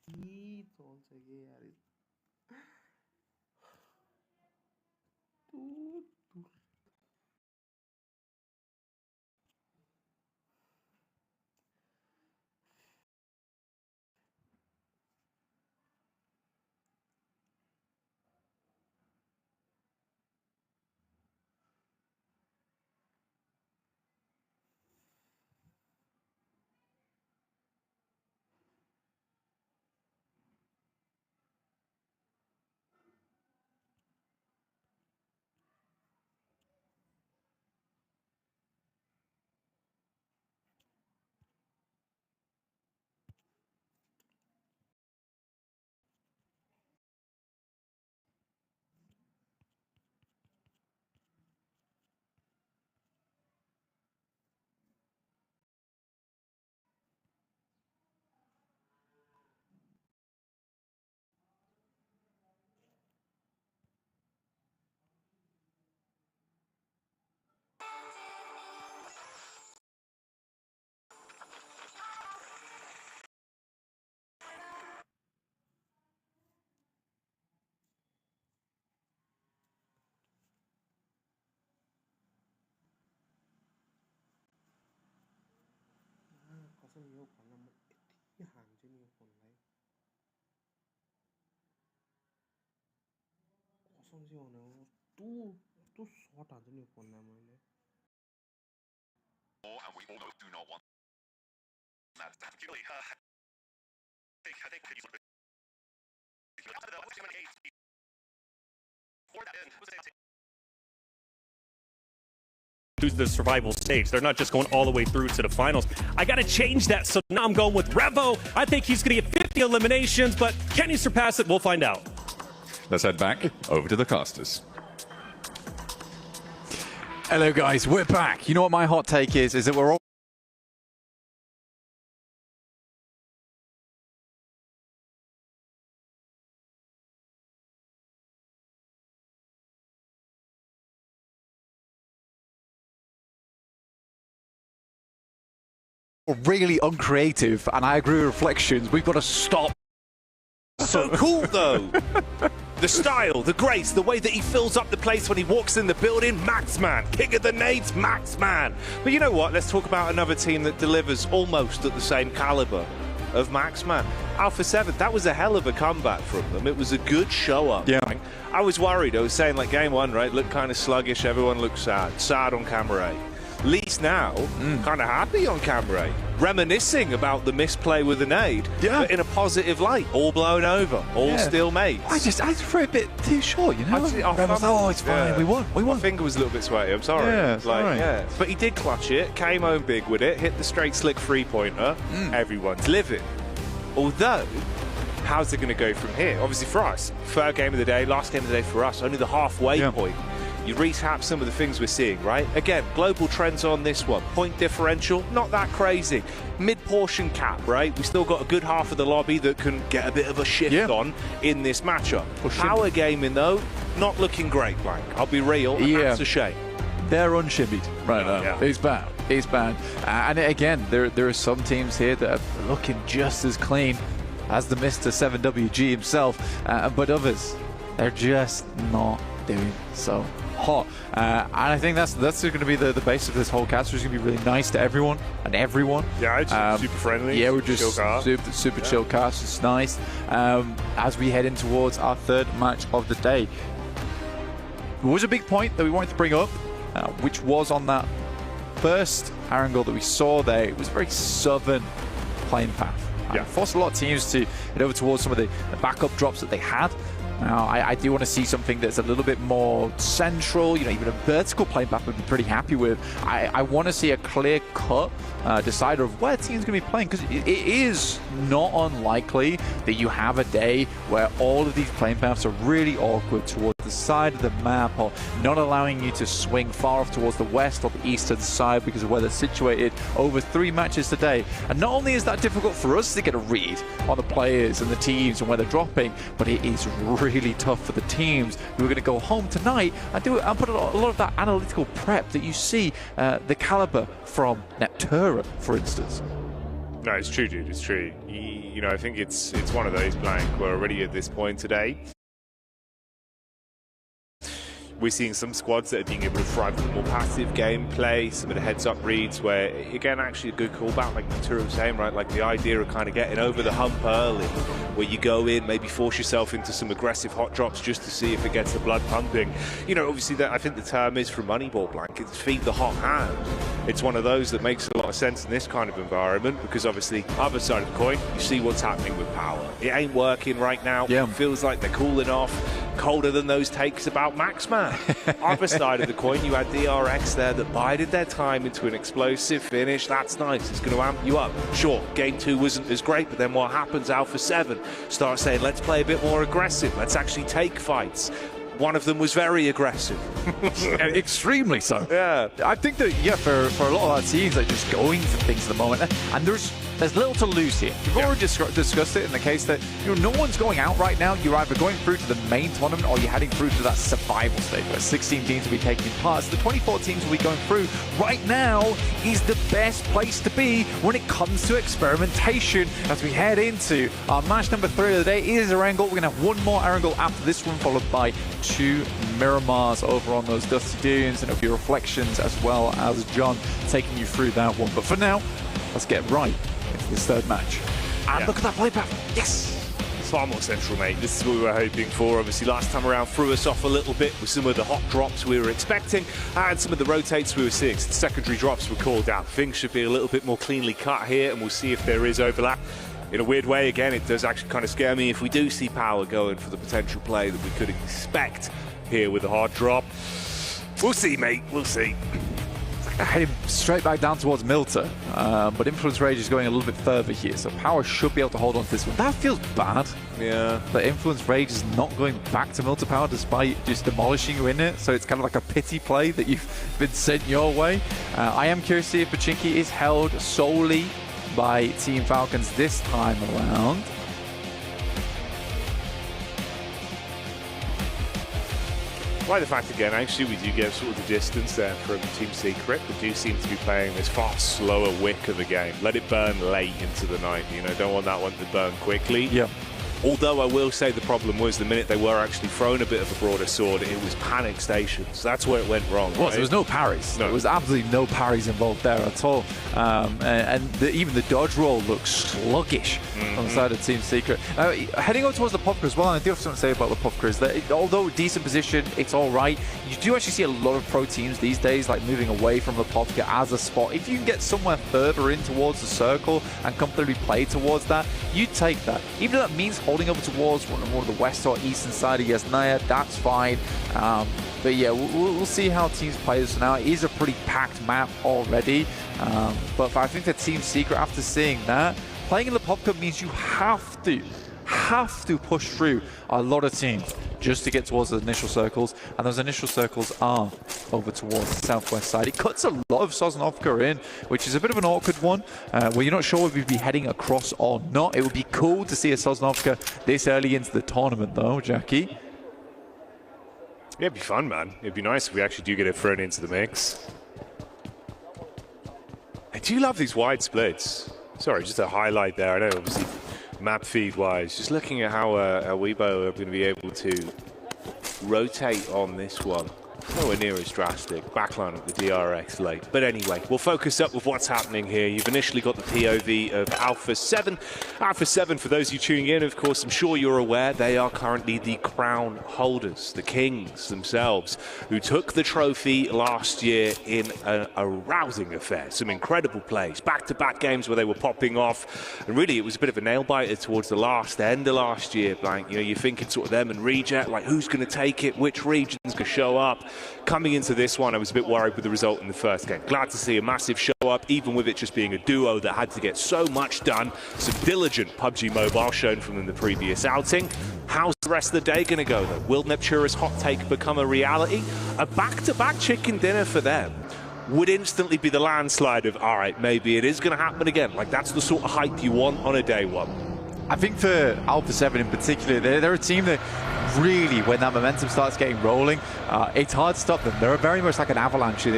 की कौन सा ये यार तू तू có số nhiều khoảng là một ít hàng chứ nhiều còn lấy có số nhiều nào tu tu xóa tàn chứ nhiều còn nào mới đấy And we all do not want that. Particularly, I think to the survival stage. They're not just going all the way through to the finals. I got to change that, so now I'm going with Revo. I think he's going to get 50 eliminations, but can he surpass it? We'll find out. Let's head back over to the casters. Hello guys, we're back. You know what my hot take is that we're all really uncreative, and I agree with Reflections. We've got to stop. So cool, though. The style, the grace, the way that he fills up the place when he walks in the building, Maxman. King of the nades, Maxman. But you know what? Let's talk about another team that delivers almost at the same caliber of Maxman. Alpha 7, that was a hell of a comeback from them. It was a good show up. Yeah. I was worried. I was saying, like, game one, right, looked kind of sluggish. Everyone looked sad. Sad on camera A. Least now, kind of happy on camera, reminiscing about the misplay with the nade, but in a positive light, all blown over, all still mates. I just threw a bit too short, you know. Oh, it's fine. We won. My finger was a little bit sweaty. I'm sorry. Yeah, it's like, right. yeah. But he did clutch it, came home big with it, hit the straight slick 3-pointer. Everyone's living. Although, how's it going to go from here? Obviously for us, third game of the day, last game of the day for us, only the halfway point. You recap some of the things we're seeing, right? Again, global trends on this one. Point differential, not that crazy. Mid-portion cap, right? We still got a good half of the lobby that can get a bit of a shift on in this matchup. Power gaming, though, not looking great, Blank. I'll be real, and that's a shame. They're unshimmied right now. Yeah. It's bad. It's bad. And again, there are some teams here that are looking just as clean as the Mr. 7WG himself, but others, they're just not doing so hot. And I think that's going to be the base of this whole cast. It's going to be really nice to everyone and everyone. Yeah, it's super friendly. Yeah, we're just super chill cast. It's nice. As we head in towards our third match of the day, there was a big point that we wanted to bring up, which was on that first angle that we saw there. It was a very southern playing path. It forced a lot of teams to head over towards some of the backup drops that they had. Now, I do want to see something that's a little bit more central, you know, even a vertical playing path would be pretty happy with. I want to see a clear-cut decider of where teams going to be playing, because it is not unlikely that you have a day where all of these playing paths are really awkward towards the side of the map, or not allowing you to swing far off towards the west or the eastern side because of where they're situated over 3 matches today. And not only is that difficult for us to get a read on the players and the teams and where they're dropping, but it is really tough for the teams who are going to go home tonight and put a lot of that analytical prep that you see the caliber from Neptura, for instance. No, it's true, dude. It's true. You know, I think it's one of those, blank. We're already at this point today. We're seeing some squads that are being able to thrive with more passive gameplay, some of the heads-up reads where, again, actually a good callback, like Maturo was saying, right? Like the idea of kind of getting over the hump early, where you go in, maybe force yourself into some aggressive hot drops just to see if it gets the blood pumping. You know, obviously, that I think the term is from Moneyball, blank. It's feed the hot hand. It's one of those that makes a lot of sense in this kind of environment because, obviously, other side of the coin, you see what's happening with power. It ain't working right now. Yeah. It feels like they're cooling off. Colder than those takes about Max Man. Other side of the coin, you had DRX there that bided their time into an explosive finish. That's nice. It's going to amp you up. Sure, game 2 wasn't as great, but then what happens? Alpha 7 starts saying, let's play a bit more aggressive. Let's actually take fights. One of them was very aggressive. Extremely so. Yeah. I think that, yeah, for a lot of our teams, like just going for things at the moment, and there's little to lose here. We've already discussed it in the case that, you know, no one's going out right now. You're either going through to the main tournament or you're heading through to that survival stage where 16 teams will be taking part. So the 24 teams will be going through. Right now is the best place to be when it comes to experimentation as we head into our match number 3 of the day. It is Erangel. We're going to have one more Erangel after this one, followed by 2 Miramars over on those Dusty Dunes, and it'll be Reflections as well as John taking you through that one. But for now, let's get right into this 3rd match. And look at that play path. Yes! It's far more central, mate. This is what we were hoping for. Obviously, last time around threw us off a little bit with some of the hot drops we were expecting and some of the rotates we were seeing. So the secondary drops were called out. Things should be a little bit more cleanly cut here, and we'll see if there is overlap. In a weird way, again, it does actually kind of scare me if we do see power going for the potential play that we could expect here with the hard drop. We'll see, mate. We'll see. Heading straight back down towards Milta, but Influence Rage is going a little bit further here, so Power should be able to hold on to this one. That feels bad. Yeah. That Influence Rage is not going back to Milta Power despite just demolishing you in it, so it's kind of like a pity play that you've been sent your way. I am curious to see if Pachinki is held solely by Team Falcons this time around. By the fact, again, actually, we do get sort of the distance there from Team Secret. They do seem to be playing this far slower wick of the game. Let it burn late into the night, you know, don't want that one to burn quickly. Yeah. Although I will say the problem was the minute they were actually thrown a bit of a broader sword, it was panic stations. That's where it went wrong. Well, there was no parries. No. There was absolutely no parries involved there at all. Even the dodge roll looks sluggish on the side of Team Secret. Heading over towards the Popker as well, and I do have something to say about the Popker is that although decent position, it's all right. You do actually see a lot of pro teams these days like moving away from the Popker as a spot. If you can get somewhere further in towards the circle and completely play towards that, you take that. Even if that means holding over towards one of the west or eastern side of Yasnaya, that's fine. But yeah, we'll see how teams play this now. It is a pretty packed map already. But I think that Team Secret, after seeing that, playing in the Pop Cup means you have to push through a lot of teams just to get towards the initial circles, and those initial circles are over towards the southwest side. It cuts a lot of Sosnovka in, which is a bit of an awkward one, where you're not sure if you'd be heading across or not. It would be cool to see a Sosnovka this early into the tournament, though, Jackie. Yeah, it'd be fun, man. It'd be nice if we actually do get it thrown into the mix. I do love these wide splits. Sorry, just a highlight there. I know, obviously, map feed-wise, just looking at how Weibo are going to be able to rotate on this one. Nowhere near as drastic. Backline of the DRX late. But anyway, we'll focus up with what's happening here. You've initially got the POV of Alpha 7. Alpha 7, for those of you tuning in, of course, I'm sure you're aware, they are currently the crown holders, the kings themselves, who took the trophy last year in a rousing affair. Some incredible plays. Back-to-back games where they were popping off. And really, it was a bit of a nail-biter towards the end of last year. Like, you know, you're thinking sort of them and Reject, like, who's going to take it? Which region's going to show up? Coming into this one, I was a bit worried with the result in the first game. Glad to see a massive show up, even with it just being a duo that had to get so much done. Some diligent PUBG Mobile shown from them the previous outing. How's the rest of the day going to go, though? Will Neptura's hot take become a reality? A back-to-back chicken dinner for them would instantly be the landslide of, all right, maybe it is going to happen again. Like, that's the sort of hype you want on a day one. I think for Alpha 7 in particular, they're a team that really, when that momentum starts getting rolling, it's hard to stop them. They're very much like an avalanche in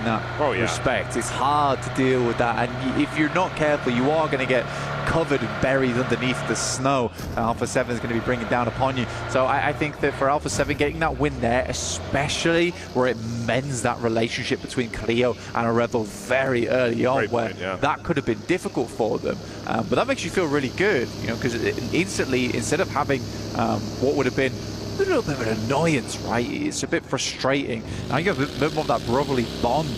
that respect. It's hard to deal with that, and if you're not careful, you are going to get covered and buried underneath the snow. Alpha 7 is going to be bringing down upon you. So I think that for Alpha 7 getting that win there, especially where it mends that relationship between Cleo and a Rebel very early on, where that could have been difficult for them. But that makes you feel really good, you know, because instantly, instead of having what would have been a little bit of an annoyance, right? It's a bit frustrating. Now you have a bit more of that brotherly bond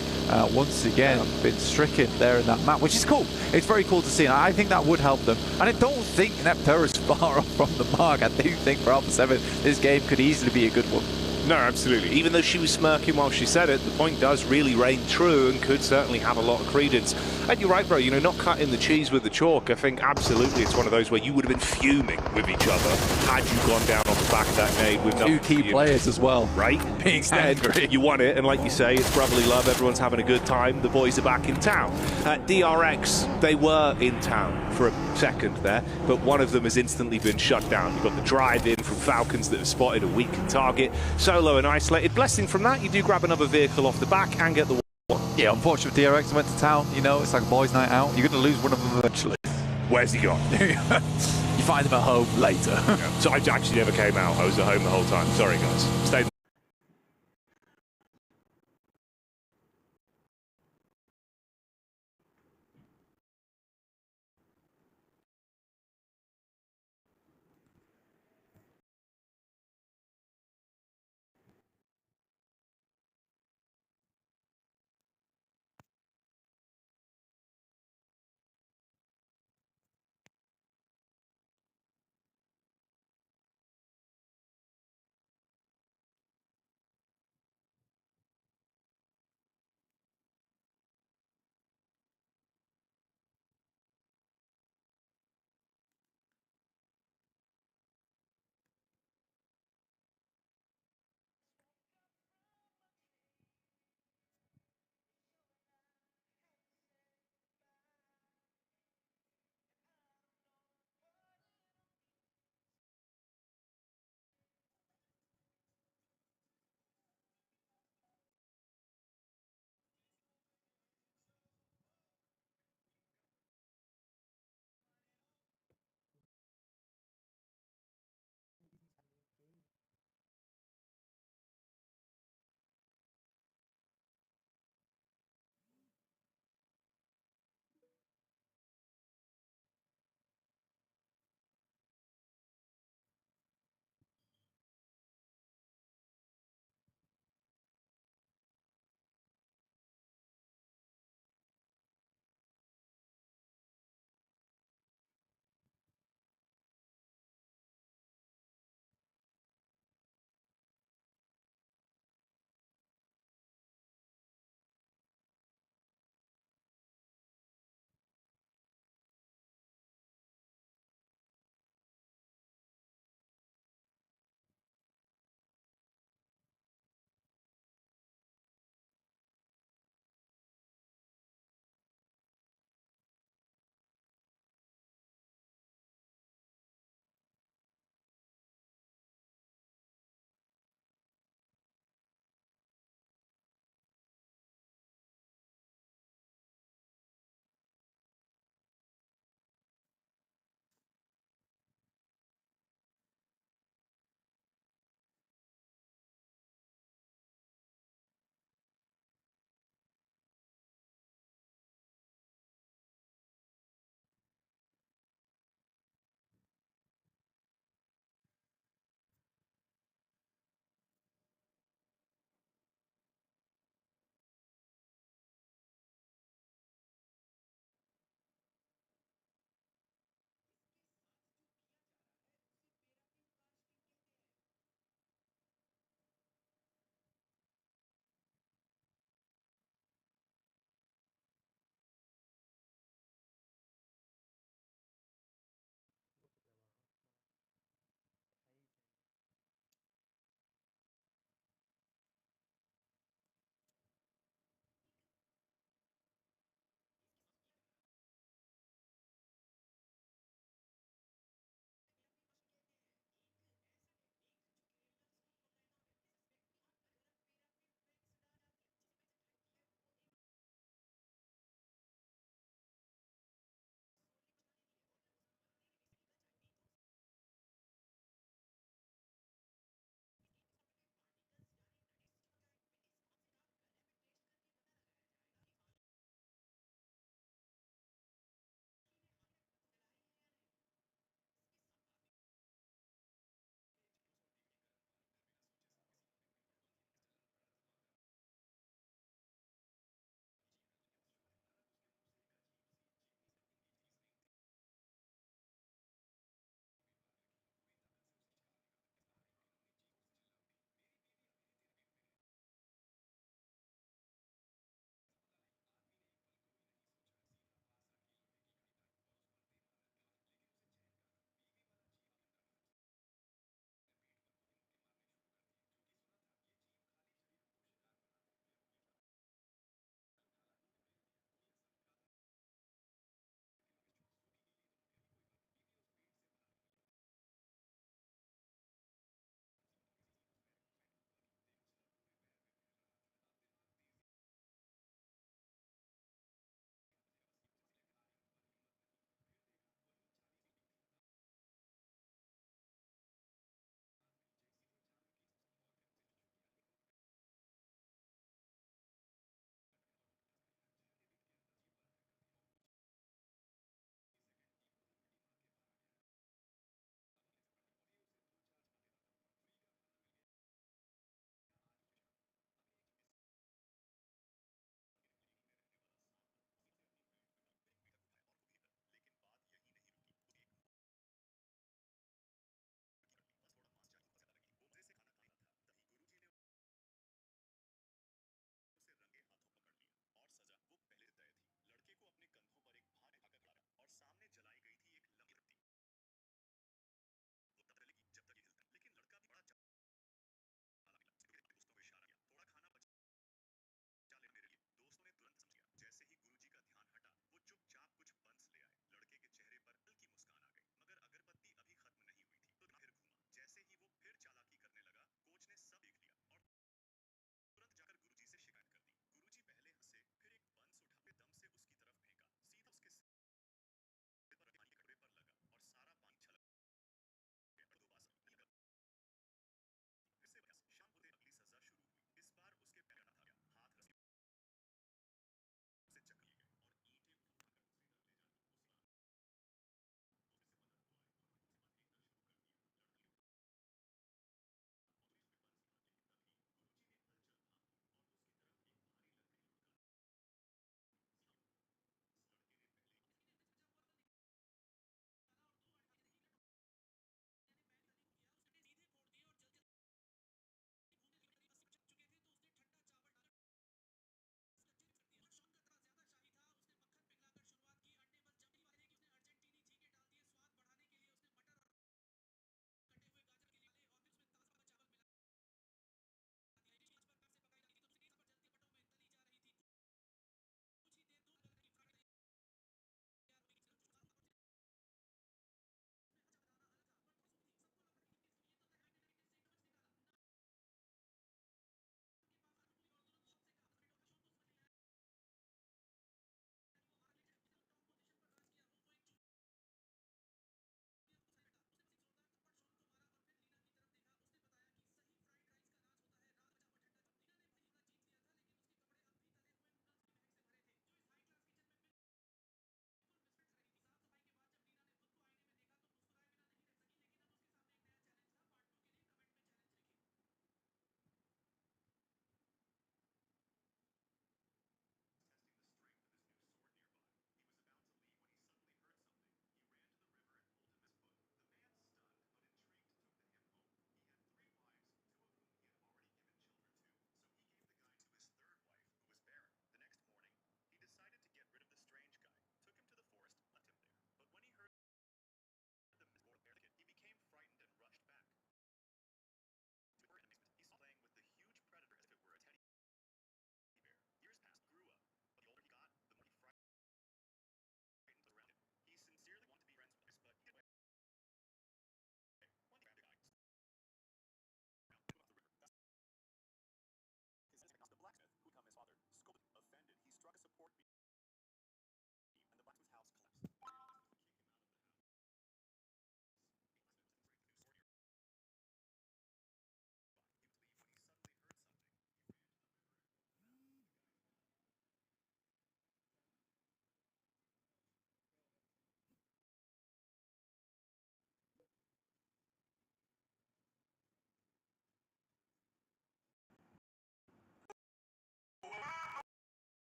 once again been stricken there in that map, which is cool. It's very cool to see, and I think that would help them. And I don't think Neptune is far off from the mark. I do think for Alpha 7, this game could easily be a good one. No, absolutely. Even though she was smirking while she said it, the point does really reign true and could certainly have a lot of credence. And you're right, bro, you know, not cutting the cheese with the chalk, I think absolutely it's one of those where you would have been fuming with each other had you gone down on the back of that nade with two key players as well. Right? Being angry. You won it, and like you say, it's brotherly love, everyone's having a good time, the boys are back in town. DRX, they were in town for a second there, but one of them has instantly been shut down. You've got the drive in from Falcons that have spotted a weakened target. Solo and isolated. Blessing from that, you do grab another vehicle off the back and get the one. Yeah, unfortunately, DRX went to town. You know, it's like a boys' night out. You're going to lose one of them eventually. Where's he gone? You find him at home later. So I actually never came out. I was at home the whole time. Sorry, guys. Stay.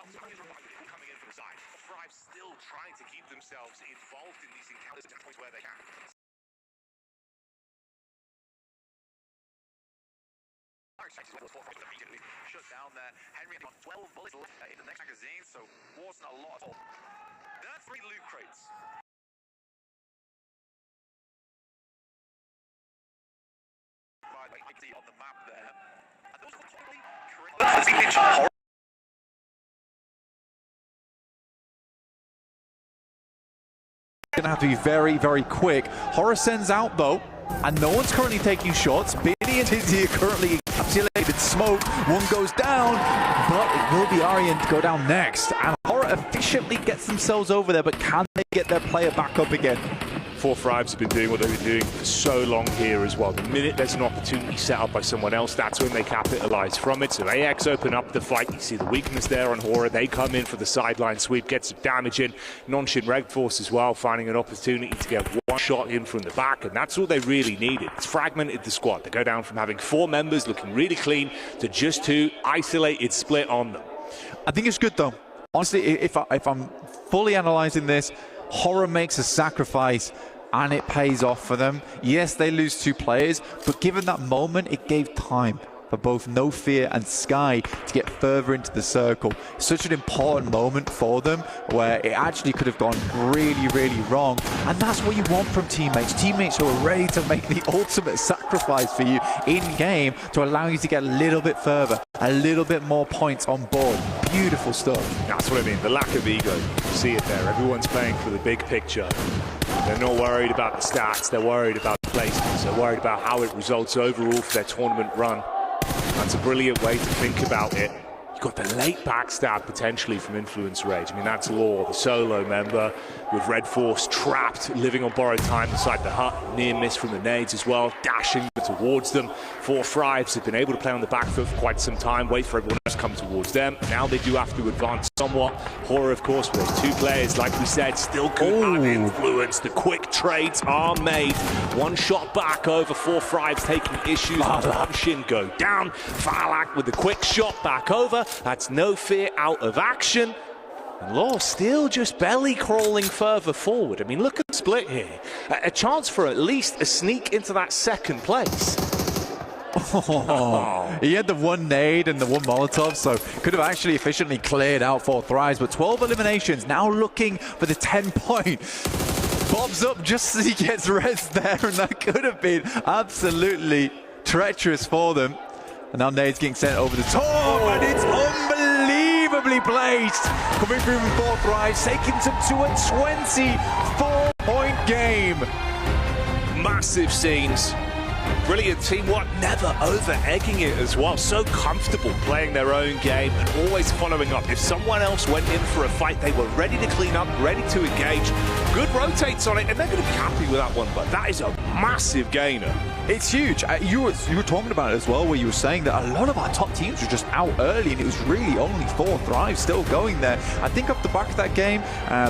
Coming in from the side. Thrive still trying to keep themselves involved in these encounters to the point where they can. Shut down there. Henry got 12 bullets left in the next magazine, so wasn't a lot at all. There are 3 loot crates. On the map there. And those were totally Gonna have to be very, very quick. Horror sends out though, and no one's currently taking shots. Binny and Tizzy are currently encapsulated smoke. One goes down, but it will be Aryan to go down next. And Horror efficiently gets themselves over there, but can they get their player back up again? 4 Thrives have been doing what they've been doing for so long here as well. The minute there's an opportunity set up by someone else, that's when they capitalize from it. So AX open up the fight. You see the weakness there on Horror. They come in for the sideline sweep, get some damage in. Non-Shin Reg Force as well, finding an opportunity to get one shot in from the back, and that's all they really needed. It's fragmented the squad. They go down from having 4 members looking really clean to just 2 isolated split on them. I think it's good though. Honestly, if I'm fully analyzing this, Horror makes a sacrifice and it pays off for them. Yes, they lose 2 players, but given that moment, it gave time for both No Fear and Sky to get further into the circle. Such an important moment for them where it actually could have gone really, really wrong. And that's what you want from teammates. Teammates who are ready to make the ultimate sacrifice for you in-game to allow you to get a little bit further, a little bit more points on board. Beautiful stuff. That's what I mean, the lack of ego. You see it there. Everyone's playing for the big picture. They're not worried about the stats. They're worried about the placements. They're worried about how it results overall for their tournament run. That's a brilliant way to think about it. You've got the late backstab potentially from Influence Rage. I mean, that's Law, the solo member with Red Force trapped, living on borrowed time inside the hut. Near miss from the nades as well, dashing towards them. 4 Thrives have been able to play on the back foot for quite some time, wait for everyone else to come towards them. Now they do have to advance somewhat. Horror, of course, with those 2 players, like we said, still good at Influence. The quick trades are made. 1 shot back over 4 Thrives taking issues. Shin go down. Falak with the quick shot back over. That's No Fear out of action. And Law still just belly crawling further forward. I mean, look at the split here. A chance for at least a sneak into that 2nd place. He had the 1 nade and the 1 Molotov, so could have actually efficiently cleared out 4 Thrives, but 12 eliminations, now looking for the 10-point. Bobs up just as he gets res there, and that could have been absolutely treacherous for them. And now nade's getting sent over the top, and it's unbelievably placed. Coming through from 4 Thrives, taking them to a 24-point game. Massive scenes. Brilliant teamwork, never over-egging it as well. So comfortable playing their own game and always following up. If someone else went in for a fight, they were ready to clean up, ready to engage. Good rotates on it, and they're going to be happy with that one, but that is a massive gainer. It's huge. You were talking about it as well, where you were saying that a lot of our top teams were just out early, and it was really only 4 Thrives still going there. I think off the back of that game,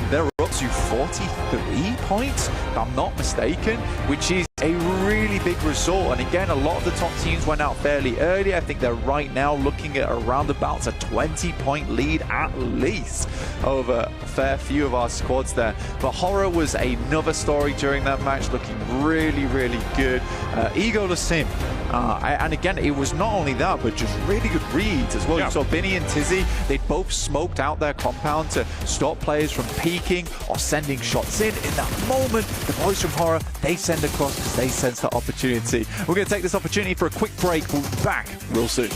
they're up to 43 points, if I'm not mistaken, which is a really big result. And again, a lot of the top teams went out fairly early. I think they're right now looking at around about a 20-point lead at least over a fair few of our squads there. But Horror was another story during that match, looking really, really good. Egoless him. And again, it was not only that, but just really good reads as well. Yeah. You saw Binny and Tizzy, they both smoked out their compound to stop players from peeking or sending shots in. In that moment, the boys from Horror, they send across because they sense the opportunity. We're going to take this opportunity for a quick break. We'll be back real soon.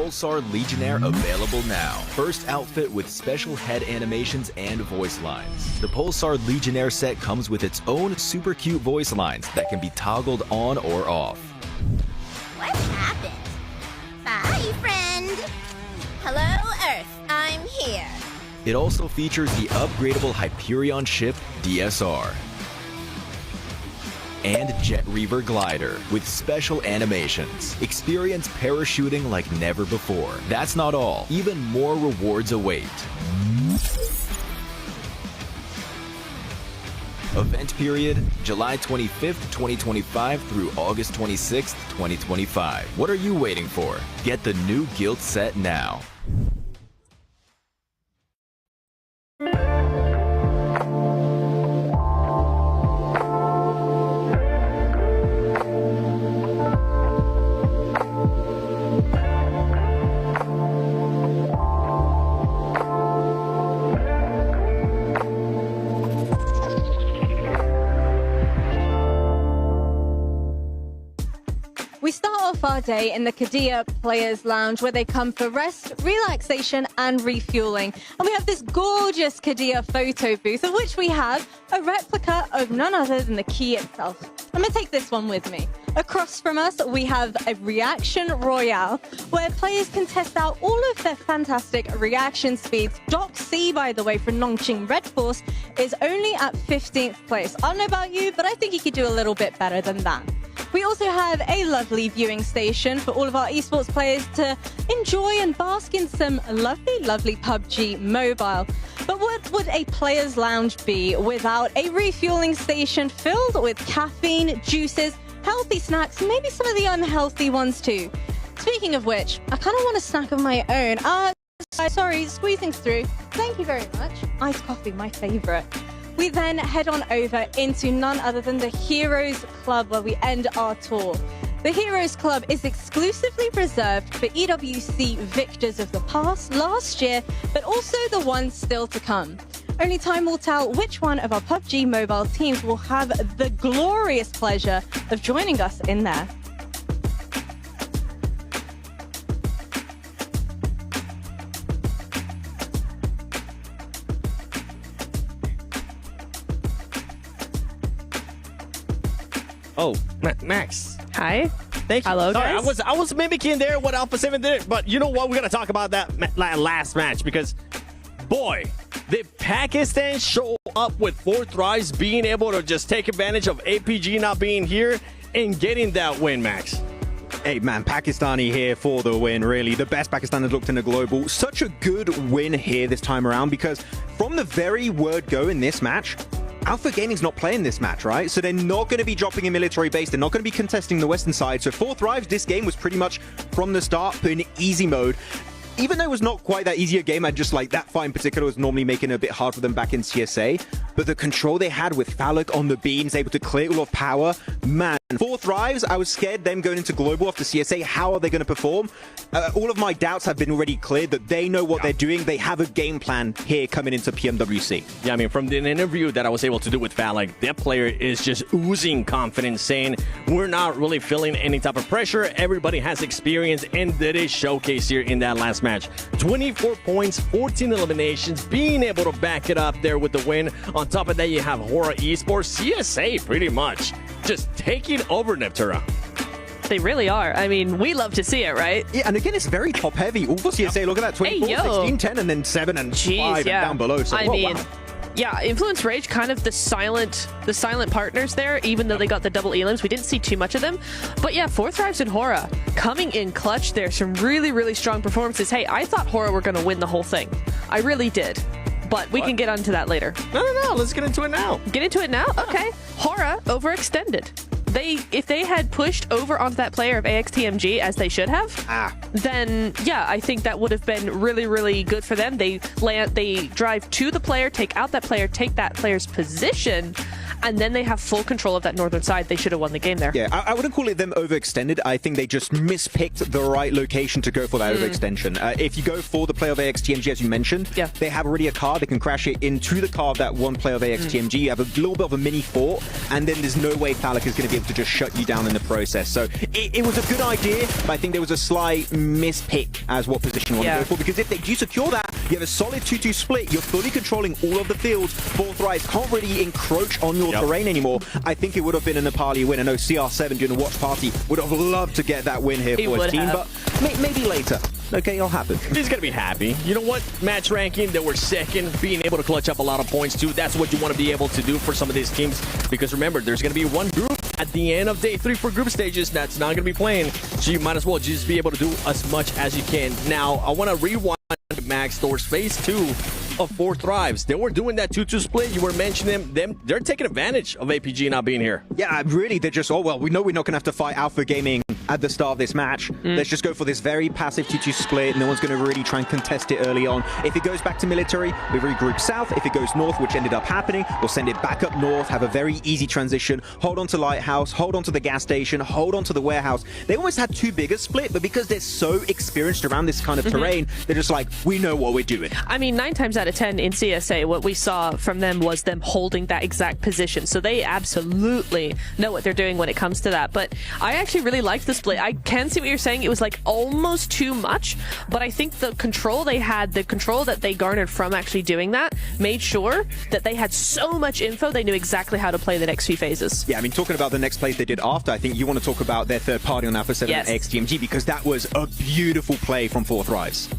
Pulsar Legionnaire available now. First outfit with special head animations and voice lines. The Pulsar Legionnaire set comes with its own super cute voice lines that can be toggled on or off. What happened? Bye, friend. Hello, Earth. I'm here. It also features the upgradable Hyperion ship DSR and Jet Reaver glider with special animations. Experience parachuting like never before. That's not all. Even more rewards await. Event period, July 25th, 2025 through August 26th, 2025. What are you waiting for? Get the new Guild set now. We start off our day in the Kadia Players Lounge, where they come for rest, relaxation and refueling. And we have this gorgeous Kadia photo booth, of which we have a replica of none other than the key itself. I'm going to take this one with me. Across from us, we have a Reaction Royale, where players can test out all of their fantastic reaction speeds. Doc C, by the way, from Nongqing Red Force, is only at 15th place. I don't know about you, but I think he could do a little bit better than that. We also have a lovely viewing station for all of our esports players to enjoy and bask in some lovely, lovely PUBG Mobile. But what would a player's lounge be without a refueling station filled with caffeine, juices, healthy snacks, maybe some of the unhealthy ones too? Speaking of which, I kind of want a snack of my own. Sorry, squeezing through. Thank you very much. Iced coffee, my favorite. We then head on over into none other than the Heroes Club, where we end our tour. The Heroes Club is exclusively reserved for EWC victors of the past, last year, but also the ones still to come. Only time will tell which one of our PUBG Mobile teams will have the glorious pleasure of joining us in there. Oh, Max. Hi. Thank you. Hello, Sorry, guys. I was mimicking there what Alpha 7 did, but you know what? We're going to talk about that last match because, boy, did Pakistan show up with 4 thrives, being able to just take advantage of APG not being here and getting that win, Max. Hey man, Pakistani here for the win, really. The best Pakistan has looked in a global. Such a good win here this time around because from the very word go in this match, Alpha Gaming's not playing this match, right? So they're not going to be dropping a military base. They're not going to be contesting the western side. So 4 thrives, this game was pretty much from the start put in easy mode. Even though it was not quite that easy a game, I just like that fight in particular was normally making it a bit hard for them back in CSA. But the control they had with Falak on the beams, able to clear all of power, man. 4 thrives, I was scared them going into global after CSA. How are they going to perform? All of my doubts have been already cleared that they know what they're doing. They have a game plan here coming into PMWC. Yeah, I mean, from the interview that I was able to do with Falak, that player is just oozing confidence, saying we're not really feeling any type of pressure. Everybody has experience, and that is showcased here in that last match. 24 points, 14 eliminations, being able to back it up there with the win. On top of that, you have Hora Esports, CSA pretty much just taking over Neptuna. They really are. I mean, we love to see it, right? Yeah, and again, it's very top heavy. All for CSA, look at that, 24, Hey, 16, 10, and then 7 and 5 and down below. So, I mean, yeah, Influence Rage, kind of the silent partners there, even though they got the double elims. We didn't see too much of them. But yeah, 4 thrives and Hora coming in clutch there. Some really, really strong performances. Hey, I thought Hora were going to win the whole thing. I really did. But we can get onto that later. No. Let's get into it now. Get into it now? Okay. Hora overextended. If they had pushed over onto that player of AXTMG as they should have, then yeah, I think that would have been really, really good for them. They drive to the player, take out that player, take that player's position, and then they have full control of that northern side. They should have won the game there. Yeah, I wouldn't call it them overextended. I think they just mispicked the right location to go for that overextension. If you go for the play of AXTMG, as you mentioned, they have already a car. They can crash it into the car of that one play of AXTMG. You have a little bit of a mini fort, and then there's no way Falak is going to be able to just shut you down in the process. So it was a good idea, but I think there was a slight mispick as what position you want to go for, because if they do secure that, you have a solid 2-2 split. You're fully controlling all of the fields. Fourth Rise can't really encroach on your terrain anymore. I think it would have been a Nepali win. I know CR7 during the watch party would have loved to get that win here for his team, but maybe later. Okay, it'll happen. He's going to be happy. You know what? Match ranking, they were second, being able to clutch up a lot of points too. That's what you want to be able to do for some of these teams, because remember, there's going to be one group at the end of day 3 for group stages that's not going to be playing, so you might as well just be able to do as much as you can. Now, I want to rewind Max Thor's phase 2 of Fourth Thrives. They were doing that 2-2 split. You were mentioning them. They're taking advantage of APG not being here. Yeah, really, they're just, oh, well, we know we're not going to have to fight Alpha Gaming at the start of this match. Let's just go for this very passive 2-2 split. No one's going to really try and contest it early on. If it goes back to military, we regroup south. If it goes north, which ended up happening, we'll send it back up north, have a very easy transition, hold on to Lighthouse, hold on to the gas station, hold on to the warehouse. They almost had too big a split, but because they're so experienced around this kind of terrain, they're just like, we know what we're doing. I mean, 9 times out of 10 in CSA, what we saw from them was them holding that exact position. So they absolutely know what they're doing when it comes to that. But I actually really liked the split. I can see what you're saying. It was like almost too much, but I think the control they had, the control that they garnered from actually doing that, made sure that they had so much info, they knew exactly how to play the next few phases. Yeah, I mean, talking about the next plays they did after, I think you want to talk about their third party on Alpha 7 at XTMG, because that was a beautiful play from Fourth Rise.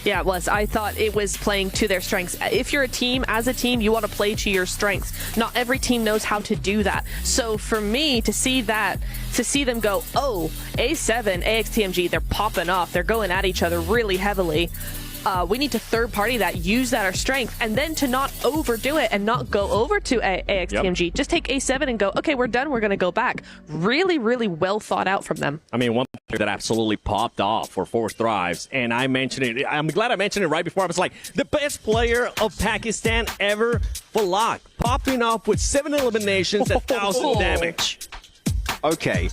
Yeah, it was. I thought it was playing to their strengths. If you're a team, as a team, you want to play to your strengths. Not every team knows how to do that. So for me to see that, to see them go, oh, A7, AXTMG, they're popping off. They're going at each other really heavily. We need to third party that, use that our strength, and then to not overdo it and not go over to AXTMG. Just take A7 and go, okay, we're done, we're going to go back. Really, really well thought out from them. I mean, one player that absolutely popped off for Fourth Thrives, and I mentioned it, I'm glad I mentioned it right before. I was like, the best player of Pakistan ever, Falak, popping off with 7 eliminations, 1,000 damage. Okay.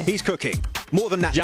He's cooking. More than that.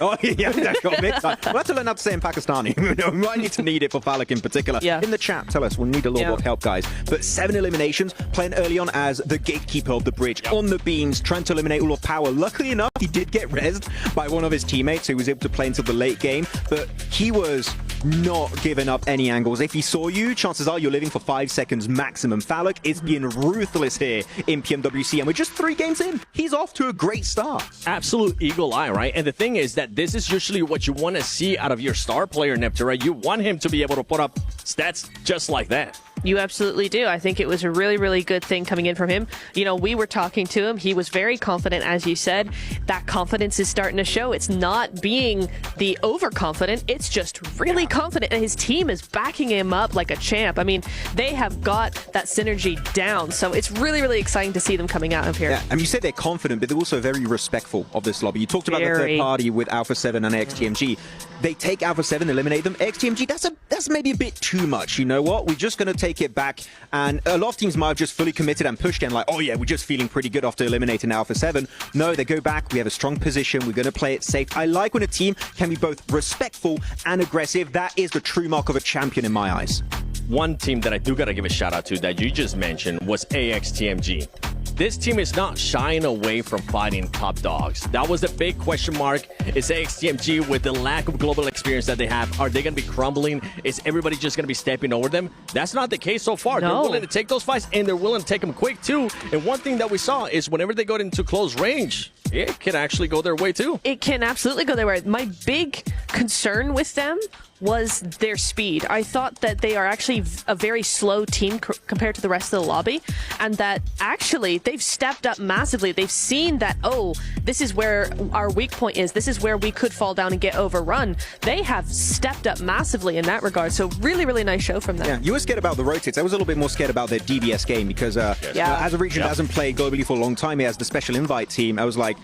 Oh, yeah, big time. We'll have to learn how to say in Pakistani. We might need to need it for Falak in particular. Yeah. In the chat, tell us. We'll need a little more help, guys. But 7 eliminations, playing early on as the gatekeeper of the bridge, on the beams, trying to eliminate all of power. Luckily enough, he did get rezzed by one of his teammates, who was able to play until the late game. But he was not giving up any angles. If he saw you, chances are you're living for 5 seconds maximum. Falak is being ruthless here in PMWC, and we're just 3 games in. He's off to a great start. Absolute eagle eye, right? And the thing is that this is usually what you want to see out of your star player, Neptune. You want him to be able to put up stats just like that. You absolutely do. I think it was a really, really good thing coming in from him. You know, we were talking to him. He was very confident, as you said. That confidence is starting to show. It's not being the overconfident. It's just really confident. And his team is backing him up like a champ. I mean, they have got that synergy down. So it's really, really exciting to see them coming out of here. Yeah, and you said they're confident, but they're also very respectful of this lobby. You talked about the third party with Alpha 7 and XTMG. They take Alpha 7, eliminate them. XTMG, that's maybe a bit too much. You know what? We're just going to take it back, and a lot of teams might have just fully committed and pushed in like, oh yeah, we're just feeling pretty good after eliminating Alpha 7. No, they go back, we have a strong position, we're going to play it safe. I like when a team can be both respectful and aggressive. That is the true mark of a champion in my eyes. One team that I do got to give a shout out to that you just mentioned was AXTMG. This team is not shying away from fighting top dogs. That was a big question mark. Is AXTMG, with the lack of global experience that they have, are they going to be crumbling? Is everybody just going to be stepping over them? That's not the case so far. No. They're willing to take those fights, and they're willing to take them quick too. And one thing that we saw is whenever they go into close range, it can actually go their way too. It can absolutely go their way. My big concern with them was their speed. I thought that they are actually a very slow team compared to the rest of the lobby, and that actually they've stepped up massively. They've seen that, oh, this is where our weak point is. This is where we could fall down and get overrun. They have stepped up massively in that regard. So really, really nice show from them. Yeah, you were scared about the rotates. I was a little bit more scared about their DBS game because as a region that hasn't played globally for a long time, he has the special invite team. I was like,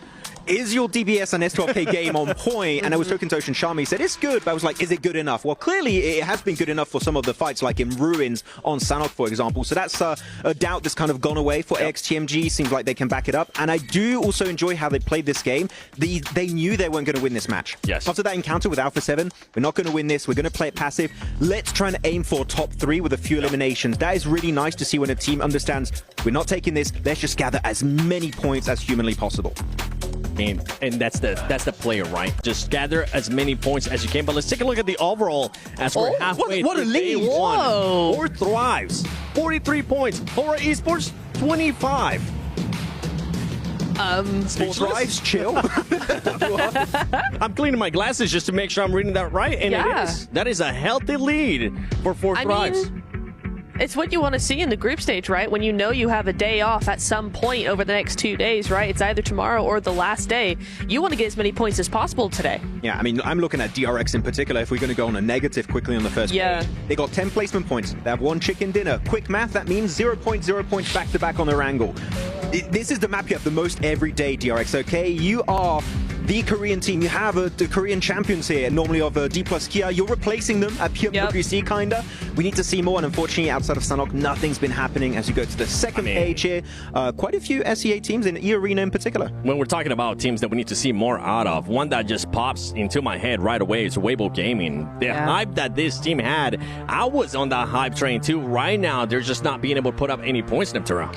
is your DBS and S12K game on point? And I was talking to Ocean Sharma, he said, it's good, but I was like, is it good enough? Well, clearly it has been good enough for some of the fights, like in Ruins on Sanhok, for example. So that's a doubt that's kind of gone away for AXTMG. Seems like they can back it up. And I do also enjoy how they played this game. They knew they weren't going to win this match. Yes. After that encounter with Alpha 7, we're not going to win this. We're going to play it passive. Let's try and aim for top 3 with a few eliminations. That is really nice to see when a team understands we're not taking this. Let's just gather as many points as humanly possible. And that's the player, right? Just gather as many points as you can. But let's take a look at the overall as we're halfway what a through lead. day one. Whoa. 4 Thrives, 43 points. Hora Esports, 25. Sports Thrives, chill. I'm cleaning my glasses just to make sure I'm reading that right. And it is. That is a healthy lead for 4 Thrives. It's what you want to see in the group stage, right? When you know you have a day off at some point over the next 2 days, right? It's either tomorrow or the last day. You want to get as many points as possible today. Yeah, I mean, I'm looking at DRX in particular. If we're going to go on a negative quickly on the first day, they got 10 placement points. They have 1 chicken dinner. Quick math, that means 0.0 points back-to-back on their angle. This is the map you have the most every day, DRX, okay? You are the Korean team. You have the Korean champions here, normally of D plus Kia. You're replacing them at PMWC, kinda. We need to see more, and unfortunately, outside of Sanhok, nothing's been happening as you go to the second stage here. Quite a few SEA teams in E-Arena in particular. When we're talking about teams that we need to see more out of, one that just pops into my head right away is Weibo Gaming. The hype that this team had, I was on that hype train too. Right now, they're just not being able to put up any points in Neptune.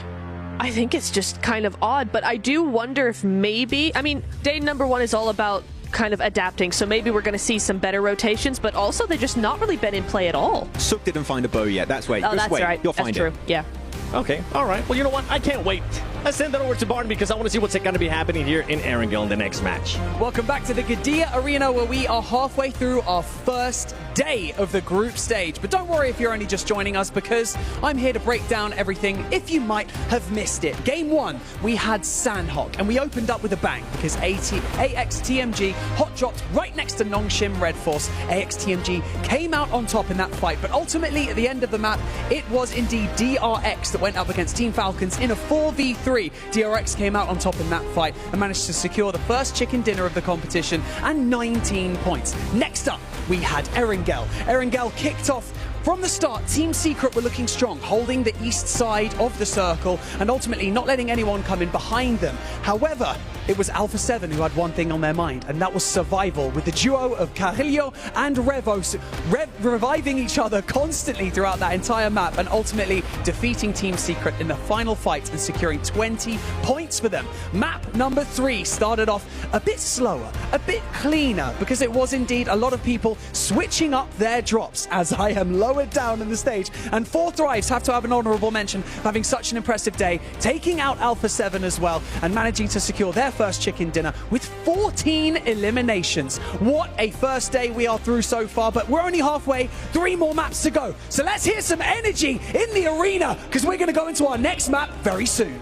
I think it's just kind of odd, but I do wonder if maybe, I mean, day number 1 is all about kind of adapting, so maybe we're going to see some better rotations, but also they've just not really been in play at all. Sook didn't find a bow yet. That's why. Oh, that's right. You'll find that's true. it. Yeah. Okay, all right. Well, you know what? I can't wait. Let's send that over to Barton because I want to see what's going to be happening here in Erangel in the next match. Welcome back to the Qiddiya Arena, where we are halfway through our first day of the group stage. But don't worry if you're only just joining us, because I'm here to break down everything if you might have missed it. Game 1, we had Sanhok, and we opened up with a bang because AXTMG hot dropped right next to Nongshim Red Force. AXTMG came out on top in that fight, but ultimately at the end of the map, it was indeed DRX that went up against Team Falcons in a 4v3. DRX came out on top in that fight and managed to secure the first chicken dinner of the competition and 19 points. Next up, we had Erangel. Erangel kicked off from the start. Team Secret were looking strong, holding the east side of the circle and ultimately not letting anyone come in behind them. However, it was Alpha 7 who had one thing on their mind, and that was survival, with the duo of Carrillo and Revos reviving each other constantly throughout that entire map and ultimately defeating Team Secret in the final fight and securing 20 points for them. Map number 3 started off a bit slower, a bit cleaner, because it was indeed a lot of people switching up their drops, as I am lowered down in the stage. And 4 Thrives have to have an honorable mention for having such an impressive day, taking out Alpha 7 as well and managing to secure their first chicken dinner with 14 eliminations. What a first day we are through so far, but we're only halfway, 3 more maps to go. So let's hear some energy in the arena, because we're going to go into our next map very soon.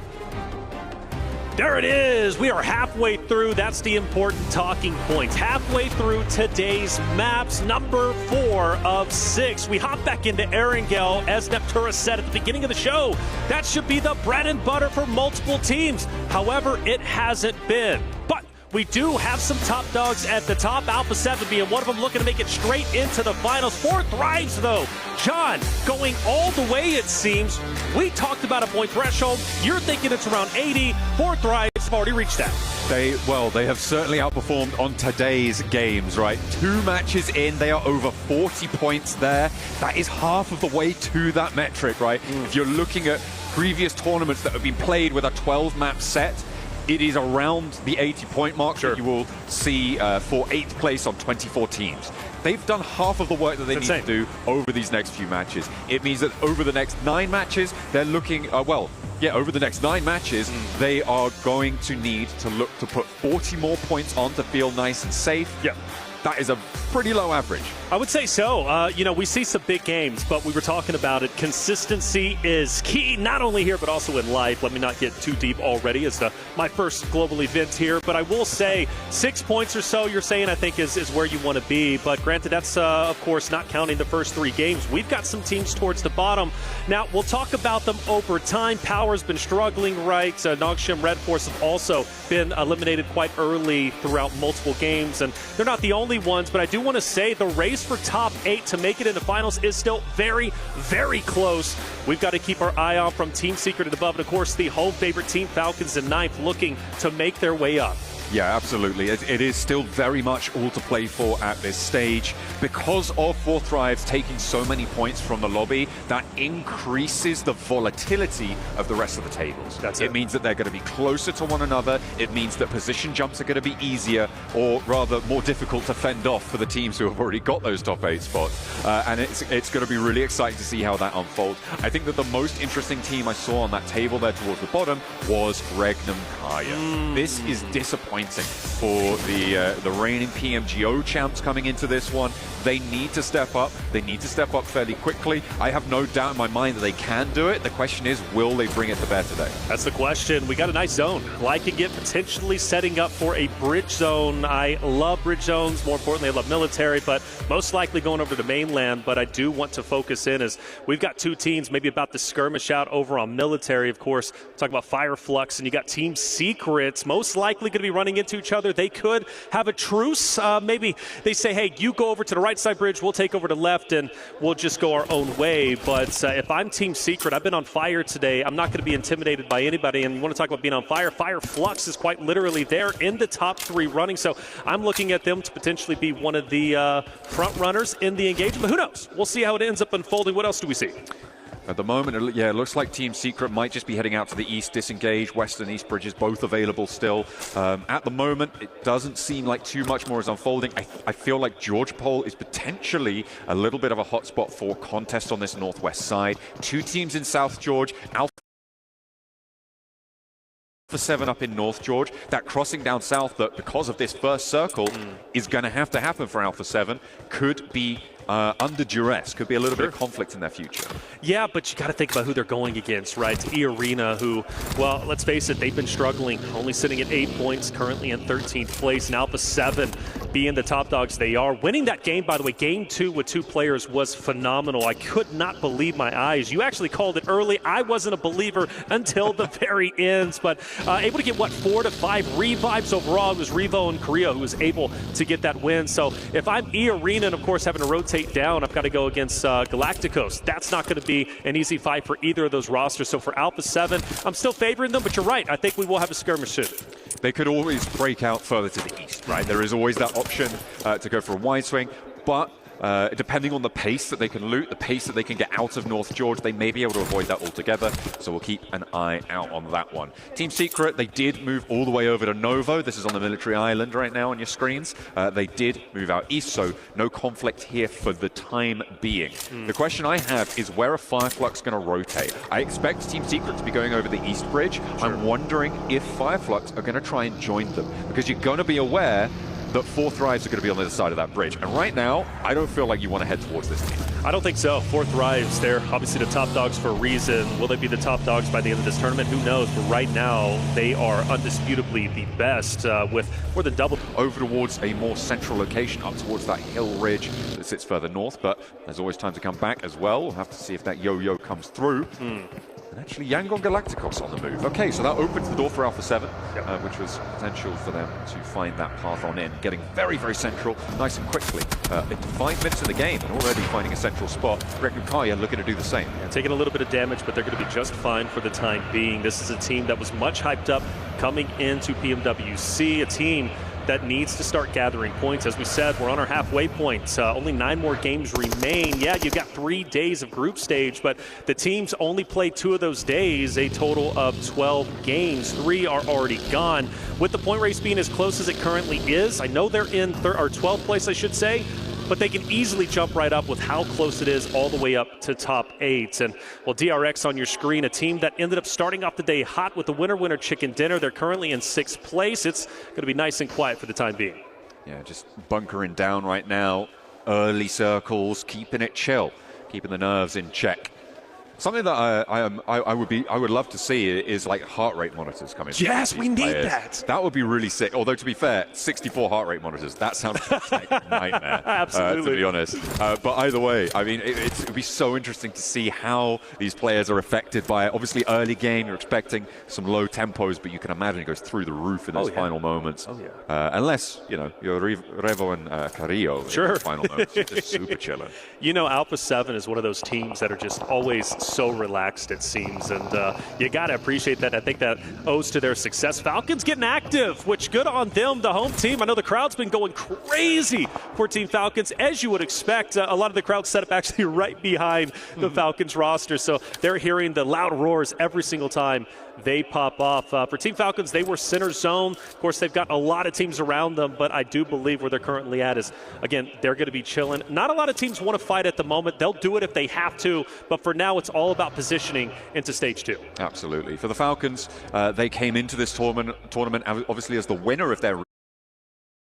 There it is. We are halfway through. That's the important talking points. Halfway through today's maps, number 4 of 6. We hop back into Erangel, as Neptura said at the beginning of the show. That should be the bread and butter for multiple teams. However, it hasn't been. But we do have some top dogs at the top. Alpha 7 being one of them, looking to make it straight into the finals. 4 Thrives, though. John, going all the way, it seems. We talked about a point threshold. You're thinking it's around 80. 4 Thrives have already reached that. They have certainly outperformed on today's games, right? 2 matches in, they are over 40 points there. That is half of the way to that metric, right? If you're looking at previous tournaments that have been played with a 12-map set, it is around the 80-point mark that you will see for 8th place on 24 teams. They've done half of the work that they need to do over these next few matches. It means that over the next 9 matches, they're looking, over the next 9 matches, they are going to need to look to put 40 more points on to feel nice and safe. that is a pretty low average. I would say so. You know, we see some big games, but we were talking about it. Consistency is key, not only here, but also in life. Let me not get too deep already. It's my first global event here, but I will say 6 points or so you're saying I think is where you want to be. But granted, that's, of course, not counting the first 3 games. We've got some teams towards the bottom. Now, we'll talk about them over time. Power's been struggling, right? Nongshim Red Force have also been eliminated quite early throughout multiple games, and they're not the only ones, but I do want to say the race for top 8 to make it in the finals is still very, very close. We've got to keep our eye on from Team Secret and above, and of course the home favorite team Falcons in 9th looking to make their way up. Yeah, absolutely. It is still very much all to play for at this stage. Because of Fourth Thrives taking so many points from the lobby, that increases the volatility of the rest of the tables. It means that they're going to be closer to one another. It means that position jumps are going to be easier, or rather more difficult to fend off for the teams who have already got those top 8 spots. And it's going to be really exciting to see how that unfolds. I think that the most interesting team I saw on that table there towards the bottom was Regnum Kaya. This is disappointing for the reigning PMGO champs coming into this one. They need to step up. They need to step up fairly quickly. I have no doubt in my mind that they can do it. The question is, will they bring it to bear today? That's the question. We got a nice zone. Liking it, potentially setting up for a bridge zone. I love bridge zones. More importantly, I love military, but most likely going over to the mainland. But I do want to focus in as we've got 2 teams maybe about to skirmish out over on military. Of course, talk about Fireflux, and you got Team Secrets most likely going to be running into each other. They could have a truce. Maybe they say, hey, you go over to the right side bridge, we'll take over to left, and we'll just go our own way. But if I'm Team Secret, I've been on fire today. I'm not going to be intimidated by anybody. And you want to talk about being on fire? Fireflux is quite literally there in the top 3 running. So I'm looking at them to potentially be one of the front runners in the engagement. Who knows? We'll see how it ends up unfolding. What else do we see? At the moment, it looks like Team Secret might just be heading out to the east, disengage. West and east bridges both available still. At the moment, it doesn't seem like too much more is unfolding. I feel like George Pole is potentially a little bit of a hotspot for contest on this northwest side. 2 teams in South George. Alpha 7 up in North George. That crossing down south that, because of this first circle, is going to have to happen for Alpha 7. Could be under duress. Could be a little bit of conflict in their future. Yeah, but you got to think about who they're going against, right? It's E-Arena, who, well, let's face it, they've been struggling, only sitting at 8 points, currently in 13th place, and Alpha 7 being the top dogs they are. Winning that game, by the way, game 2 with 2 players was phenomenal. I could not believe my eyes. You actually called it early. I wasn't a believer until the very end, but able to get, 4 to 5 revives overall. It was Revo and Korea who was able to get that win. So if I'm E-Arena and, of course, having to rotate down, I've got to go against Galacticos. That's not going to be an easy fight for either of those rosters. So for Alpha 7, I'm still favoring them, but you're right. I think we will have a skirmish soon. They could always break out further to the east, right? There is always that option to go for a wide swing, but depending on the pace that they can loot, the pace that they can get out of North George, they may be able to avoid that altogether. So we'll keep an eye out on that one. Team Secret, they did move all the way over to Novo. This is on the military island right now on your screens. They did move out east, so no conflict here for the time being. The question I have is, where are Fireflux going to rotate? I expect Team Secret to be going over the east bridge. I'm wondering if Fireflux are going to try and join them, because you're going to be aware that 4 Thrives are going to be on the other side of that bridge. And right now, I don't feel like you want to head towards this team. I don't think so. 4 Thrives, they're obviously the top dogs for a reason. Will they be the top dogs by the end of this tournament? Who knows? But right now, they are undisputably the best with more than double. Over towards a more central location, up towards that hill ridge that sits further north, but there's always time to come back as well. We'll have to see if that yo-yo comes through. And actually, Yangon Galacticos on the move. Okay, so that opens the door for Alpha 7, which was potential for them to find that path on in. Getting very, very central, nice and quickly. 5 minutes of the game, and already finding a central spot. Regnum Kaya looking to do the same. Yeah, taking a little bit of damage, but they're going to be just fine for the time being. This is a team that was much hyped up coming into PMWC, a team that needs to start gathering points. As we said, we're on our halfway point. Only 9 more games remain. Yeah, you've got 3 days of group stage, but the teams only play 2 of those days, a total of 12 games. 3 are already gone. With the point race being as close as it currently is, I know they're in 12th place, I should say, but they can easily jump right up with how close it is all the way up to top 8. And, well, DRX on your screen, a team that ended up starting off the day hot with the winner chicken dinner. They're currently in 6th place. It's going to be nice and quiet for the time being. Yeah, just bunkering down right now. Early circles, keeping it chill, keeping the nerves in check. Something that I would love to see is like heart rate monitors coming. Yes, we need players. that. That would be really sick. Although to be fair, 64 heart rate monitors, that sounds like a nightmare. Absolutely. To be honest. But either way, I mean, it'd be so interesting to see how these players are affected by it. Obviously, early game, you're expecting some low tempos, but you can imagine it goes through the roof in those final moments. Oh yeah. Unless you're Revo and Carrillo sure. in the final moments, just super chilling. You know, Alpha 7 is one of those teams that are just always so relaxed, it seems, and you got to appreciate that. I think that owes to their success. Falcons getting active, which good on them, the home team. I know the crowd's been going crazy for Team Falcons, as you would expect. A lot of the crowd set up actually right behind the Falcons roster, so they're hearing the loud roars every single time they pop off. For Team Falcons, they were center zone. Of course, they've got a lot of teams around them, but I do believe where they're currently at is, again, they're going to be chilling. Not a lot of teams want to fight at the moment. They'll do it if they have to, but for now, it's all about positioning into Stage 2. Absolutely. For the Falcons, they came into this tournament obviously as the winner of their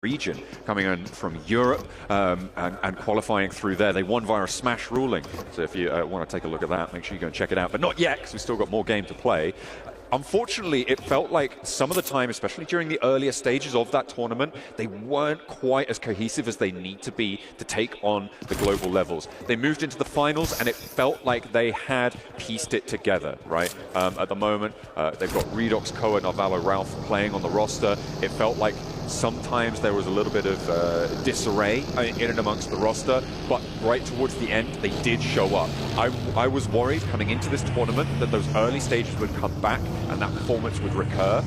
region, coming in from Europe and qualifying through there. They won via a smash ruling. So if you want to take a look at that, make sure you go and check it out. But not yet, because we've still got more game to play. Unfortunately, it felt like some of the time, especially during the earlier stages of that tournament, they weren't quite as cohesive as they need to be to take on the global levels. They moved into the finals, and it felt like they had pieced it together, right? At the moment, they've got Redox, Koa, Narvalo, Ralph playing on the roster. It felt like sometimes there was a little bit of disarray in and amongst the roster, but right towards the end, they did show up. I was worried coming into this tournament that those early stages would come back and that performance would recur.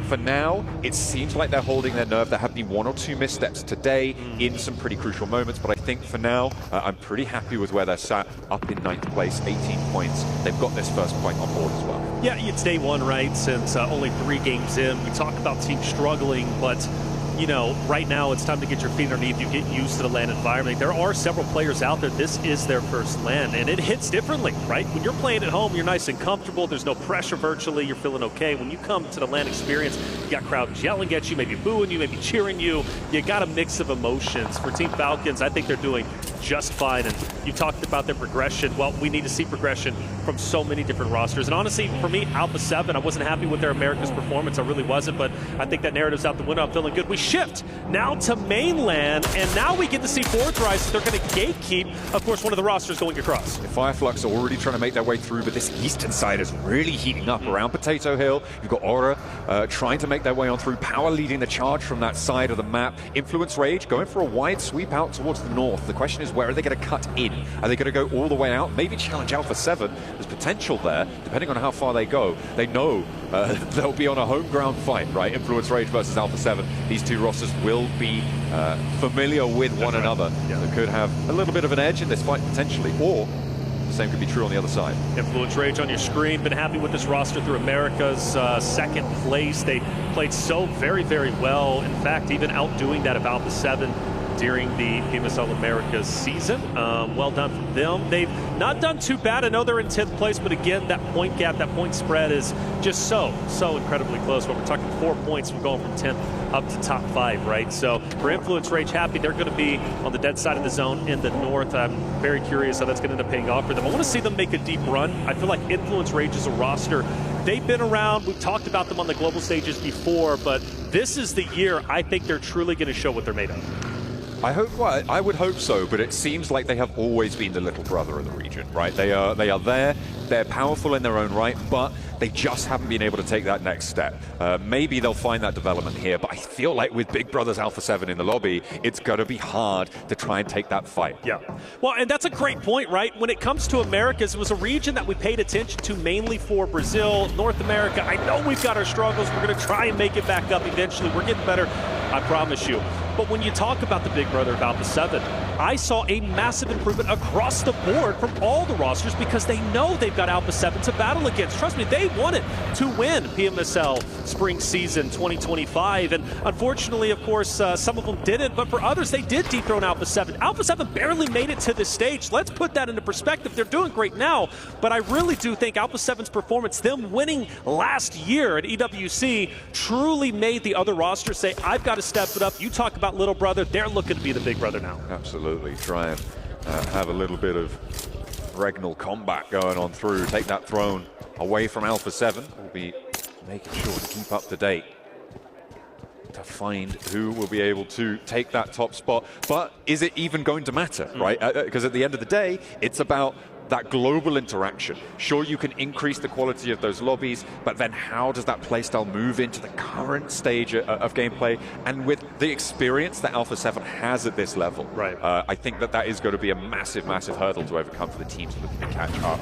For now, it seems like they're holding their nerve. There have been one or two missteps today in some pretty crucial moments, but I think for now, I'm pretty happy with where they're sat, up in 9th place, 18 points. They've got this first point on board as well. Yeah, it's day one, right? Since only 3 games in, we talk about teams struggling, but you know, right now it's time to get your feet underneath you, get used to the LAN environment. There are several players out there, this is their first LAN, and it hits differently, right? When you're playing at home, you're nice and comfortable, there's no pressure virtually, you're feeling okay. When you come to the LAN experience, you got crowds yelling at you, maybe booing you, maybe cheering you. You got a mix of emotions. For Team Falcons, I think they're doing just fine, and you talked about their progression. Well, we need to see progression from so many different rosters, and honestly, for me, Alpha 7, I wasn't happy with their America's performance, I really wasn't, but I think that narrative's out the window. I'm feeling good. We shift now to mainland, and now we get to see Fourth Rise. They're going to gatekeep, of course, one of the rosters going across. Fireflux are already trying to make their way through, but this eastern side is really heating up around Potato Hill. You've got Aura trying to make their way on through, Power leading the charge from that side of the map. Influence Rage going for a wide sweep out towards the north. The question is, where are they going to cut in? Are they going to go all the way out? Maybe challenge Alpha 7. There's potential there, depending on how far they go. They know they'll be on a home ground fight, right? Influence Rage versus Alpha 7. These two rosters will be familiar with one another. Yeah. They could have a little bit of an edge in this fight potentially, or the same could be true on the other side. Influence Rage on your screen. Been happy with this roster through America's second place. They played so very, very well. In fact, even outdoing that of Alpha 7 during the PMSL Americas season. Well done for them. They've not done too bad. I know they're in 10th place, but again, that point gap, that point spread is just so incredibly close. But we're talking 4 points from going from 10th up to top 5, right? So for Influence Rage, happy they're going to be on the dead side of the zone in the north. I'm very curious how that's going to end up paying off for them. I want to see them make a deep run. I feel like Influence Rage is a roster. They've been around. We've talked about them on the global stages before, but this is the year I think they're truly going to show what they're made of. I would hope so, but it seems like they have always been the little brother of the region, right? They are there, they're powerful in their own right, but they just haven't been able to take that next step. Maybe they'll find that development here, but I feel like with Big Brother's Alpha 7 in the lobby, it's going to be hard to try and take that fight. Yeah. Well, and that's a great point, right? When it comes to Americas, it was a region that we paid attention to mainly for Brazil, North America. I know we've got our struggles. We're going to try and make it back up eventually. We're getting better, I promise you. But when you talk about the Big Brother of Alpha 7, I saw a massive improvement across the board from all the rosters because they know they've got Alpha 7 to battle against. Trust me, they wanted to win PMSL Spring Season 2025, and unfortunately, of course, some of them didn't, but for others, they did dethrone Alpha 7. Alpha 7 barely made it to this stage. Let's put that into perspective. They're doing great now, but I really do think Alpha 7's performance, them winning last year at EWC, truly made the other rosters say, I've got to step it up. You talk about little brother, they're looking to be the big brother now. Absolutely. Try and have a little bit of regnal combat going on through. Take that throne away from Alpha 7. We'll be making sure to keep up to date to find who will be able to take that top spot. But is it even going to matter, right? Because at the end of the day, it's about that global interaction. Sure, you can increase the quality of those lobbies, but then how does that playstyle move into the current stage of gameplay? And with the experience that Alpha 7 has at this level, right? I think that is going to be a massive, massive hurdle to overcome for the teams looking to catch up.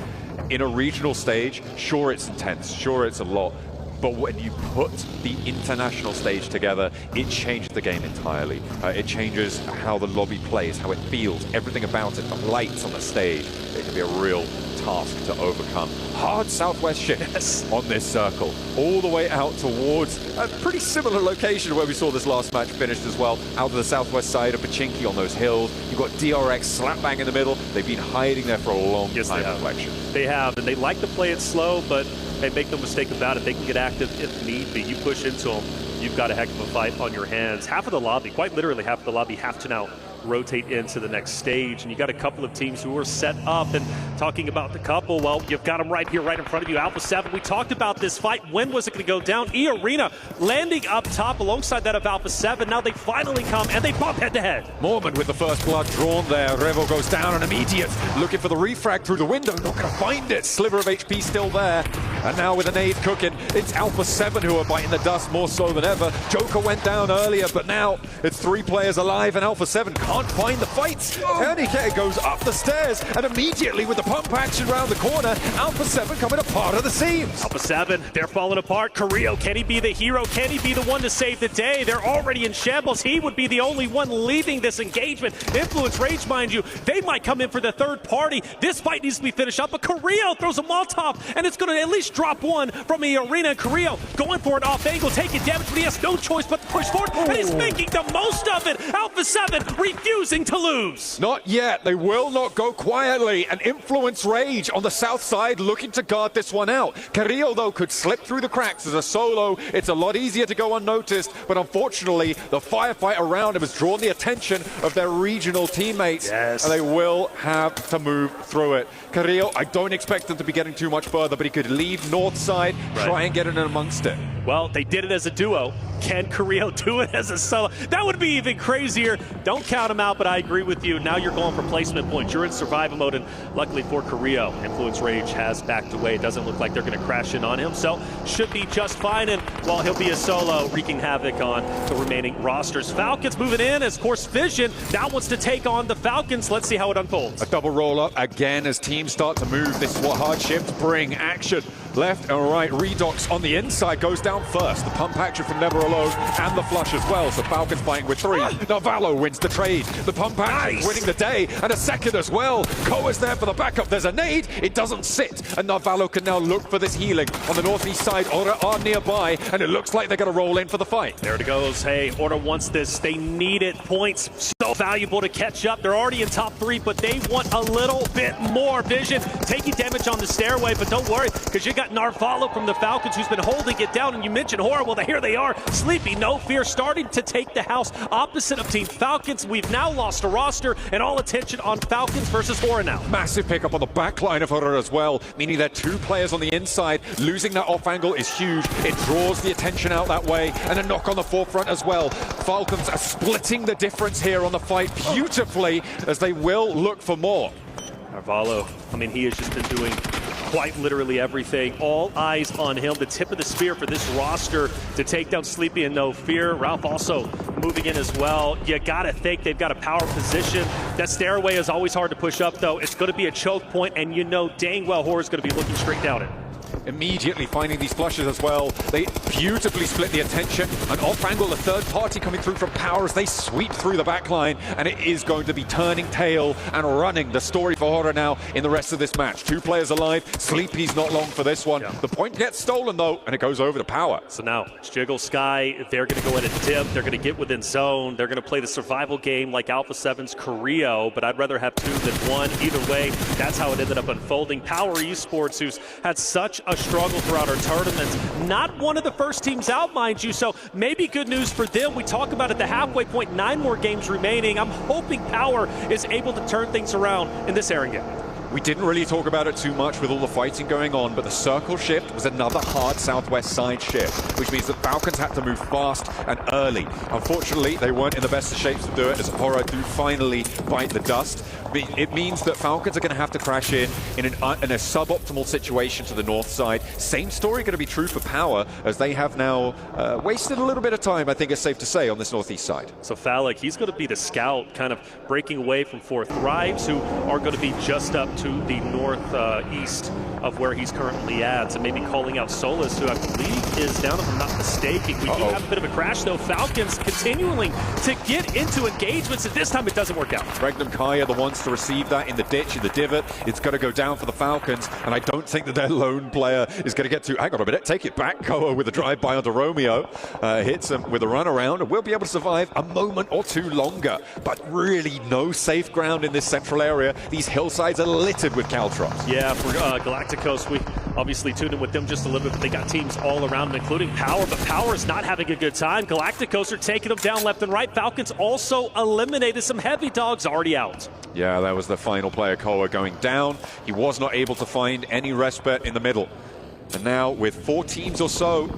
In a regional stage, sure, it's intense, sure, it's a lot, but when you put the international stage together, it changes the game entirely. It changes how the lobby plays, how it feels, everything about it, the lights on the stage. It can be a real task to overcome. Hard southwest shift on this circle, all the way out towards a pretty similar location where we saw this last match finished as well, out to the southwest side of Pachinki on those hills. You've got DRX slap bang in the middle. They've been hiding there for a long time in Reflection. They have, and they like to play it slow, but hey, make no mistake about it, they can get active if need be. You push into them, you've got a heck of a fight on your hands. Half of the lobby, quite literally half of the lobby, have to now rotate into the next stage, and you got a couple of teams who are set up. And talking about the couple, well, you've got them right here, right in front of you. Alpha 7, we talked about this fight. When was it going to go down? E-Arena landing up top alongside that of Alpha 7. Now they finally come and they bump head to head. Mormon with the first blood drawn there. Revo goes down, an immediate looking for the refrag through the window, not going to find it. Sliver of HP still there, and now with a nade cooking, it's Alpha 7 who are biting the dust more so than ever. Joker went down earlier, but now it's 3 players alive, and Alpha 7 can't find the fight. Garnechan goes up the stairs, and immediately with the pump action around the corner, Alpha 7 coming apart of the seams. Alpha 7, they're falling apart. Carrillo, can he be the hero? Can he be the one to save the day? They're already in shambles. He would be the only one leaving this engagement. Influence Rage, mind you, they might come in for the third party. This fight needs to be finished up, but Carrillo throws a Molotov, and it's going to at least drop one from the arena. Carrillo going for it off angle, taking damage, but he has no choice but to push forward, and he's making the most of it. Alpha 7 refusing to lose. Not yet. They will not go quietly. An Influence Rage on the south side looking to guard this one out. Carrillo, though, could slip through the cracks as a solo. It's a lot easier to go unnoticed, but unfortunately, the firefight around him has drawn the attention of their regional teammates, and they will have to move through it. Carrillo, I don't expect them to be getting too much further, but he could leave north side, try and get in amongst it. Well, they did it as a duo. Can Carrillo do it as a solo? That would be even crazier. Don't count him out, but I agree with you. Now you're going for placement points. You're in survival mode, and luckily for Carrillo, Influence Rage has backed away. It doesn't look like they're going to crash in on him, so should be just fine. And while he'll be a solo, wreaking havoc on the remaining rosters. Falcons moving in as Course Vision now wants to take on the Falcons. Let's see how it unfolds. A double roll-up again as teams start to move. This is what hard shifts bring. Action left and right. Redox on the inside goes down first. The pump action from Never Alone and the flush as well. So Falcons fighting with 3. Navallo wins the trade. The pump action winning the day, and a second as well. Koa's there for the backup. There's a nade. It doesn't sit, and Navallo can now look for this healing on the northeast side. Ora are nearby, and it looks like they're going to roll in for the fight. There it goes. Hey, Ora wants this. They need it. Points so valuable to catch up. They're already in top 3, but they want a little bit more. Vision taking damage on the stairway, but don't worry, because you got Narvalo from the Falcons who's been holding it down, and you mentioned Horror. Well, here they are. Sleepy, no fear, starting to take the house opposite of Team Falcons. We've now lost a roster, and all attention on Falcons versus Horror now. Massive pickup on the back line of Horror as well, meaning they're 2 players on the inside. Losing that off angle is huge. It draws the attention out that way, and a knock on the forefront as well. Falcons are splitting the difference here on the fight beautifully as they will look for more. Narvalo, I mean, he has just been doing quite literally everything. All eyes on him. The tip of the spear for this roster to take down Sleepy and No Fear. Ralph also moving in as well. You gotta think they've got a power position. That stairway is always hard to push up, though. It's going to be a choke point, and you know dang well Horror's going to be looking straight down it. immediately finding these flushes as well. They beautifully split the attention. An off angle, a third party coming through from Power as they sweep through the backline, and it is going to be turning tail and running the story for Horror now in the rest of this match. 2 players alive. Sleepy's not long for this one. Yeah. The point gets stolen though, and it goes over to Power. So now Jiggle Sky, they're going to go in and dip. They're going to get within zone. They're going to play the survival game like Alpha 7's Korea, but I'd rather have 2 than 1. Either way, that's how it ended up unfolding. Power Esports, who's had such a struggle throughout our tournaments, not one of the first teams out, mind you, so maybe good news for them. We talk about at the halfway point, 9 more games remaining. I'm hoping Power is able to turn things around in this airing game. We didn't really talk about it too much with all the fighting going on, but the circle shift was another hard southwest side shift, which means that Falcons had to move fast and early. Unfortunately, they weren't in the best of shapes to do it, as Horror do finally bite the dust. It means that Falcons are going to have to crash in a suboptimal situation to the north side. Same story going to be true for Power, as they have now wasted a little bit of time, I think it's safe to say, on this northeast side. So Fallic, he's going to be the scout, kind of breaking away from 4 Thrives, who are going to be just up to the northeast of where he's currently at, and maybe calling out Solus, who I believe is down, if I'm not mistaken. We do have a bit of a crash, though. Falcons continuing to get into engagements, and this time it doesn't work out. Regnum Kaya, the ones to receive that in the ditch, in the divot. It's going to go down for the Falcons, and I don't think that their lone player is going to get to, hang on a minute, take it back. Koa with a drive-by onto Romeo, hits him with a runaround, and we'll be able to survive a moment or 2 longer. But really no safe ground in this central area. These hillsides are littered with Caltrops. Yeah, for Galacticos, we obviously tuned in with them just a little bit, but they got teams all around them, including Power, but Power is not having a good time. Galacticos are taking them down left and right. Falcons also eliminated some heavy dogs already out. Yeah, that was the final player, Koa, going down. He was not able to find any respite in the middle. And now, with 4 teams or so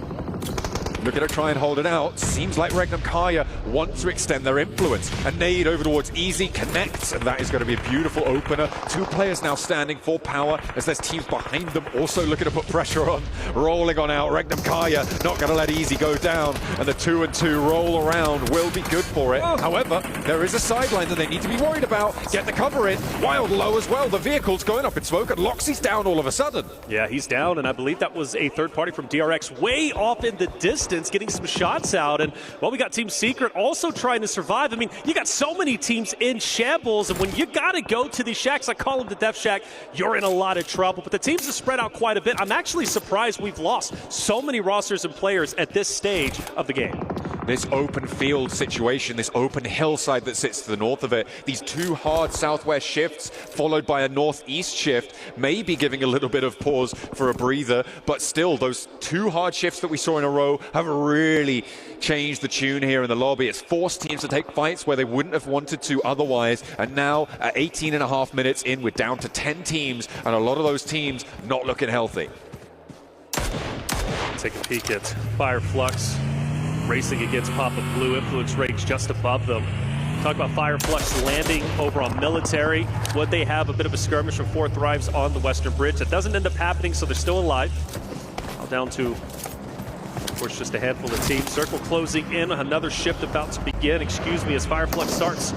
looking to try and hold it out, seems like Regnum Kaya want to extend their influence. A nade over towards Easy connects, and that is going to be a beautiful opener. 2 players now standing for Power, as there's teams behind them also looking to put pressure on. Rolling on out, Regnum Kaya not going to let Easy go down, and the 2 and 2 roll around will be good for it. However, there is a sideline that they need to be worried about. Get the cover in. Wild low as well. The vehicle's going up in smoke, and Loxy's down all of a sudden. Yeah, he's down, and I believe that was a third party from DRX way off in the distance, getting some shots out. And well, we got Team Secret also trying to survive. I mean, you got so many teams in shambles, and when you got to go to these shacks, I call them the Death Shack, you're in a lot of trouble. But the teams have spread out quite a bit. I'm actually surprised we've lost so many rosters and players at this stage of the game. This open field situation, this open hillside that sits to the north of it, these 2 hard southwest shifts followed by a northeast shift, maybe giving a little bit of pause for a breather, but still those 2 hard shifts that we saw in a row have really changed the tune here in the lobby. It's forced teams to take fights where they wouldn't have wanted to otherwise, and now at 18.5 minutes in, we're down to 10 teams, and a lot of those teams not looking healthy. Take a peek at Fireflux racing against Papa Blue. Influence Rage just above them. Talk about Fireflux landing over on Military. Would they have a bit of a skirmish from 4 Thrives on the Western Bridge? That doesn't end up happening, so they're still alive. Now down to, of course, just a handful of teams. Circle closing in. Another shift about to begin. Excuse me, as Fireflux starts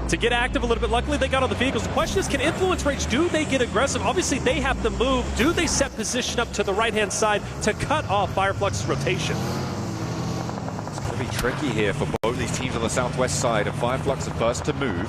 to get active a little bit. Luckily, they got on the vehicles. The question is, can Influence Rage, do they get aggressive? Obviously, they have to move. Do they set position up to the right-hand side to cut off Fireflux's rotation? Be tricky here for both these teams on the southwest side, and Fireflux are first to move.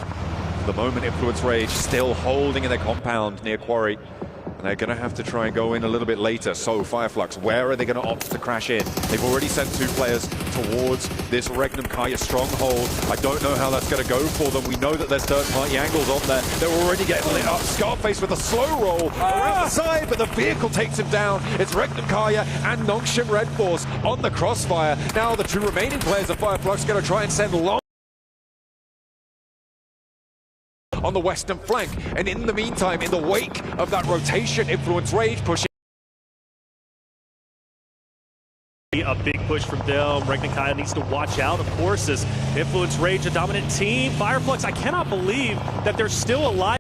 For the moment, Influence Rage still holding in their compound near Quarry, and they're going to have to try and go in a little bit later. So Fireflux, where are they going to opt to crash in? They've already sent 2 players towards this Regnum Kaya stronghold. I don't know how that's going to go for them. We know that there's third-party angles on there. They're already getting lit up. Scarface with a slow roll around the side, but the vehicle takes him down. It's Regnum Kaya and Nongshim Red Force on the crossfire. Now the 2 remaining players of Fireflux are going to try and send long on the western flank, and in the meantime, in the wake of that rotation, Influence Rage pushing. A big push from them. Regnikai needs to watch out, of course, as Influence Rage, a dominant team. Fireflux, I cannot believe that they're still alive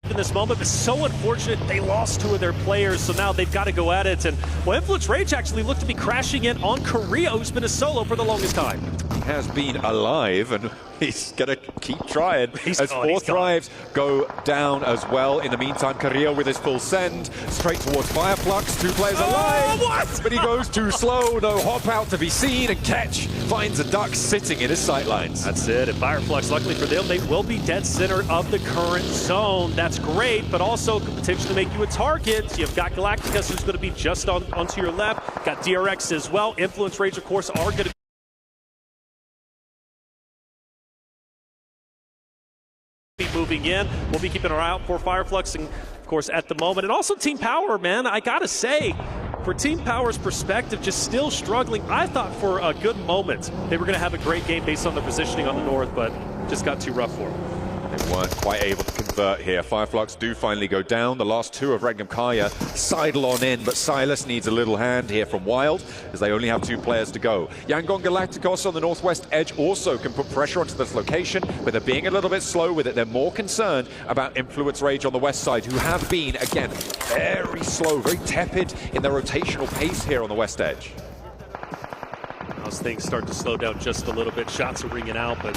in this moment, but so unfortunate they lost 2 of their players, so now they've got to go at it. And well, Influence Rage actually looked to be crashing in on Korea, who's been a solo for the longest time. has been alive, and he's going to keep trying as 4 Thrives go down as well. In the meantime, Carrillo with his full send, straight towards Fireflux. 2 players alive, but he goes too slow. No hop out to be seen, and Ketch finds a duck sitting in his sightlines. That's it, and Fireflux, luckily for them, they will be dead center of the current zone. That's great, but also could potentially make you a target. You've got Galacticus, who's going to be just onto your left. Got DRX as well. Influence Rage, of course, are going to be moving in. We'll be keeping our eye out for Fireflux, and of course, at the moment. And also Team Power, man, I got to say, for Team Power's perspective, just still struggling. I thought for a good moment they were going to have a great game based on the positioning on the north, but just got too rough for them. They weren't quite able to convert here. Fireflux do finally go down. The last 2 of Regnum Kaya sidle on in, but Silas needs a little hand here from Wild, as they only have 2 players to go. Yangon Galacticos on the northwest edge also can put pressure onto this location, but they're being a little bit slow with it. They're more concerned about Influence Rage on the west side, who have been, again, very slow, very tepid in their rotational pace here on the west edge. As things start to slow down just a little bit, shots are ringing out, but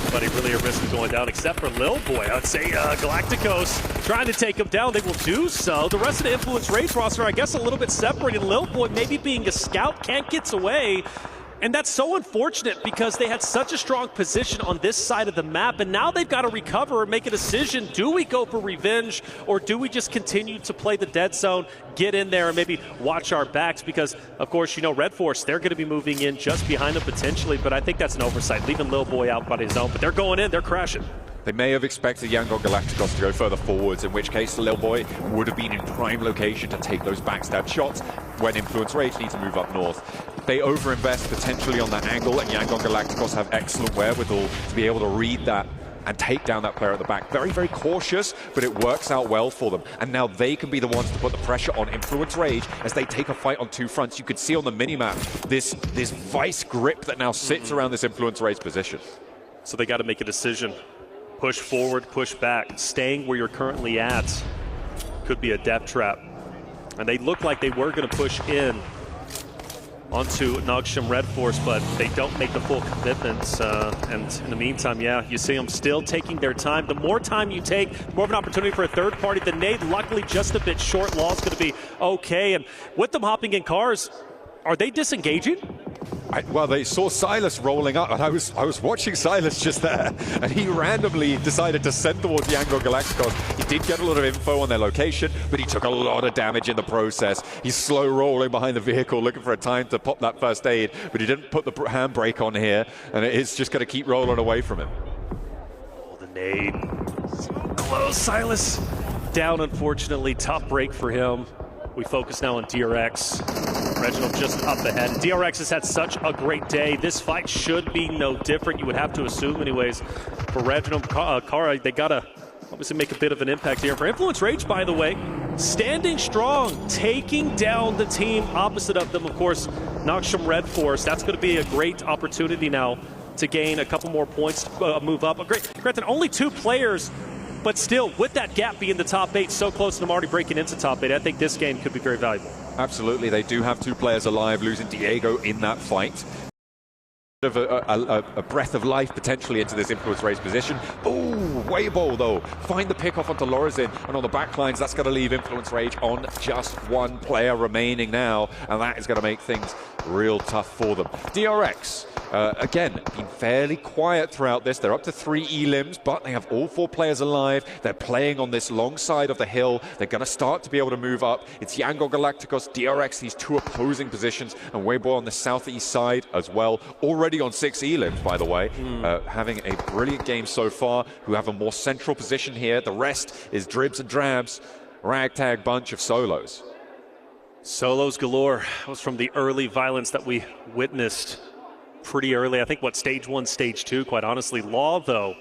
nobody really at risk of going down except for Lil Boy. I'd say Galacticos trying to take him down. They will do so. The rest of the Influence Rage roster, I guess, a little bit separated. Lil Boy maybe being a scout, can't get away. And that's so unfortunate because they had such a strong position on this side of the map, and now they've got to recover and make a decision. Do we go for revenge, or do we just continue to play the dead zone, get in there, and maybe watch our backs? Because, of course, you know, Red Force, they're going to be moving in just behind them potentially, but I think that's an oversight, leaving Lil Boy out by his own. But they're going in, they're crashing. They may have expected Yangon Galacticos to go further forwards, in which case the Lil Boy would have been in prime location to take those backstab shots when Influence Rage need to move up north. They overinvest potentially on that angle, and Yangon Galacticos have excellent wherewithal to be able to read that and take down that player at the back. Very, very cautious, but it works out well for them. And now they can be the ones to put the pressure on Influence Rage as they take a fight on 2 fronts. You could see on the minimap this vice grip that now sits around this Influence Rage position. So they got to make a decision. Push forward, push back. Staying where you're currently at could be a death trap. And they look like they were going to push in onto Nogsham Red Force, but they don't make the full commitments. And in the meantime, yeah, you see them still taking their time. The more time you take, the more of an opportunity for a third party. The nade, luckily, just a bit short. Law's going to be okay. And with them hopping in cars, are they disengaging? Well, they saw Silas rolling up, and I was watching Silas just there, and he randomly decided to send towards Yangon Galacticos. He did get a lot of info on their location, but he took a lot of damage in the process. He's slow rolling behind the vehicle, looking for a time to pop that first aid, but he didn't put the handbrake on here, and it's just going to keep rolling away from him. Oh, the nade. So close. Silas down, unfortunately. Tough break for him. We focus now on DRX. Reginald just up ahead. DRX has had such a great day. This fight should be no different, you would have to assume anyways. For Reginald, Kara, they got to obviously make a bit of an impact here. For Influence Rage, by the way, standing strong, taking down the team opposite of them, of course, Nogsham Red Force. That's going to be a great opportunity now to gain a couple more points, move up. Granted, only 2 players, but still, with that gap being the top 8, so close to them already breaking into top 8, I think this game could be very valuable. Absolutely, they do have 2 players alive, losing Diego in that fight. Of a breath of life potentially into this Influence Rage position. Ooh, Weibo though, find the pick off onto Lorazin, and on the back lines that's going to leave Influence Rage on just 1 player remaining now, and that is going to make things real tough for them. DRX, again, been fairly quiet throughout this. They're up to 3 elims, but they have all 4 players alive. They're playing on this long side of the hill. They're going to start to be able to move up. It's Yangon Galacticos, DRX, these 2 opposing positions, and Weibo on the southeast side as well. Already on 6 elims, by the way, having a brilliant game so far, who have a more central position here. The rest is dribs and drabs, ragtag bunch of solos. Solos galore. That was from the early violence that we witnessed pretty early. I think, stage 1, stage 2, quite honestly. Law, though,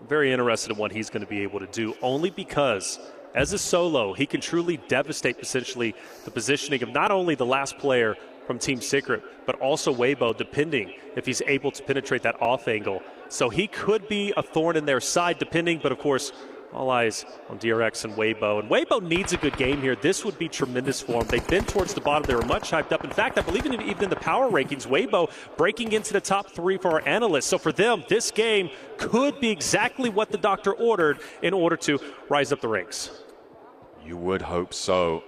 very interested in what he's going to be able to do, only because as a solo, he can truly devastate potentially the positioning of not only the last player from Team Secret, but also Weibo, depending if he's able to penetrate that off angle. So he could be a thorn in their side, depending, but of course, All eyes on DRX and Weibo. And Weibo needs a good game here. This would be tremendous for them. They've been towards the bottom. They were much hyped up. In fact, I believe even in the power rankings, Weibo breaking into the top 3 for our analysts. So for them, this game could be exactly what the doctor ordered in order to rise up the ranks. You would hope so.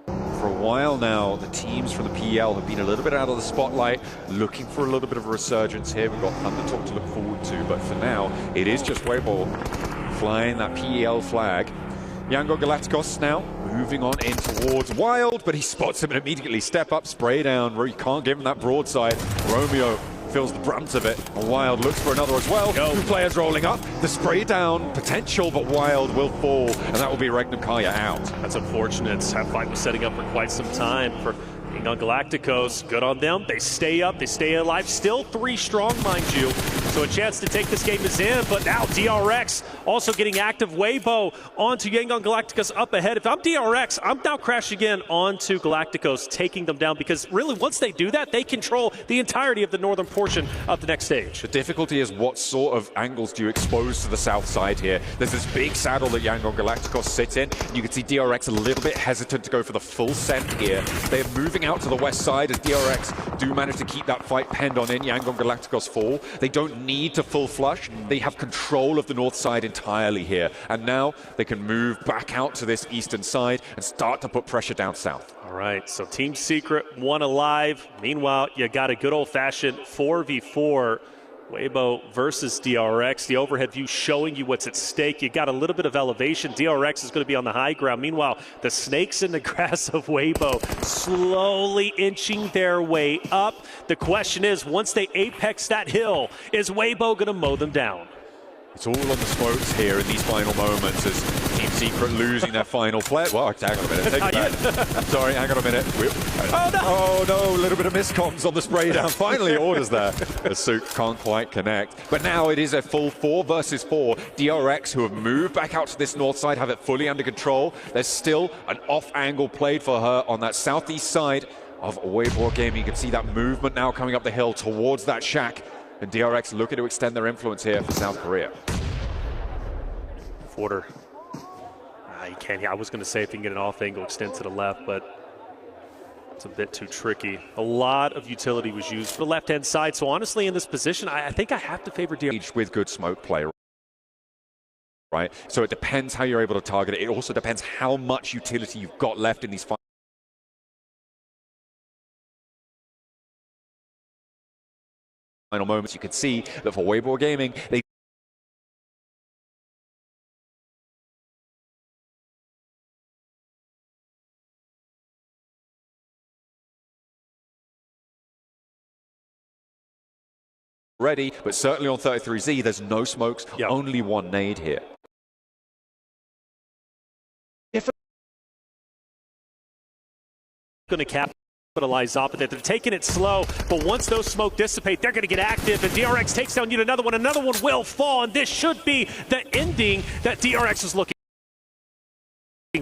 For a while now, the teams from the PL have been a little bit out of the spotlight, looking for a little bit of a resurgence here. We've got Thundertalk to look forward to, but for now, it is just Weibo flying that PEL flag. Yango Galacticos now moving on in towards Wild, but he spots him and immediately step up, spray down. You can't give him that broadside. Romeo feels the brunt of it. And Wild looks for another as well. Two players rolling up. The spray down potential, but Wild will fall, and that will be Regnum Kaya out. That's unfortunate. That fight was setting up for quite some time for Yango Galacticos. Good on them. They stay up. They stay alive. Still 3 strong, mind you. So a chance to take this game is in, but now DRX also getting active. Weibo onto Yango Galacticos up ahead. If I'm DRX, I'm now crashing in onto Galacticos, taking them down, because really once they do that, they control the entirety of the northern portion of the next stage. The difficulty is what sort of angles do you expose to the south side here. There's this big saddle that Yango Galacticos sit in. You can see DRX a little bit hesitant to go for the full send here. They're moving out to the west side as DRX do manage to keep that fight penned on in. Yango Galacticos fall. They don't need to full flush. They have control of the north side entirely here. And now they can move back out to this eastern side and start to put pressure down south. All right, so Team Secret, 1 alive. Meanwhile, you got a good old-fashioned 4v4. Weibo versus DRX. The overhead view showing you what's at stake. You got a little bit of elevation. DRX is going to be on the high ground. Meanwhile, the snakes in the grass of Weibo slowly inching their way up. The question is, once they apex that hill, is Weibo going to mow them down? It's all on the smokes here in these final moments as Team Secret losing their final player. Well, hang on a minute. Take it back. Sorry, hang on a minute. Oh no, a little bit of miscomms on the spray down. Finally, orders there. The Souk can't quite connect. But now it is a full 4 versus 4. DRX, who have moved back out to this north side, have it fully under control. There's still an off angle played for her on that southeast side of Weibo Gaming. You can see that movement now coming up the hill towards that shack. And DRX looking to extend their influence here for South Korea. Forder. You can't. I was going to say if you can get an off angle extend to the left, but it's a bit too tricky. A lot of utility was used for the left-hand side. So honestly, in this position, I think I have to favor DRX. With good smoke play, right? So it depends how you're able to target it. It also depends how much utility you've got left in these final moments. You can see that for Weibo Gaming, they ready, but certainly on 33Z, there's no smokes, only 1 nade here. Going to capitalize off of it. They're taking it slow, but once those smoke dissipate, they're going to get active, and DRX takes down yet another one. Another one will fall, and this should be the ending that DRX is looking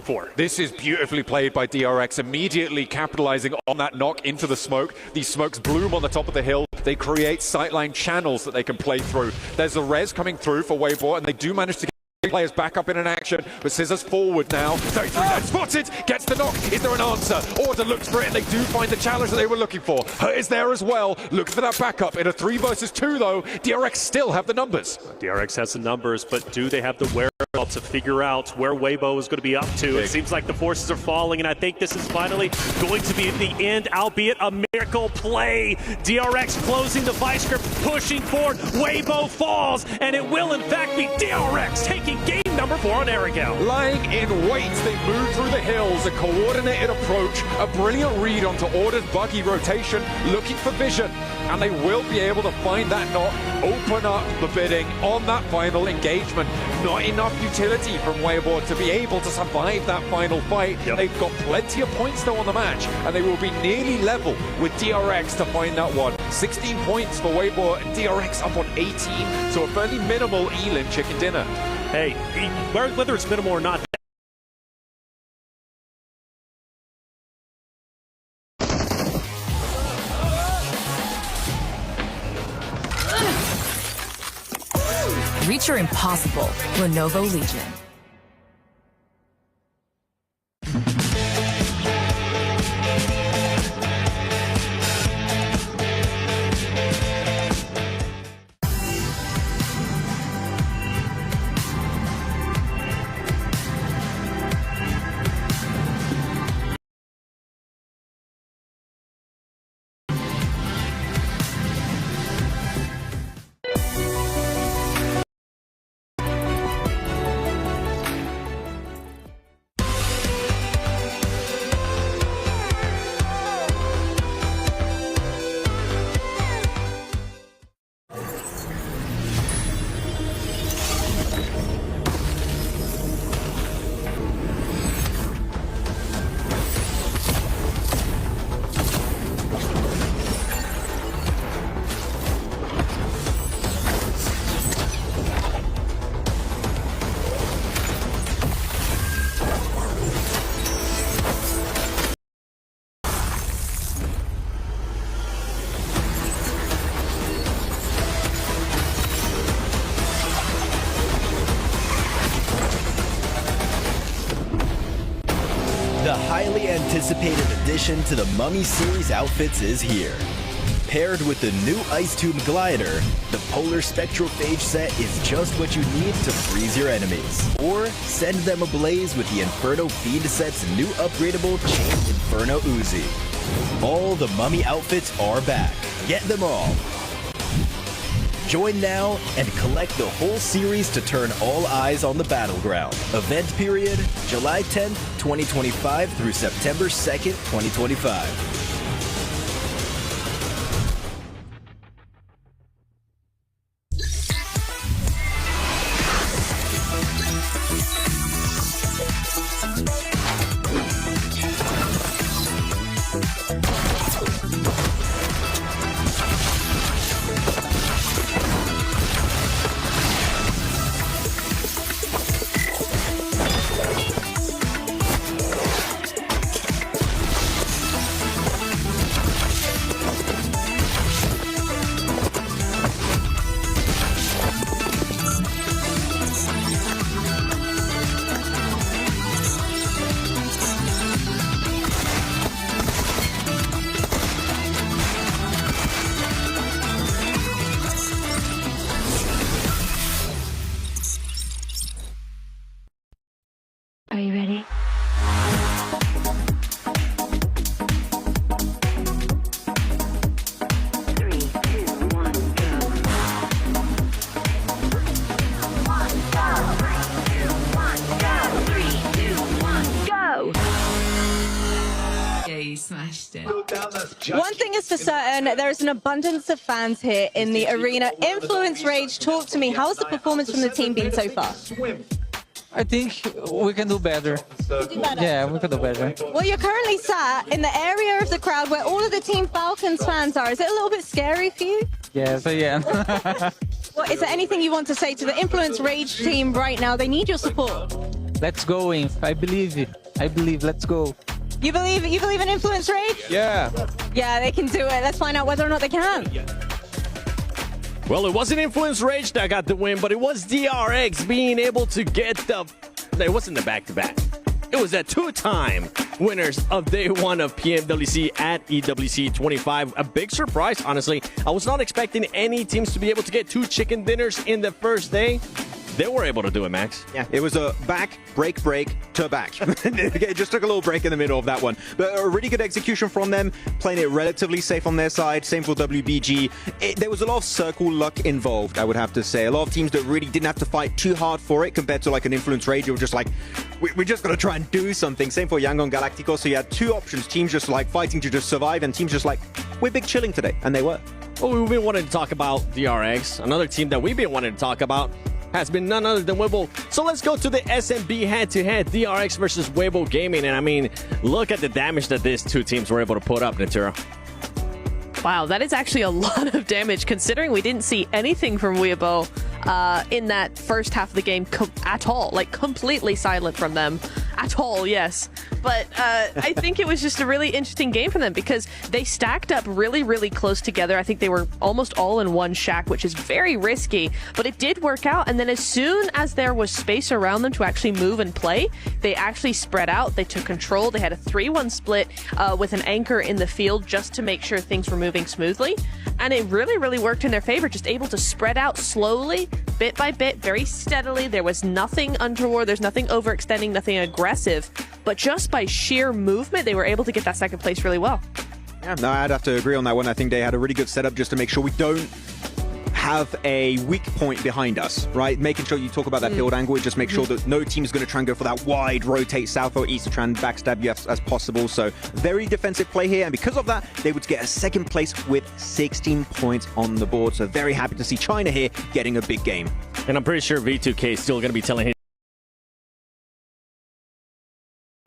for. This is beautifully played by DRX, immediately capitalizing on that knock into the smoke. These smokes bloom on the top of the hill. They create sightline channels that they can play through. There's a res coming through for Weibo, and they do manage to get players back up in an action, but Scissors forward now. 33 spotted, gets the knock. Is there an answer? Order looks for it, and they do find the challenge that they were looking for. Hurt is there as well. Looking for that backup. In a 3 versus 2, though, DRX still have the numbers. DRX has the numbers, but do they have the wherewithal to figure out where Weibo is going to be up to? It seems like the forces are falling, and I think this is finally going to be the end, albeit a miracle play. DRX closing the vice grip, pushing forward. Weibo falls, and it will, in fact, be DRX taking game number 4 on Arko. Lying in wait, they move through the hills, a coordinated approach, a brilliant read onto Order's buggy rotation, looking for vision, and they will be able to find that knock, open up the bidding on that final engagement. Not enough utility from Weibo to be able to survive that final fight. They've got plenty of points though on the match, and they will be nearly level with DRX to find that one. 16 points for Weibo, and DRX up on 18, so a fairly minimal Elin chicken dinner. Hey, whether it's minimal or not, Reach your impossible. Lenovo Legion. The highly anticipated addition to the Mummy series outfits is here. Paired with the new Ice Tube glider, the Polar Spectrophage set is just what you need to freeze your enemies. Or send them ablaze with the Inferno Feed set's new upgradable Chained Inferno Uzi. All the Mummy outfits are back. Get them all. Join now and collect the whole series to turn all eyes on the battleground. Event period, July 10th, 2025 through September 2nd, 2025. Are you ready? Smashed it. One thing is for certain, there is an abundance of fans here in the arena. Influence Rage, talk to me. How's the performance from the team been so far? I think we can do better. Yeah, we can do better. Well, you're currently sat in the area of the crowd where all of the Team Falcons fans are. Is it a little bit scary for you? Yes, I am. Well, is there anything you want to say to the Influence Rage team right now? They need your support. Let's go, Inf. I believe. Let's go. You believe in Influence Rage? Yeah. Yeah, they can do it. Let's find out whether or not they can. Well, it wasn't Influence Rage that got the win, but it was DRX being able to get the... It wasn't the back-to-back. It was the two-time winners of day one of PMWC at EWC 25. A big surprise, honestly. I was not expecting any teams to be able to get 2 chicken dinners in the first day. They were able to do it, Max. Yeah, it was a back, break, to back. It just took a little break in the middle of that one. But a really good execution from them, playing it relatively safe on their side. Same for WBG. There was a lot of circle luck involved, I would have to say. A lot of teams that really didn't have to fight too hard for it compared to like an Influence Rage. You were just like, we just got to try and do something. Same for Yangon Galactico. So you had 2 options. Teams just like fighting to just survive, and teams just like, we're big chilling today. And they were. Well, we've been wanting to talk about DRX. Another team that we've been wanting to talk about has been none other than Weibo. So let's go to the SMB head-to-head, DRX versus Weibo Gaming. And I mean, look at the damage that these 2 teams were able to put up, Natura. Wow, that is actually a lot of damage, considering we didn't see anything from Weibo in that first half of the game at all. Like, completely silent from them. at all, yes. But I think it was just a really interesting game for them because they stacked up really, really close together. I think they were almost all in one shack, which is very risky, but it did work out. And then as soon as there was space around them to actually move and play, they actually spread out. They took control. They had a 3-1 split with an anchor in the field just to make sure things were moving smoothly. And it really, really worked in their favor, just able to spread out slowly, bit by bit, very steadily. There was nothing untoward. There's nothing overextending, nothing aggressive. But just by sheer movement, they were able to get that second place really well. Yeah, no, I'd have to agree on that one. I think they had a really good setup just to make sure we don't have a weak point behind us, right? Making sure you talk about that field angle, just make sure that no team is going to try and go for that wide rotate south or east to try and backstab you as possible. So very defensive play here, and because of that, they would get a second place with 16 points on the board. So very happy to see China here getting a big game. And I'm pretty sure V2K is still going to be telling his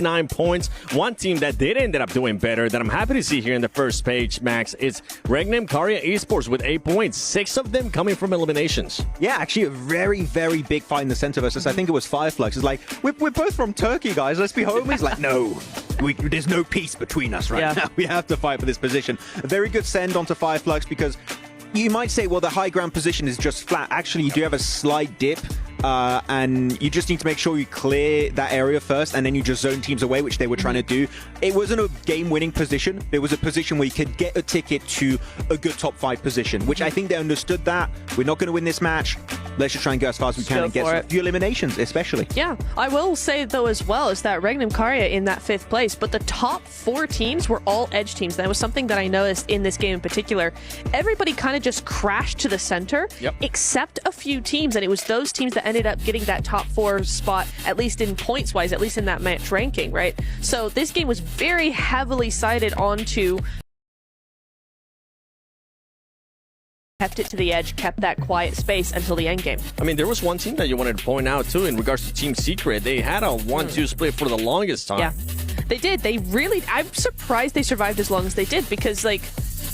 9 points. One team that did end up doing better that I'm happy to see here in the first page, Max, is dhamakedaar Esports with 8 points, 6 of them coming from eliminations. Yeah, actually a very, very big fight in the center versus, I think it was Fireflux. It's like, we're both from Turkey, guys. Let's be homies. Like, no, there's no peace between us right now. We have to fight for this position. A very good send onto Fireflux because you might say, well, the high ground position is just flat. Actually, you do have a slight dip. And you just need to make sure you clear that area first, and then you just zone teams away, which they were trying to do. It wasn't a game-winning position. It was a position where you could get a ticket to a good top 5 position, which I think they understood that. We're not going to win this match. Let's just try and go as fast as we can and get a few eliminations, especially. Yeah, I will say, though, as well, is that dhamakedaar in that 5th place, but the top 4 teams were all edge teams. That was something that I noticed in this game in particular. Everybody kind of just crashed to the center, except a few teams, and it was those teams that ended up getting that top 4 spot, at least in points wise, at least in that match ranking, right? So this game was very heavily sided onto kept it to the edge, kept that quiet space until the end game. I mean, there was one team that you wanted to point out too in regards to Team Secret. They had a 1-2 split for the longest time. Yeah, they did. They really, I'm surprised they survived as long as they did, because like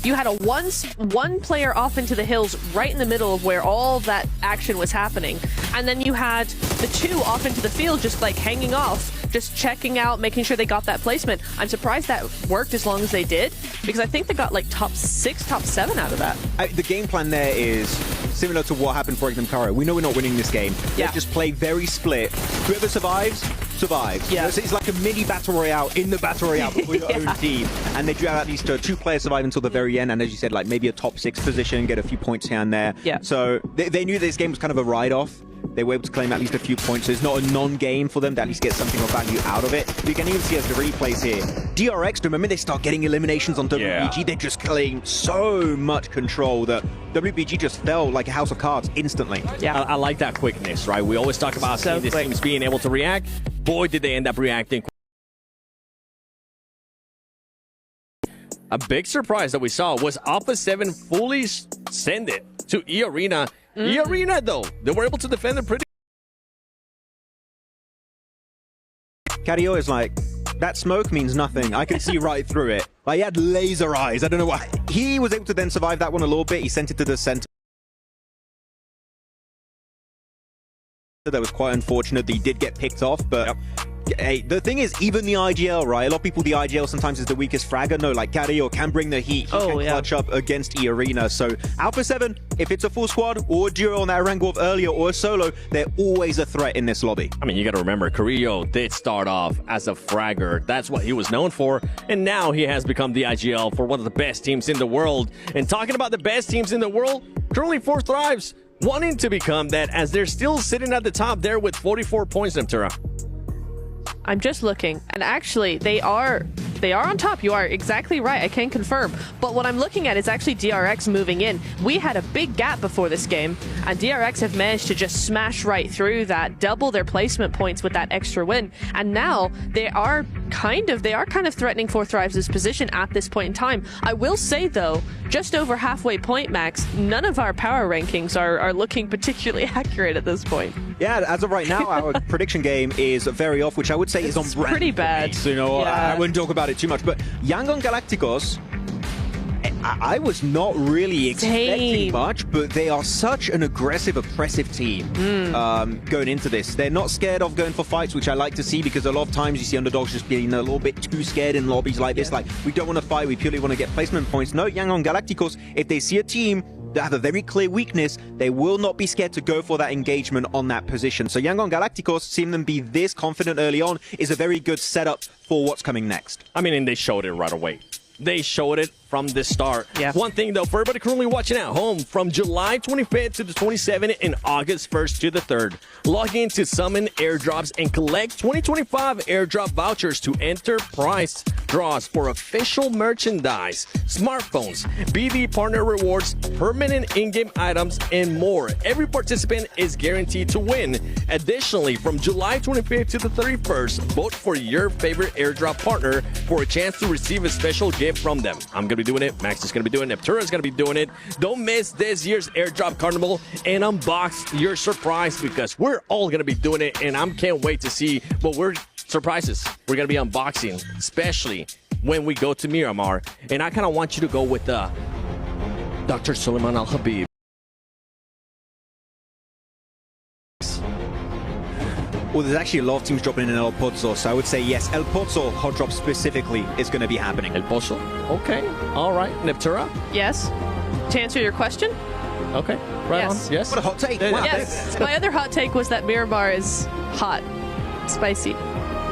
you had a one player off into the hills right in the middle of where all that action was happening, and then you had the 2 off into the field just like hanging off, just checking out, making sure they got that placement. I'm surprised that worked as long as they did, because I think they got like top 6, top 7 out of that. The game plan there is similar to what happened for dhamakedaar. We know we're not winning this game. Let's just play very split. Whoever survives, survives. Yeah. So it's like a mini battle royale in the battle royale for your own team. And they do have at least 2 players survive until the very end. And as you said, like maybe a top 6 position, get a few points here and there. Yeah. So they knew this game was kind of a ride-off. They were able to claim at least a few points, so it's not a non-game for them to at least get something of value out of it. You can even see as the replays here. DRX, the moment they start getting eliminations on WBG, they just claim so much control that WBG just fell like a house of cards instantly. Yeah, I like that quickness, right? We always talk about these teams being able to react. Boy, did they end up reacting. A big surprise that we saw was Alpha 7 fully send it to E-Arena. E-Arena, though, they were able to defend it pretty. Cario is like, that smoke means nothing. I can see right through it. Like, he had laser eyes. I don't know why. He was able to then survive that one a little bit. He sent it to the center. That was quite unfortunate that he did get picked off, but hey, the thing is, even the IGL, right? A lot of people, the IGL sometimes is the weakest fragger. No, like Cario can bring the heat. He can clutch up against E-Arena. So Alpha 7, if it's a full squad or a duo on that Rangolf earlier or a solo, they're always a threat in this lobby. I mean, you got to remember, Carrillo did start off as a fragger. That's what he was known for. And now he has become the IGL for one of the best teams in the world. And talking about the best teams in the world, currently 4 Thrives wanting to become that, as they're still sitting at the top there with 44 points, dhamakedaar. I'm just looking, and actually they are on top. You are exactly right. I can confirm. But what I'm looking at is actually DRX moving in. We had a big gap before this game, and DRX have managed to just smash right through that, double their placement points with that extra win. And now they are kind of threatening 4 Thrives' position at this point in time. I will say though, just over halfway point, Max, none of our power rankings are looking particularly accurate at this point. Yeah, as of right now, our prediction game is very off, which I would say is on brand. Pretty bad. So, you know, I wouldn't talk about it too much, but Yangon Galacticos, I was not really expecting much, but they are such an aggressive, oppressive team going into this. They're not scared of going for fights, which I like to see, because a lot of times you see underdogs just being a little bit too scared in lobbies like this. Like, we don't want to fight, we purely want to get placement points. No, Yangon Galacticos, if they see a team that have a very clear weakness, they will not be scared to go for that engagement on that position. So Yangon Galacticos, seeing them be this confident early on, is a very good setup for what's coming next. I mean, and they showed it right away. They showed it from the start. Yeah. One thing, though, for everybody currently watching at home, from July 25th to the 27th and August 1st to the 3rd, log in to summon airdrops and collect 2025 airdrop vouchers to enter prize draws for official merchandise, smartphones, BB partner rewards, permanent in-game items, and more. Every participant is guaranteed to win. Additionally, from July 25th to the 31st, vote for your favorite airdrop partner for a chance to receive a special gift from them. I'm going to be doing it. Max is going to be doing it. Neptura is going to be doing it. Don't miss this year's airdrop carnival and unbox your surprise, because we're all going to be doing it, and I can't wait to see what surprises we're going to be unboxing, especially when we go to Miramar. And I kind of want you to go with Dr. Suleiman Al-Habib. Well, there's actually a lot of teams dropping in El Pozo, so I would say yes, El Pozo hot drop specifically is going to be happening. El Pozo? Okay. All right. Neptura? Yes. To answer your question? Okay. Right Yes. on. Yes. What a hot take. Wow. Yes. My other hot take was that Miramar is hot. Spicy.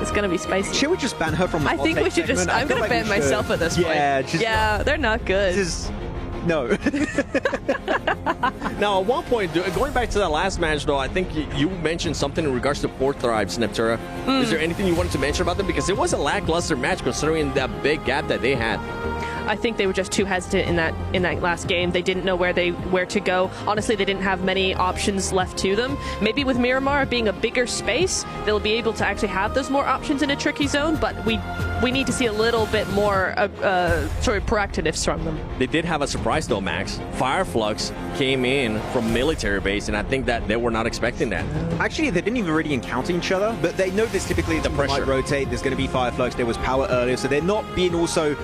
It's going to be spicy. Should we just ban her from the I think we should just... I'm going to ban myself at this point. Yeah, they're not good. No. Now, at one point, going back to that last match, though, I think you mentioned something in regards to Fourth Thrives, Neptura. Is there anything you wanted to mention about them? Because it was a lackluster match considering that big gap that they had. I think they were just too hesitant in that last game. They didn't know where to go. Honestly, they didn't have many options left to them. Maybe with Miramar being a bigger space, they'll be able to actually have those more options in a tricky zone, but we need to see a little bit more proactiveness from them. They did have a surprise, though, Max. Fireflux came in from military base, and I think that they were not expecting that. Actually, they didn't even really encounter each other, but they know this typically. The pressure might rotate. There's going to be Fireflux. There was power earlier, so they're not being also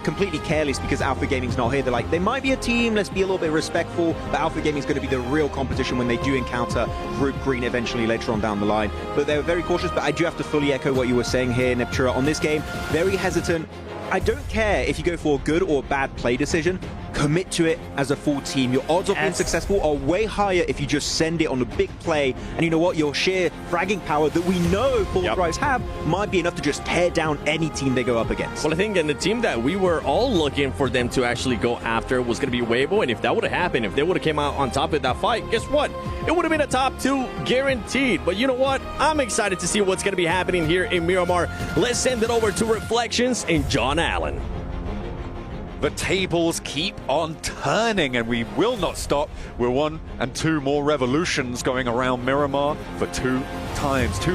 completely careless because Alpha Gaming's not here. They're like, they might be a team, let's be a little bit respectful, but Alpha Gaming's going to be the real competition when they do encounter Group Green eventually later on down the line. But they were very cautious, but I do have to fully echo what you were saying here, Neptura, on this game. Very hesitant. I don't care if you go for a good or bad play decision. Commit to it as a full team. Your odds of being successful are way higher if you just send it on a big play. And you know what? Your sheer fragging power that we know Fourth Thrives have might be enough to just tear down any team they go up against. Well, I think the team that we were all looking for them to actually go after was going to be Weibo. And if that would have happened, if they would have came out on top of that fight, guess what? It would have been a top 2 guaranteed. But you know what? I'm excited to see what's going to be happening here in Miramar. Let's send it over to Reflections and John Allen. The tables keep on turning, and we will not stop. We're 1 and 2 more revolutions going around Miramar for 2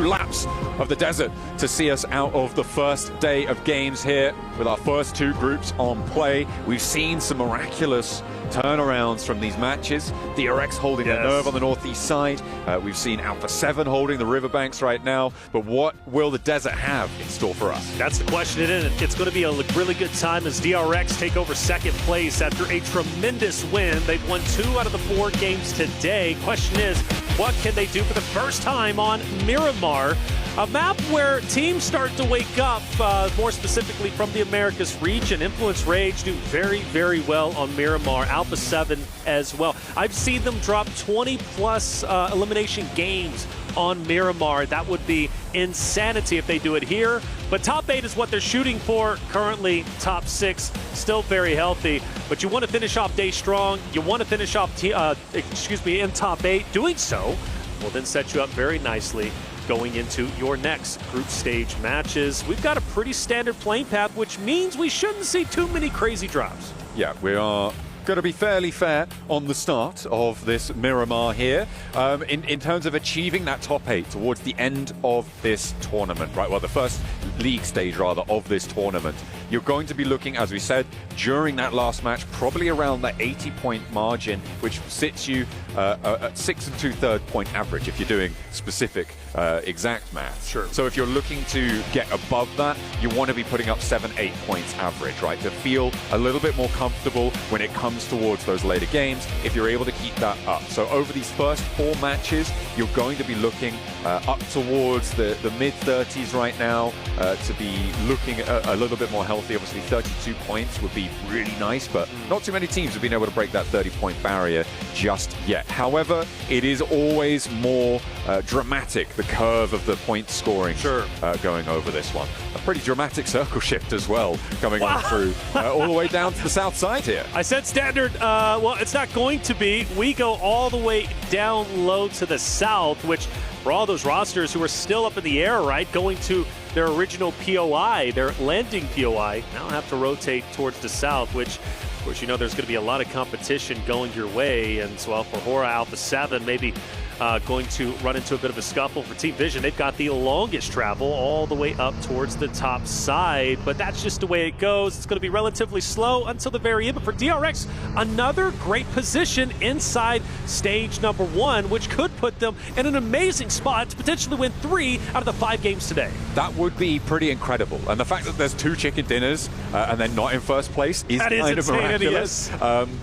laps of the desert to see us out of the first day of games here with our first 2 groups on play. We've seen some miraculous turnarounds from these matches. DRX holding the nerve on the northeast side. We've seen Alpha 7 holding the riverbanks right now. But what will the desert have in store for us? That's the question, isn't it? It's going to be a really good time as DRX take over second place after a tremendous win. They've won 2 out of the 4 games today. Question is, what can they do for the first time on Miramar? A map where teams start to wake up, more specifically from the Americas region. Influence Rage do very, very well on Miramar. Alpha 7 as well. I've seen them drop 20-plus elimination games on Miramar. That would be insanity if they do it here. But top 8 is what they're shooting for currently. Top 6, still very healthy. But you want to finish off day strong. You want to finish off, in top 8. Doing so will then set you up very nicely going into your next group stage matches. We've got a pretty standard playing path, which means we shouldn't see too many crazy drops. Yeah, we are going to be fairly fair on the start of this Miramar here in terms of achieving that top 8 towards the end of this tournament, right? Well, the first league stage, rather, of this tournament. You're going to be looking, as we said, during that last match, probably around that 80-point margin, which sits you a 6 2/3 point average if you're doing specific exact math. Sure. So if you're looking to get above that, you want to be putting up 7-8 points average, right? To feel a little bit more comfortable when it comes towards those later games, if you're able to keep that up. So over these first 4 matches, you're going to be looking up towards the mid-30s right now to be looking a little bit more healthy. Obviously, 32 points would be really nice, but not too many teams have been able to break that 30-point barrier just yet. However, it is always more dramatic, the curve of the point scoring going over this one. A pretty dramatic circle shift as well coming on through all the way down to the south side here. I said standard. Well, it's not going to be. We go all the way down low to the south, which for all those rosters who are still up in the air, right, going to their original POI, their landing POI, now have to rotate towards the south, which, of course, you know there's going to be a lot of competition going your way. And so for Hora Alpha 7, maybe going to run into a bit of a scuffle. For Team Vision, they've got the longest travel all the way up towards the top side, but that's just the way it goes. It's going to be relatively slow until the very end. But for DRX, another great position inside stage number 1, which could put them in an amazing spot to potentially win 3 out of the 5 games today. That would be pretty incredible. And the fact that there's 2 chicken dinners and they're not in first place is kind of miraculous.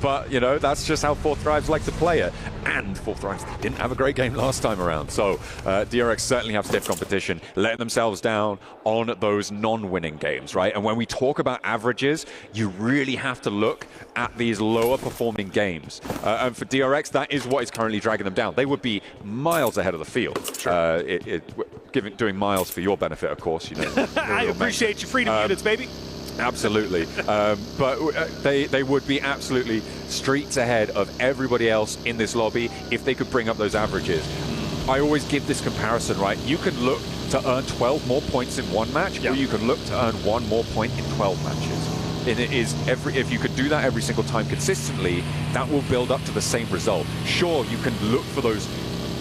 But, you know, that's just how Fourth Thrives like to play it. And Fourth Thrives didn't have a great game last time around. So DRX certainly have stiff competition, letting themselves down on those non-winning games, right? And when we talk about averages, you really have to look at these lower performing games. And for DRX, that is what is currently dragging them down. They would be miles ahead of the field. Doing miles for your benefit, of course. You know, I appreciate your freedom units, baby. Absolutely. But they would be absolutely streets ahead of everybody else in this lobby if they could bring up those averages. I always give this comparison, right? You can look to earn 12 more points in one match, or you can look to earn 1 more point in 12 matches. And it is if you could do that every single time consistently, that will build up to the same result. Sure, you can look for those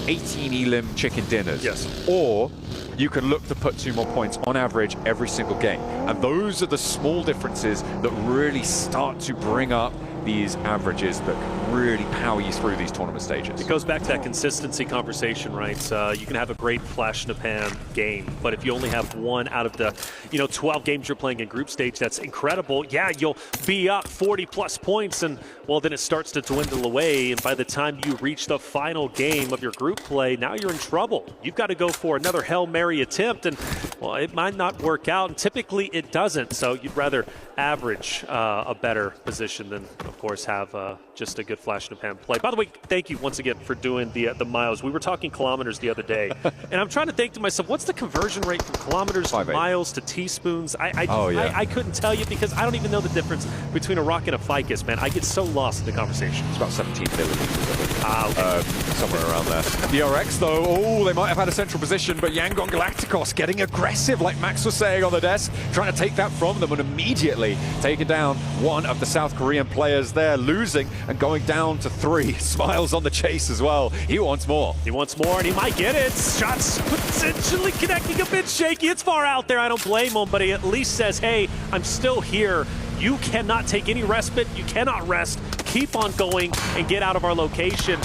18 elim chicken dinners. Yes. Or you can look to put 2 more points on average every single game. And those are the small differences that really start to bring up these averages that can really power you through these tournament stages. It goes back to that consistency conversation, right? You can have a great flash in the pan game, but if you only have 1 out of the 12 games you're playing in group stage, that's incredible. Yeah, you'll be up 40+ points, and well, then it starts to dwindle away, and by the time you reach the final game of your group play, now you're in trouble. You've got to go for another Hail Mary attempt, and well, it might not work out, and typically it doesn't, so you'd rather average a better position than, of course, have just a good flash in the pan play. By the way, thank you once again for doing the miles. We were talking kilometers the other day, and I'm trying to think to myself, what's the conversion rate from kilometers to miles to teaspoons? I couldn't tell you because I don't even know the difference between a rock and a ficus, man. I get so lost in the conversation. It's about 17 milliliters, somewhere around there. DRX, though, they might have had a central position, but Yangon Galacticos getting aggressive, like Max was saying on the desk, trying to take that from them and immediately taking down one of the South Korean players there, losing and going down to 3. Smiles on the chase as well. He wants more. He wants more, and he might get it. Shots potentially connecting a bit shaky. It's far out there. I don't blame him, but he at least says, hey, I'm still here. You cannot take any respite. You cannot rest. Keep on going and get out of our location.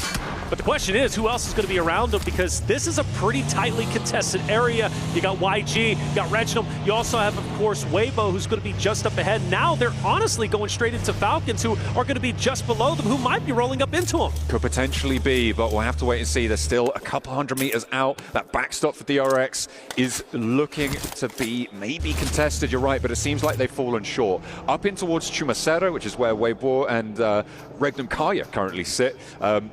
But the question is, who else is going to be around him? Because this is a pretty tightly contested area. You got YG, you got Reginald. You also have, of course, Weibo, who's going to be just up ahead. Now they're honestly going straight into Falcons, who are going to be just below them, who might be rolling up into them. Could potentially be, but we'll have to wait and see. They're still a couple hundred meters out. That backstop for DRX is looking to be maybe contested, you're right, but it seems like they've fallen short. Up in towards Chumasera, which is where Weibo and Regnum Kaya currently sit,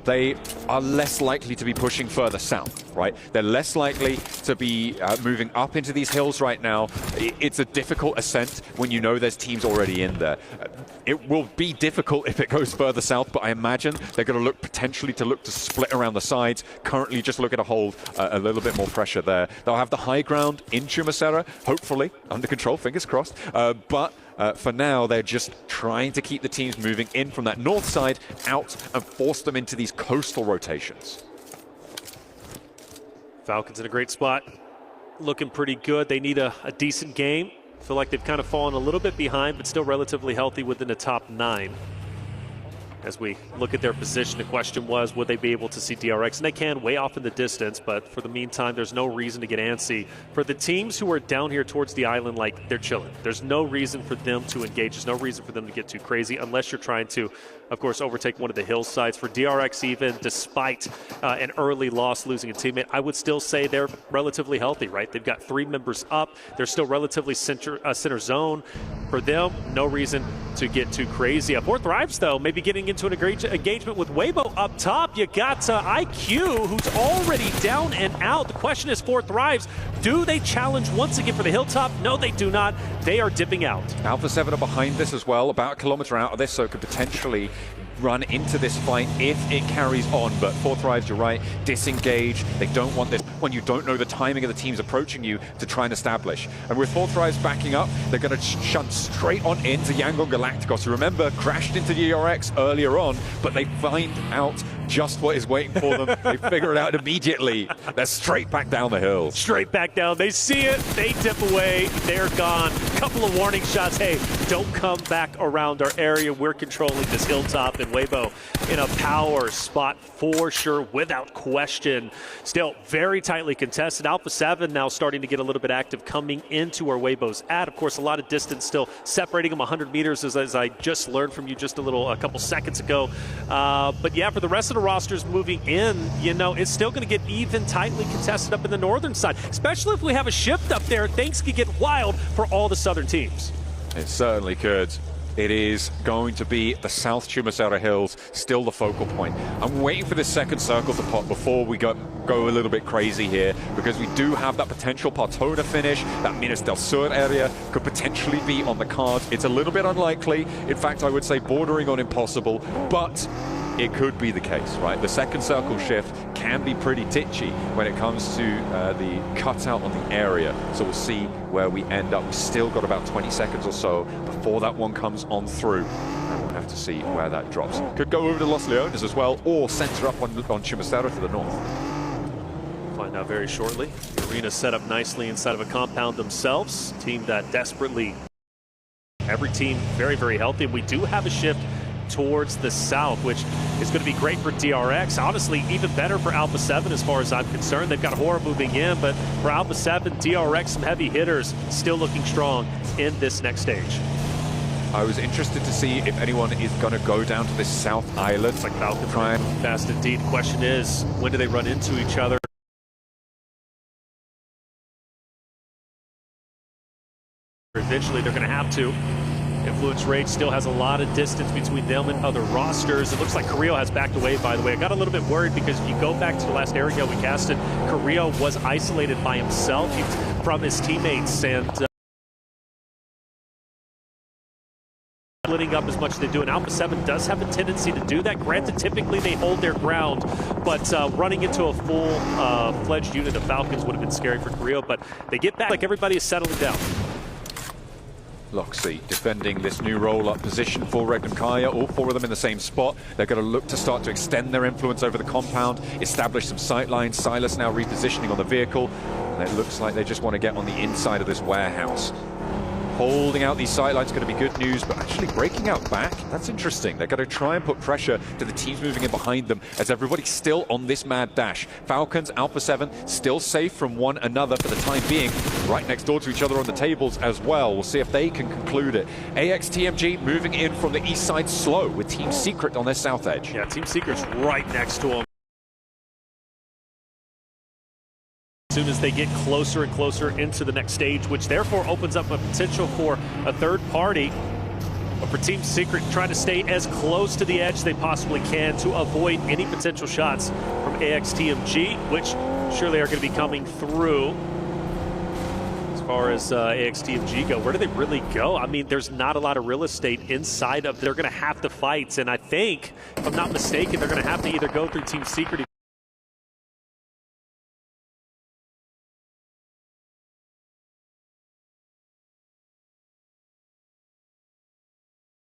they are less likely to be pushing further south, right? They're less likely to be moving up into these hills right now. It's a difficult ascent when you know there's teams already in there. It will be difficult if it goes further south, but I imagine they're going to look potentially to split around the sides. Currently just looking to hold a little bit more pressure there. They'll have the high ground in Chumasera, hopefully under control, fingers crossed. But for now, they're just trying to keep the teams moving in from that north side out and force them into these coastal rotations. Falcons in a great spot. Looking pretty good. They need a decent game. Feel like they've kind of fallen a little bit behind, but still relatively healthy within the top 9. As we look at their position, the question was, would they be able to see DRX? And they can, way off in the distance, but for the meantime, there's no reason to get antsy. For the teams who are down here towards the island, like, they're chilling. There's no reason for them to engage. There's no reason for them to get too crazy, unless you're trying to, of course, overtake one of the hillsides. For DRX even, despite an early loss, losing a teammate, I would still say they're relatively healthy, right? They've got 3 members up. They're still relatively center zone. For them, no reason to get too crazy. Fourth Thrives, though, maybe getting into an engagement with Weibo up top. You got IQ, who's already down and out. The question is, Fourth Thrives, do they challenge once again for the hilltop? No, they do not. They are dipping out. Alpha 7 are behind this as well, about a kilometer out of this, so could potentially run into this fight if it carries on. But Fourth Thrives, you're right, disengage. They don't want this when you don't know the timing of the teams approaching you to try and establish. And with Fourth Thrives backing up, they're going to shunt straight on into Yangon Galacticos, who, remember, crashed into the ERX earlier on, but they find out just what is waiting for them. They figure it out immediately. They're straight back down the hill. Straight back down. They see it. They dip away. They're gone. Couple of warning shots. Hey, don't come back around our area. We're controlling this hilltop. And Weibo in a power spot for sure, without question. Still very tightly contested. Alpha 7 now starting to get a little bit active coming into where Weibo's at. Of course, a lot of distance still separating them, 100 meters, as I just learned from you just a couple seconds ago. But yeah, for the rest of the rosters moving in, you know, it's still going to get even tightly contested up in the northern side, especially if we have a shift up there. Things could get wild for all the southern teams. It certainly could. It is going to be the South Chumasera Hills, still the focal point. I'm waiting for this second circle to pop before we go a little bit crazy here, because we do have that potential Partona finish. That Minas del Sur area could potentially be on the cards. It's a little bit unlikely. In fact, I would say bordering on impossible, but it could be the case, right? The second circle shift can be pretty titchy when it comes to the cutout on the area. So we'll see where we end up. We've still got about 20 seconds or so before that one comes on through. And we'll have to see where that drops. Could go over to Los Leones as well, or center up on Chumacero to the north. Find out very shortly. The arena set up nicely inside of a compound themselves. Team that desperately, every team very, very healthy. We do have a shift towards the south, which is going to be great for DRX. Honestly, even better for Alpha 7 as far as I'm concerned. They've got Horror moving in, but for Alpha 7, DRX, some heavy hitters still looking strong in this next stage. I was interested to see if anyone is going to go down to this south island. It's like Falcon fast indeed. Question is, when do they run into each other? Eventually, they're going to have to. Influence Rage still has a lot of distance between them and other rosters. It looks like Carrillo has backed away, by the way. I got a little bit worried because if you go back to the last area we casted, Carrillo was isolated by himself from his teammates, and splitting up as much as they do. And Alpha 7 does have a tendency to do that. Granted, typically they hold their ground, but running into a full-fledged unit of Falcons would have been scary for Carrillo, but they get back like everybody is settling down. Loxy defending this new roll-up position for Regnum Kaya, all 4 of them in the same spot. They're going to look to start to extend their influence over the compound, establish some sight lines. Silas now repositioning on the vehicle, and it looks like they just want to get on the inside of this warehouse. Holding out these sight lines is going to be good news, but actually breaking out back, that's interesting. They're going to try and put pressure to the teams moving in behind them as everybody's still on this mad dash. Falcons, Alpha 7, still safe from one another for the time being, right next door to each other on the tables as well. We'll see if they can conclude it. AXTMG moving in from the east side slow with Team Secret on their south edge. Yeah, Team Secret's right next to them. As soon as they get closer and closer into the next stage, which therefore opens up a potential for a third party. But for Team Secret, trying to stay as close to the edge they possibly can to avoid any potential shots from AXTMG, which surely are going to be coming through. As far as AXTMG go, where do they really go? I mean, there's not a lot of real estate inside of, they're going to have to fight. And I think, if I'm not mistaken, they're going to have to either go through Team Secret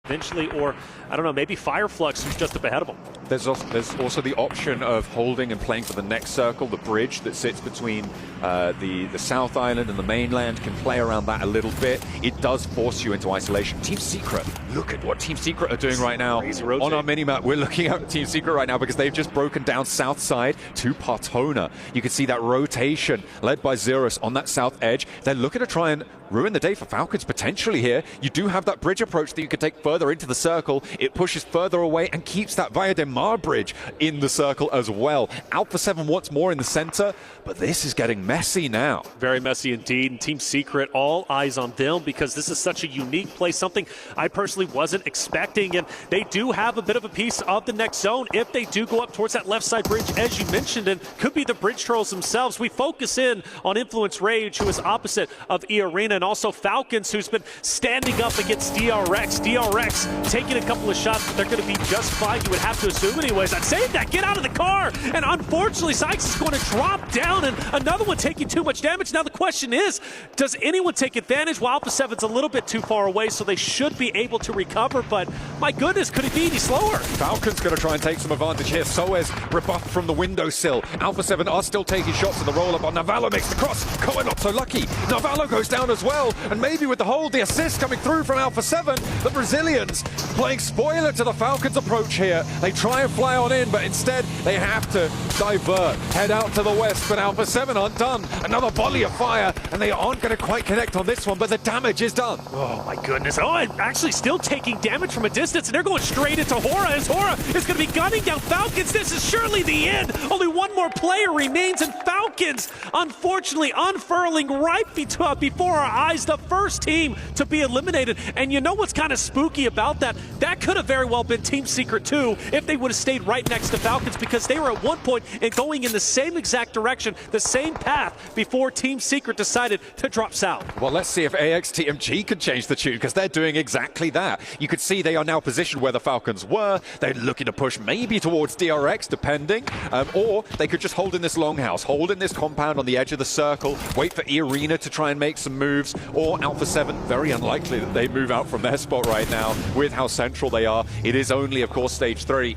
eventually, or I don't know, maybe Fireflux, who's just up ahead of them. There's also the option of holding and playing for the next circle, the bridge that sits between the South Island and the mainland, can play around that a little bit. It does force you into isolation. Team Secret, look at what Team Secret are doing right now. On our minimap, we're looking at Team Secret right now because they've just broken down south side to Partona. You can see that rotation led by Zerus on that south edge. They're looking to try and ruin the day for Falcons potentially here. You do have that bridge approach that you could take further into the circle. It pushes further away and keeps that Via de Mar bridge in the circle as well. Alpha 7 wants more in the center, but this is getting messy now. Very messy indeed. And Team Secret, all eyes on them because this is such a unique play, something I personally wasn't expecting. And they do have a bit of a piece of the next zone if they do go up towards that left side bridge, as you mentioned, and could be the bridge trolls themselves. We focus in on Influence Rage, who is opposite of E-Arena, and also Falcons, who's been standing up against DRX. DRX taking a couple of shots, but they're going to be just fine, you would have to assume anyways. I'd say that, get out of the car! And unfortunately, Sykes is going to drop down, and another one taking too much damage. Now the question is, does anyone take advantage? Well, Alpha 7's a little bit too far away, so they should be able to recover, but my goodness, could it be any slower? Falcons going to try and take some advantage here. Soez rebuffed from the windowsill. Alpha 7 are still taking shots in the roll-up on Navallo, makes the cross. Koa not so lucky. Navallo goes down as well, and maybe with the hold, the assist coming through from Alpha 7, the Brazilians playing spoiler to the Falcons approach here. They try and fly on in, but instead they have to divert, head out to the west, but Alpha 7 aren't done. Another volley of fire, and they aren't going to quite connect on this one, but the damage is done. Oh my goodness. Oh, and actually still taking damage from a distance, and they're going straight into Hora, as Hora is going to be gunning down Falcons. This is surely the end. Only one more player remains, and Falcons, unfortunately, unfurling right before our eyes, the first team to be eliminated. And you know what's kind of spooky about that? That could have very well been Team Secret too if they would have stayed right next to Falcons, because they were at one point and going in the same exact direction, the same path, before Team Secret decided to drop south. Well, let's see if AXTMG can change the tune, because they're doing exactly that. You could see they are now positioned where the Falcons were. They're looking to push maybe towards DRX, depending, or they could just hold in this longhouse, hold in this compound on the edge of the circle, wait for E-Arena to try and make some moves, or Alpha 7, very unlikely that they move out from their spot right now with how central they are. It is only, of course, stage 3,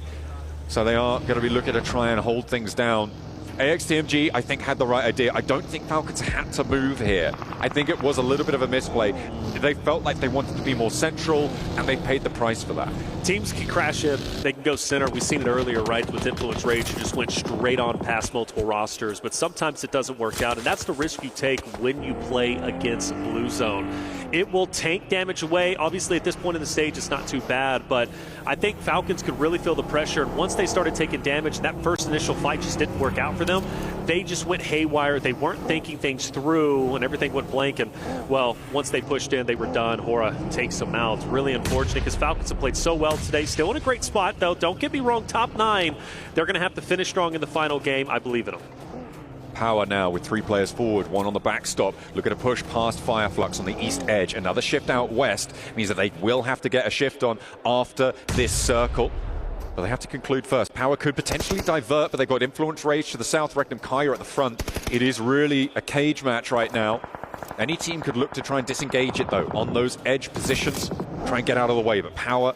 so they are going to be looking to try and hold things down. AXTMG, I think, had the right idea. I don't think Falcons had to move here. I think it was a little bit of a misplay. They felt like they wanted to be more central, and they paid the price for that. Teams can crash in, they can go center. We've seen it earlier, right, with Influence Rage, who just went straight on past multiple rosters, but sometimes it doesn't work out, and that's the risk you take when you play against Blue Zone. It will tank damage away. Obviously, at this point in the stage, it's not too bad, but I think Falcons could really feel the pressure, and once they started taking damage, that first initial fight just didn't work out for them. They just went haywire. They weren't thinking things through, and everything went blank, and, well, once they pushed in, they were done. Hora takes them out. It's really unfortunate because Falcons have played so well today. Still in a great spot, though. Don't get me wrong, top 9. They're going to have to finish strong in the final game. I believe in them. Power now with 3 players forward, 1 on the backstop, looking to push past Fireflux on the east edge. Another shift out west means that they will have to get a shift on after this circle. But they have to conclude first. Power could potentially divert, but they've got Influence Rage to the south, Rectum Kaya at the front. It is really a cage match right now. Any team could look to try and disengage it, though, on those edge positions, try and get out of the way. But Power,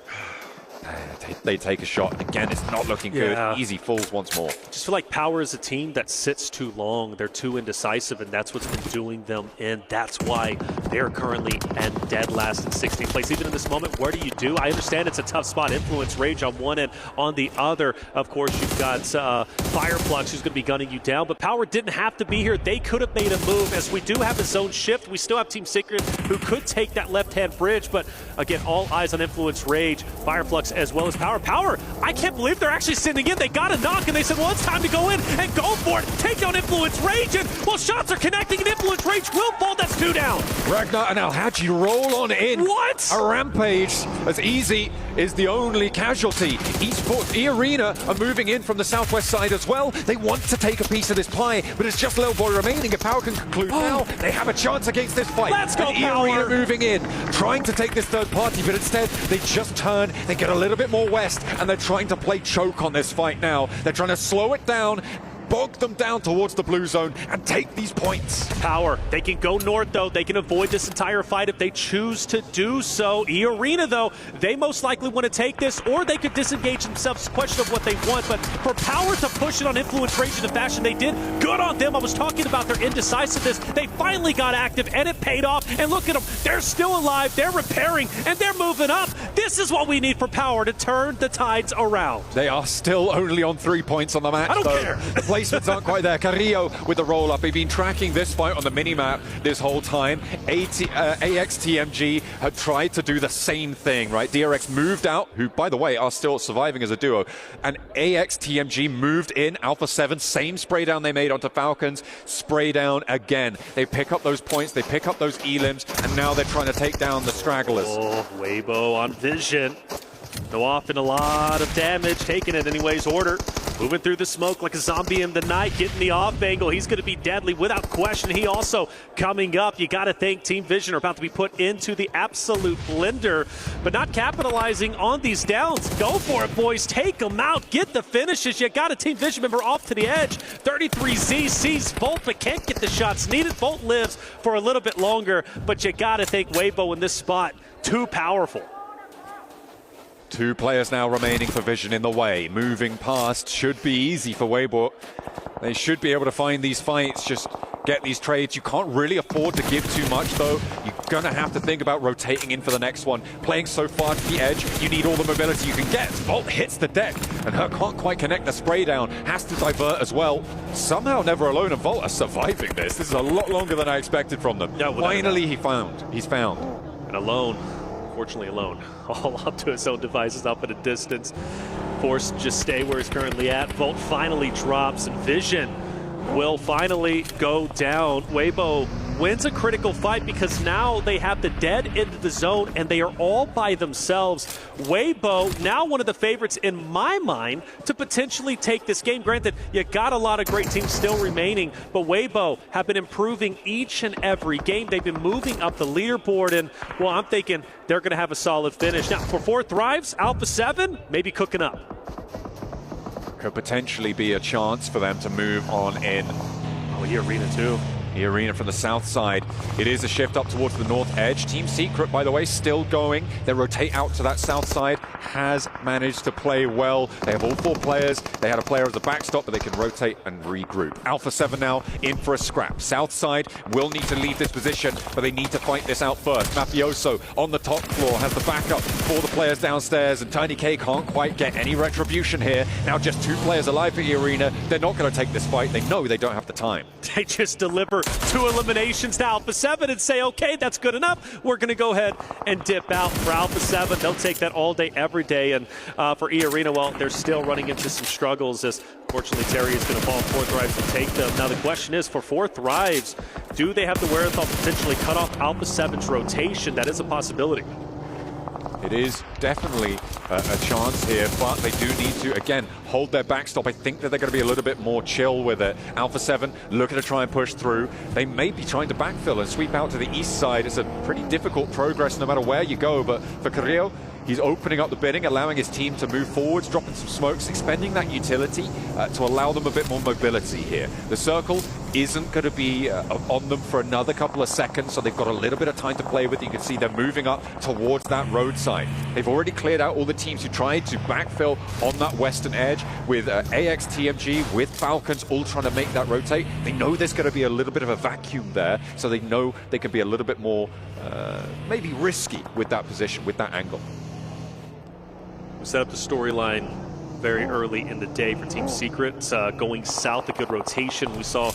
they take a shot. Again, it's not looking good. Easy falls once more. Just feel like Power is a team that sits too long. They're too indecisive, and that's what's been doing them in. That's why they're currently at dead last in 16th place. Even in this moment, what do you do? I understand it's a tough spot. Influence Rage on one end. On the other, of course, you've got Fireflux, who's going to be gunning you down. But Power didn't have to be here. They could have made a move, as we do have a zone shift. We still have Team Secret, who could take that left-hand bridge. But again, all eyes on Influence Rage, Fireflux, as well as Power. Power, I can't believe they're actually sitting in. They got a knock, and they said, well, it's time to go in and go for it. Take down Influence Rage, and, well, shots are connecting, and Influence Rage will fall. That's 2 down. Ragnar and Alhaji roll on in. What? A rampage as Easy is the only casualty. Esports E-Arena are moving in from the southwest side as well. They want to take a piece of this pie, but it's just Little Boy remaining. If Power can conclude now, they have a chance against this fight. Let's go, E-Arena moving in, trying to take this third party, but instead they just turn, they get a little bit more west, and they're trying to play choke on this fight now. They're trying to slow it down. bog them down towards the blue zone and take these points. Power. They can go north, though. They can avoid this entire fight if they choose to do so. E-Arena, though, they most likely want to take this, or they could disengage themselves. Question of what they want, but for Power to push it on Influence Rage in the fashion they did, good on them. I was talking about their indecisiveness. They finally got active, and it paid off. And look at them. They're still alive. They're repairing, and they're moving up. This is what we need for Power to turn the tides around. They are still only on 3 points on the match, I don't though. care. The placements aren't quite there. Carrillo with the roll-up. They've been tracking this fight on the mini-map this whole time. AXTMG had tried to do the same thing, right? DRX moved out, who, by the way, are still surviving as a duo. And AXTMG moved in. Alpha 7, same spray down they made onto Falcons. Spray down again. They pick up those points. They pick up those elims. And now they're trying to take down the stragglers. Oh, Weibo on Vision. Go off in a lot of damage, taking it anyways. Order moving through the smoke like a zombie in the night, getting the off angle. He's going to be deadly without question. He also coming up. You got to think Team Vision are about to be put into the absolute blender, but not capitalizing on these downs. Go for it, boys. Take them out. Get the finishes. You got a Team Vision member off to the edge. 33Z sees Volt, but can't get the shots needed. Volt lives for a little bit longer, but you got to think Weibo in this spot, too powerful. 2 players now remaining for Vision in the way. Moving past should be easy for Weibo. They should be able to find these fights, just get these trades. You can't really afford to give too much, though. You're going to have to think about rotating in for the next one. Playing so far to the edge, you need all the mobility you can get. Volt hits the deck, and her can't quite connect the spray down. Has to divert as well. Somehow Never Alone and Volt are surviving this. This is a lot longer than I expected from them. Yeah, finally, he's found. And alone. Fortunately alone, all up to his own devices, up at a distance. Forced to just stay where he's currently at. Volt finally drops, and Vision will finally go down. Weibo wins a critical fight because now they have the dead into the zone and they are all by themselves. Weibo, now one of the favorites in my mind to potentially take this game. Granted, you got a lot of great teams still remaining, but Weibo have been improving each and every game. They've been moving up the leaderboard, and, well, I'm thinking they're going to have a solid finish. Now, for 4 Thrives, Alpha 7, maybe cooking up. Could potentially be a chance for them to move on in. Oh, E-Arena too. E-Arena from the south side. It is a shift up towards the north edge. Team Secret, by the way, still going. They rotate out to that south side. Has managed to play well. They have all 4 players. They had a player as a backstop, but they can rotate and regroup. Alpha 7 now in for a scrap. South side will need to leave this position, but they need to fight this out first. Mafioso on the top floor has the backup for the players downstairs, and Tiny K can't quite get any retribution here. Now just 2 players alive for E-Arena. They're not going to take this fight. They know they don't have the time. They just deliver 2 eliminations to Alpha 7 and say, okay, that's good enough. We're going to go ahead and dip out. For Alpha 7, they'll take that all day, every day. And for E-Arena, well, they're still running into some struggles, as fortunately Terry is going to fall 4 Thrives to take them. Now the question is, for 4 Thrives, do they have the wherewithal to potentially cut off Alpha 7's rotation? That is a possibility. It is definitely a chance here, but they do need to, again, hold their backstop. I think that they're going to be a little bit more chill with it. Alpha 7 looking to try and push through. They may be trying to backfill and sweep out to the east side. It's a pretty difficult progress no matter where you go, but for Carrillo, he's opening up the bidding, allowing his team to move forwards, dropping some smokes, expending that utility to allow them a bit more mobility here. The circle isn't going to be on them for another couple of seconds, so they've got a little bit of time to play with. You can see they're moving up towards that roadside. They've already cleared out all the teams who tried to backfill on that western edge with AXTMG, with Falcons, all trying to make that rotate. They know there's going to be a little bit of a vacuum there, so they know they can be a little bit more maybe risky with that position, with that angle. We set up the storyline very early in the day for Team Secret. Going south, a good rotation we saw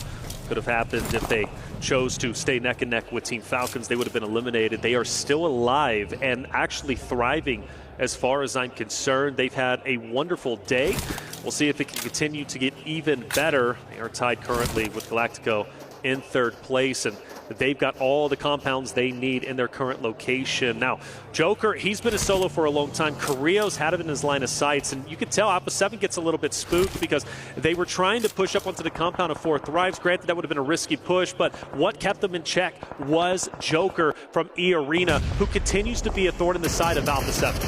could have happened if they chose to stay neck and neck with Team Falcons. They would have been eliminated. They are still alive and actually thriving as far as I'm concerned. They've had a wonderful day. We'll see if it can continue to get even better. They are tied currently with Galactico in 3rd place, and they've got all the compounds they need in their current location. Now, Joker, he's been a solo for a long time. Carrillo's had him in his line of sights, and you can tell Alpha 7 gets a little bit spooked because they were trying to push up onto the compound of 4 Thrives. Granted, that would have been a risky push, but what kept them in check was Joker from E-Arena, who continues to be a thorn in the side of Alpha 7.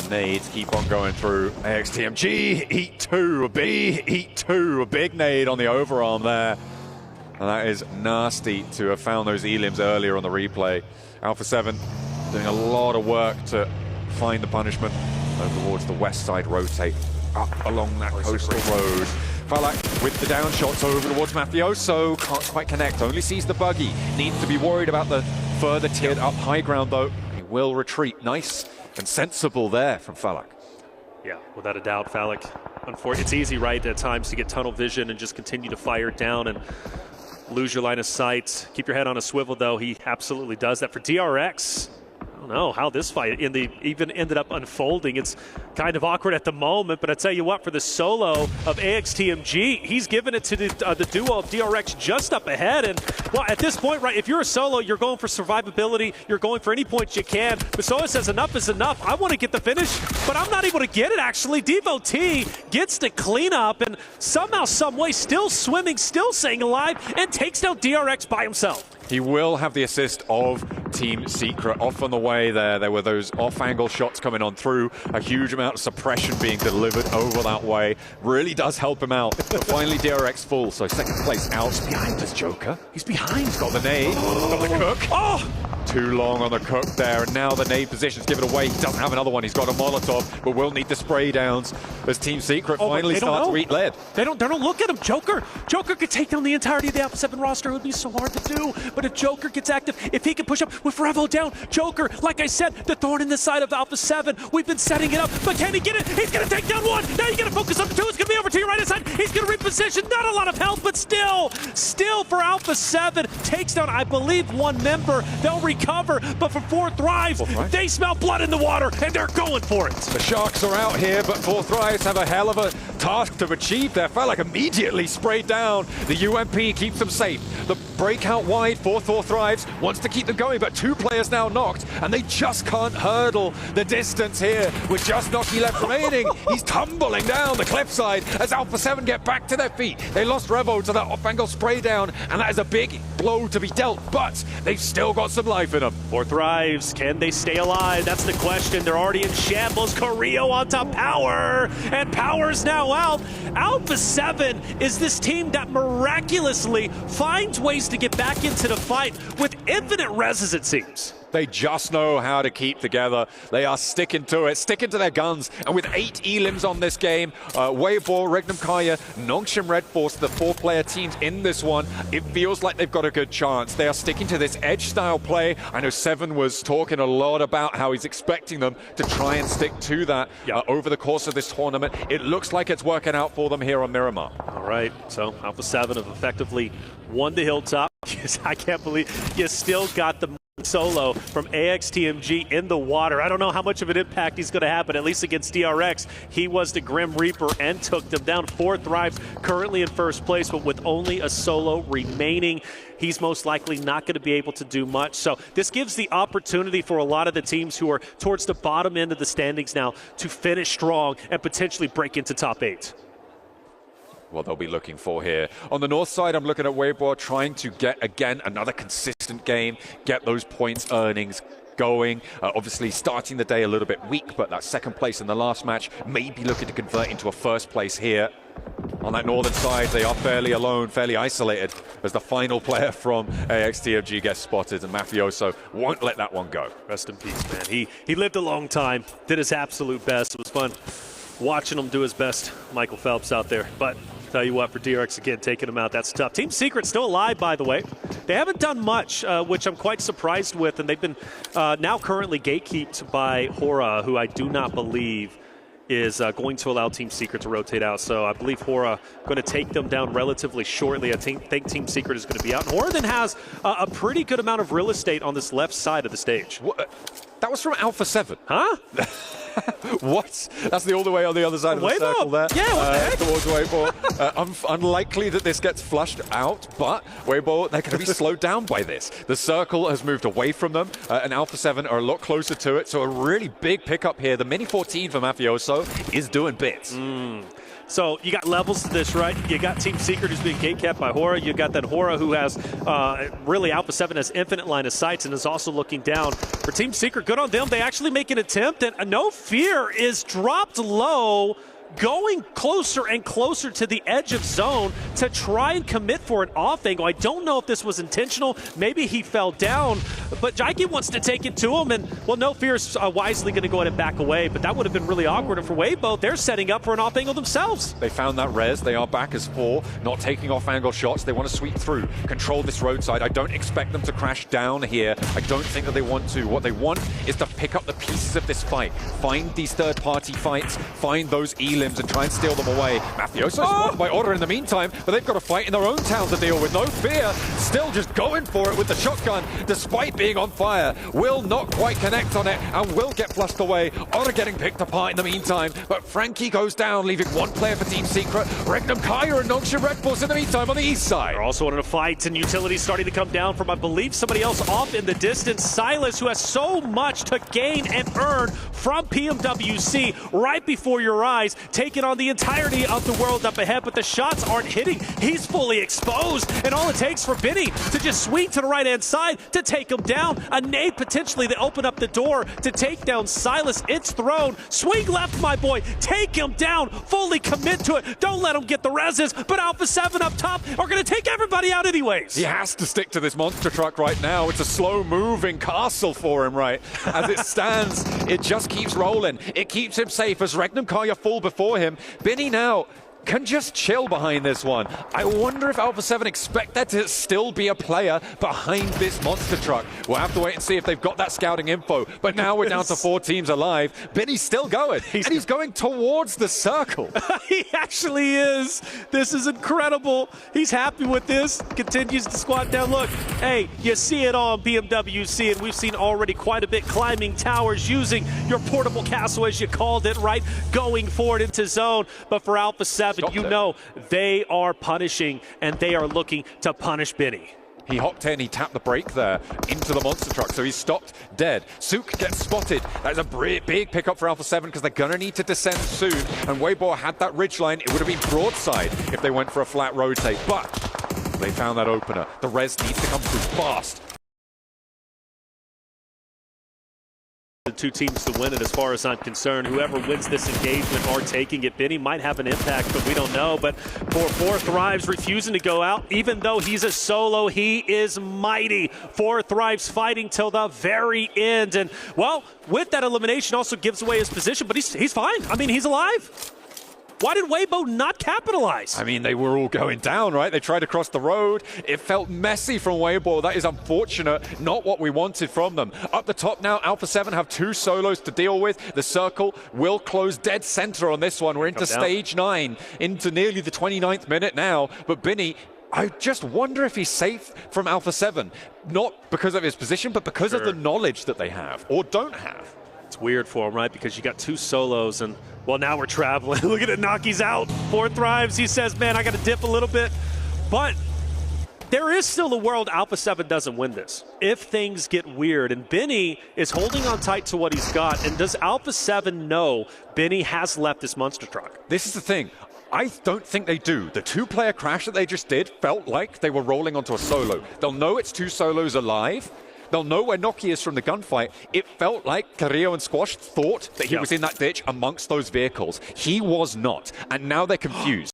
The nades keep on going through. AXTMG, eat two, B, eat two. A big nade on the overarm there. And that is nasty to have found those elims earlier on the replay. Alpha 7 doing a lot of work to find the punishment. Over towards the west side, rotate up along that coastal road. Falak with the down shots over towards Mafioso. Can't quite connect, only sees the buggy. Needs to be worried about the further tiered up high ground though. He will retreat. Nice and sensible there from Falak. Yeah, without a doubt, Falak. It's easy, right, at times to get tunnel vision and just continue to fire down and lose your line of sight. Keep your head on a swivel, though. He absolutely does that. For DRX, I don't know how this fight even ended up unfolding. It's kind of awkward at the moment, but I tell you what, for the solo of AXTMG, he's given it to the duo of DRX just up ahead. And, well, at this point, right, if you're a solo, you're going for survivability. You're going for any points you can. Basoa says enough is enough. I want to get the finish, but I'm not able to get it, actually. Devo T gets the cleanup and somehow, some way, still swimming, still staying alive, and takes down DRX by himself. He will have the assist of Team Secret. Off on the way there were those off-angle shots coming on through. A huge amount of suppression being delivered over that way. Really does help him out. But finally DRX full, so second place out. He's behind us, Joker. He's behind. He's got the nade. Got the cook. Oh! Too long on the cook there, and now the nade position's given away. He doesn't have another one. He's got a Molotov, but will need the spray downs as Team Secret finally starts to eat lead. They don't look at him. Joker could take down the entirety of the Alpha 7 roster. It would be so hard to do. But if Joker gets active, if he can push up with Revo down, Joker, like I said, the thorn in the side of Alpha 7. We've been setting it up, but can he get it? He's going to take down one. Now you got to focus on two. It's going to be over to your right side. He's going to reposition. Not a lot of health, but still for Alpha 7. Takes down, I believe, one member. They'll recover, but for Four Thrives, they smell blood in the water, and they're going for it. The Sharks are out here, but Four Thrives have a hell of a task to achieve there. Falak immediately sprayed down. The UMP keeps them safe. The breakout wide for Four Thrives wants to keep them going, but two players now knocked, and they just can't hurdle the distance here with just Noki left remaining. He's tumbling down the cliffside as Alpha 7 get back to their feet. They lost Revo to that off-angle spray down, and that is a big blow to be dealt, but they've still got some life in them. Four Thrives, can they stay alive? That's the question. They're already in shambles. Carrillo onto Power, and Power's now out. Alpha 7 is this team that miraculously finds ways to get back into the fight with infinite res, it seems. They just know how to keep together. They are sticking to it, sticking to their guns. And with 8 elims on this game, Weibo, Regnum Kaya, Nongshim Red Force, the 4-player teams in this one, it feels like they've got a good chance. They are sticking to this edge-style play. I know Seven was talking a lot about how he's expecting them to try and stick to that over the course of this tournament. It looks like it's working out for them here on Miramar. All right, so Alpha 7 have effectively won the hilltop. I can't believe you still got the solo from AXTMG in the water. I don't know how much of an impact he's going to have, but at least against DRX, he was the Grim Reaper and took them down. Four Thrives currently in first place, but with only a solo remaining, he's most likely not going to be able to do much. So this gives the opportunity for a lot of the teams who are towards the bottom end of the standings now to finish strong and potentially break into top 8. What they'll be looking for here. On the north side, I'm looking at Weibo trying to get, again, another consistent game, get those points earnings going. Obviously, starting the day a little bit weak, but that second place in the last match may be looking to convert into a first place here. On that northern side, they are fairly alone, fairly isolated, as the final player from AXTMG gets spotted, and Mafioso won't let that one go. Rest in peace, man. He lived a long time, did his absolute best. It was fun watching him do his best. Michael Phelps out there, but tell you what, for DRX, again, taking him out, that's tough. Team Secret still alive, by the way. They haven't done much, which I'm quite surprised with, and they've been now currently gatekeeped by Hora, who I do not believe is going to allow Team Secret to rotate out. So I believe Hora going to take them down relatively shortly. I think Team Secret is going to be out. And Hora then has a pretty good amount of real estate on this left side of the stage. What? That was from Alpha 7. Huh? What? That's the all the way on the other side of the circle there. Yeah, what the heck? Towards Weibo. Unlikely that this gets flushed out, but Weibo, they're going to be slowed down by this. The circle has moved away from them, and Alpha 7 are a lot closer to it, so a really big pickup here. The Mini 14 for Mafioso is doing bits. So you got levels to this, right? You got Team Secret who's being gatekept by Hora. You got that Hora who has really Alpha 7 has infinite line of sights and is also looking down. For Team Secret, good on them. They actually make an attempt, and No Fear is dropped low, going closer and closer to the edge of zone to try and commit for an off angle. I don't know if this was intentional. Maybe he fell down, but Jaiki wants to take it to him, and, well, No Fear's wisely going to go ahead and back away, but that would have been really awkward. And for Weibo, they're setting up for an off angle themselves. They found that res. They are back as 4, not taking off angle shots. They want to sweep through, control this roadside. I don't expect them to crash down here. I don't think that they want to. What they want is to pick up the pieces of this fight, find these third-party fights, find those elims and try and steal them away. Mafioso spotted by Order in the meantime, but they've got a fight in their own town to deal with. No Fear still just going for it with the shotgun despite being on fire. Will not quite connect on it and will get flushed away. Order getting picked apart in the meantime, but Frankie goes down, leaving 1 player for Team Secret. Regnum Kaya and Nongsha Red Bulls in the meantime on the east side. They're also in a fight, and utilities starting to come down from, I believe, somebody else off in the distance. Silas, who has so much to gain and earn from PMWC right before your eyes, taking on the entirety of the world up ahead, but the shots aren't hitting. He's fully exposed, and all it takes for Benny to just swing to the right-hand side to take him down. A nade potentially to open up the door to take down Silas. It's thrown. Swing left, my boy. Take him down. Fully commit to it. Don't let him get the reses, but Alpha 7 up top are going to take everybody out anyways. He has to stick to this monster truck right now. It's a slow-moving castle for him, right? As it stands, it just keeps rolling. It keeps him safe as Regnum Kaya fall before him. Benny now can just chill behind this one. I wonder if Alpha 7 expect there to still be a player behind this monster truck. We'll have to wait and see if they've got that scouting info. But now we're down to 4 teams alive. Benny's still going, and he's going towards the circle. He actually is. This is incredible. He's happy with this. Continues to squat down. Look, hey, you see it on PMWC, and we've seen already quite a bit climbing towers, using your portable castle, as you called it, right? Going forward into zone. But for Alpha 7, you know they are punishing, and they are looking to punish Benny. He hopped in, he tapped the brake there into the monster truck, so he's stopped dead. Sook gets spotted. That is a big pickup for Alpha 7 because they're going to need to descend soon. And Weibo had that ridgeline. It would have been broadside if they went for a flat rotate, but they found that opener. The res needs to come through fast. The 2 teams to win it, as far as I'm concerned. Whoever wins this engagement are taking it. Benny might have an impact, but we don't know. But for 4 Thrives refusing to go out, even though he's a solo, he is mighty. 4 Thrives fighting till the very end. And, well, with that elimination also gives away his position, but he's fine. I mean, he's alive. Why did Weibo not capitalize? I mean, they were all going down, right? They tried to cross the road. It felt messy from Weibo. That is unfortunate. Not what we wanted from them. Up the top now, Alpha 7 have 2 solos to deal with. The circle will close dead center on this one. We're into stage 9, into nearly the 29th minute now. But Benny, I just wonder if he's safe from Alpha 7. Not because of his position, but because of the knowledge that they have or don't have. It's weird for him, right? Because you got 2 solos, and, well, now we're traveling. Look at it, Naki's out. 4 Thrives. He says, man, I got to dip a little bit. But there is still a world Alpha 7 doesn't win this if things get weird. And Benny is holding on tight to what he's got. And does Alpha 7 know Benny has left this monster truck? This is the thing. I don't think they do. The 2-player crash that they just did felt like they were rolling onto a solo. They'll know it's 2 solos alive. They'll know where Noki is from the gunfight. It felt like Carrillo and Squash thought that he was in that ditch amongst those vehicles. He was not, and now they're confused.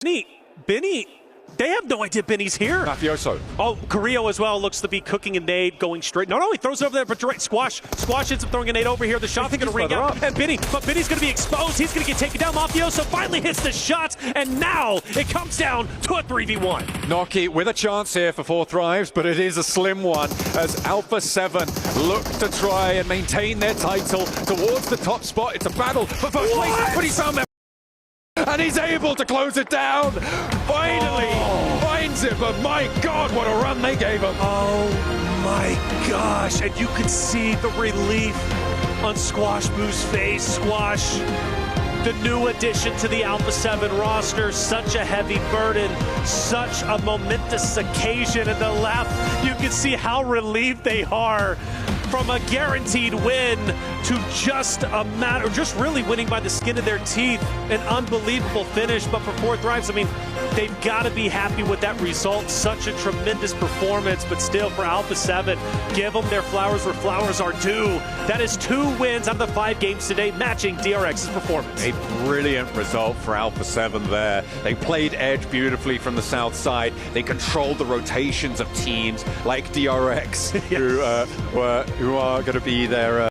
Benny, they have no idea Benny's here. Mafioso. Oh, Carrillo as well looks to be cooking a nade, going straight. No, he throws it over there, but direct Squash ends up throwing a nade over here. The shot's going to ring out, and Benny's going to be exposed. He's going to get taken down. Mafioso finally hits the shots, and now it comes down to a 3v1. Noki with a chance here for 4 Thrives, but it is a slim one as Alpha 7 look to try and maintain their title towards the top spot. It's a battle for first place, but he's found them. And he's able to close it down. Finally finds it, but my God, what a run they gave him. Oh my gosh, and you can see the relief on Squash Boo's face. Squash, the new addition to the Alpha 7 roster, such a heavy burden, such a momentous occasion in the left. You can see how relieved they are. from a guaranteed win to just a matter, or just really winning by the skin of their teeth. An unbelievable finish, but for Fourth Drives, I mean, they've got to be happy with that result. Such a tremendous performance, but still for Alpha 7, give them their flowers where flowers are due. That is 2 wins out of the 5 games today, matching DRX's performance. A brilliant result for Alpha 7 there. They played edge beautifully from the south side. They controlled the rotations of teams like DRX, who are going to be their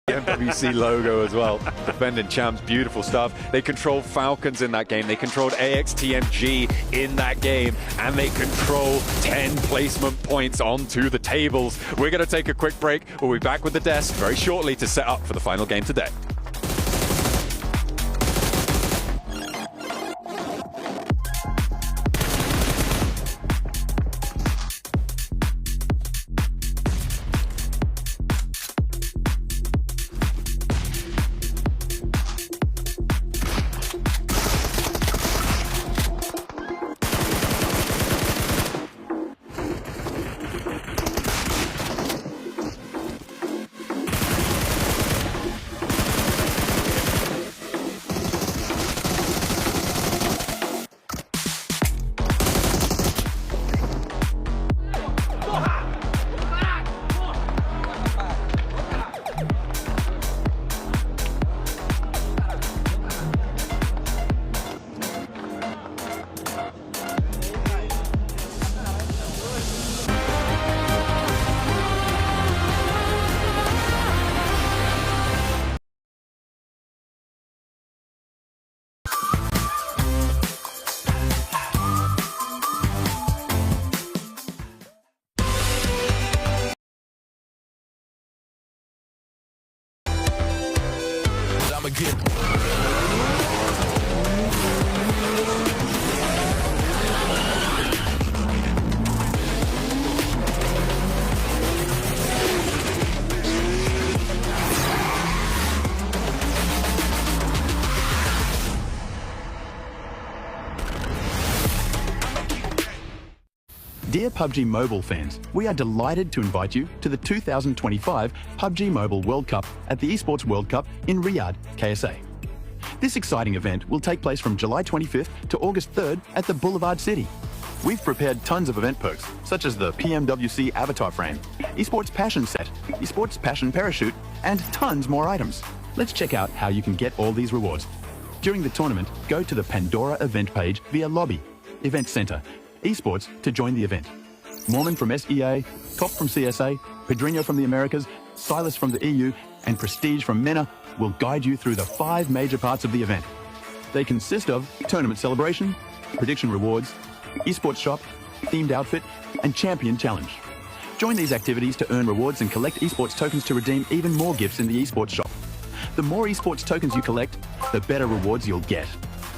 PMWC logo as well. Defending champs, beautiful stuff. They controlled Falcons in that game. They controlled AXTMG in that game. And they control 10 placement points onto the tables. We're going to take a quick break. We'll be back with the desk very shortly to set up for the final game today. Dear PUBG Mobile fans, we are delighted to invite you to the 2025 PUBG Mobile World Cup at the ESPORTS World Cup in Riyadh, KSA. This exciting event will take place from July 25th to August 3rd at the Boulevard City. We've prepared tons of event perks, such as the PMWC avatar frame, ESPORTS Passion set, ESPORTS Passion parachute, and tons more items. Let's check out how you can get all these rewards. During the tournament, go to the Pandora event page via Lobby, Event Center, Esports to join the event. Mormon from SEA, Top from CSA, Pedrinho from the Americas, Silas from the EU, and Prestige from MENA will guide you through the 5 major parts of the event. They consist of tournament celebration, prediction rewards, esports shop, themed outfit, and champion challenge. Join these activities to earn rewards and collect esports tokens to redeem even more gifts in the esports shop. The more esports tokens you collect, the better rewards you'll get.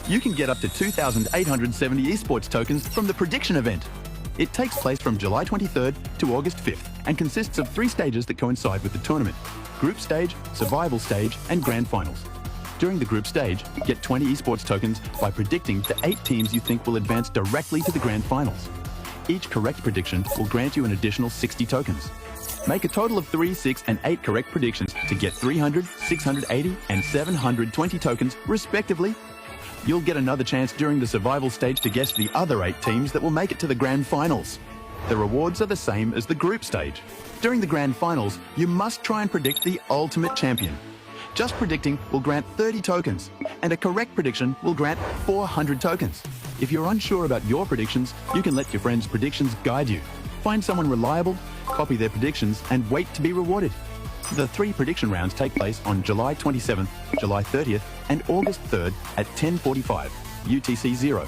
You can get up to 2,870 esports tokens from the prediction event. It takes place from July 23rd to August 5th and consists of 3 stages that coincide with the tournament: Group Stage, Survival Stage, and Grand Finals. During the Group Stage, get 20 esports tokens by predicting the 8 teams you think will advance directly to the Grand Finals. Each correct prediction will grant you an additional 60 tokens. Make a total of 3, 6, and 8 correct predictions to get 300, 680, and 720 tokens, respectively. You'll get another chance during the survival stage to guess the other 8 teams that will make it to the Grand Finals. The rewards are the same as the group stage. During the Grand Finals, you must try and predict the ultimate champion. Just predicting will grant 30 tokens, and a correct prediction will grant 400 tokens. If you're unsure about your predictions, you can let your friends' predictions guide you. Find someone reliable, copy their predictions, and wait to be rewarded. The 3 prediction rounds take place on July 27th, July 30th, and August 3rd at 10:45 UTC 0.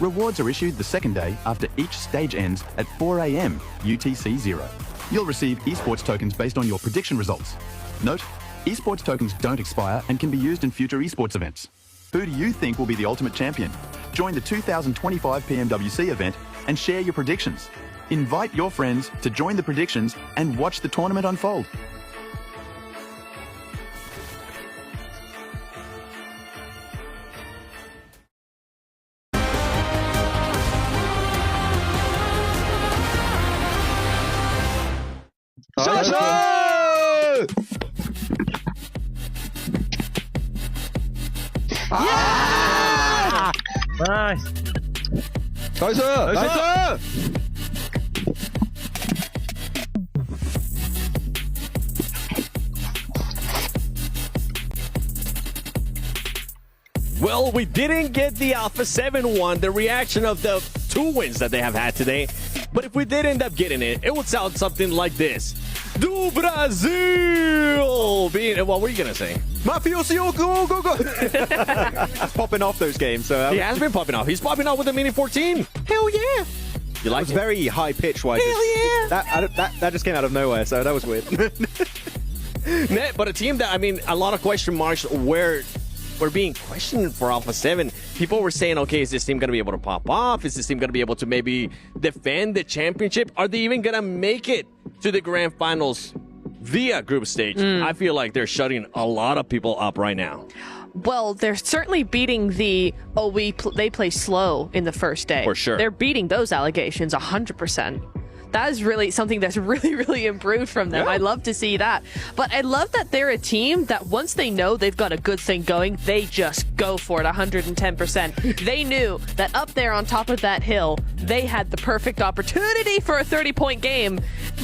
Rewards are issued the second day after each stage ends at 4 AM UTC 0. You'll receive esports tokens based on your prediction results. Note, esports tokens don't expire and can be used in future esports events. Who do you think will be the ultimate champion? Join the 2025 PMWC event and share your predictions. Invite your friends to join the predictions and watch the tournament unfold. Nice. Well, we didn't get the Alpha 7 one, the reaction of the 2 wins that they have had today. But if we did end up getting it, it would sound something like this. Do Brasil! What were you going to say? Mafiosi, go, go, go! He's popping off those games. So he has been popping off. He's popping off with the Mini 14. Hell yeah! You like it? Very high pitch wise. Hell yeah! That just came out of nowhere, so that was weird. But a team that, I mean, a lot of question marks were being questioned for Alpha 7. People were saying, okay, is this team going to be able to pop off? Is this team going to be able to maybe defend the championship? Are they even going to make it to the grand finals via group stage? I feel like they're shutting a lot of people up right now. Well, they're certainly beating they play slow in the first day. For sure. They're beating those allegations 100%. That is really something that's really improved from them. Yeah. I love to see that. But I love that they're a team that once they know they've got a good thing going, they just go for it 110%. They knew that up there on top of that hill, they had the perfect opportunity for a 30-point game.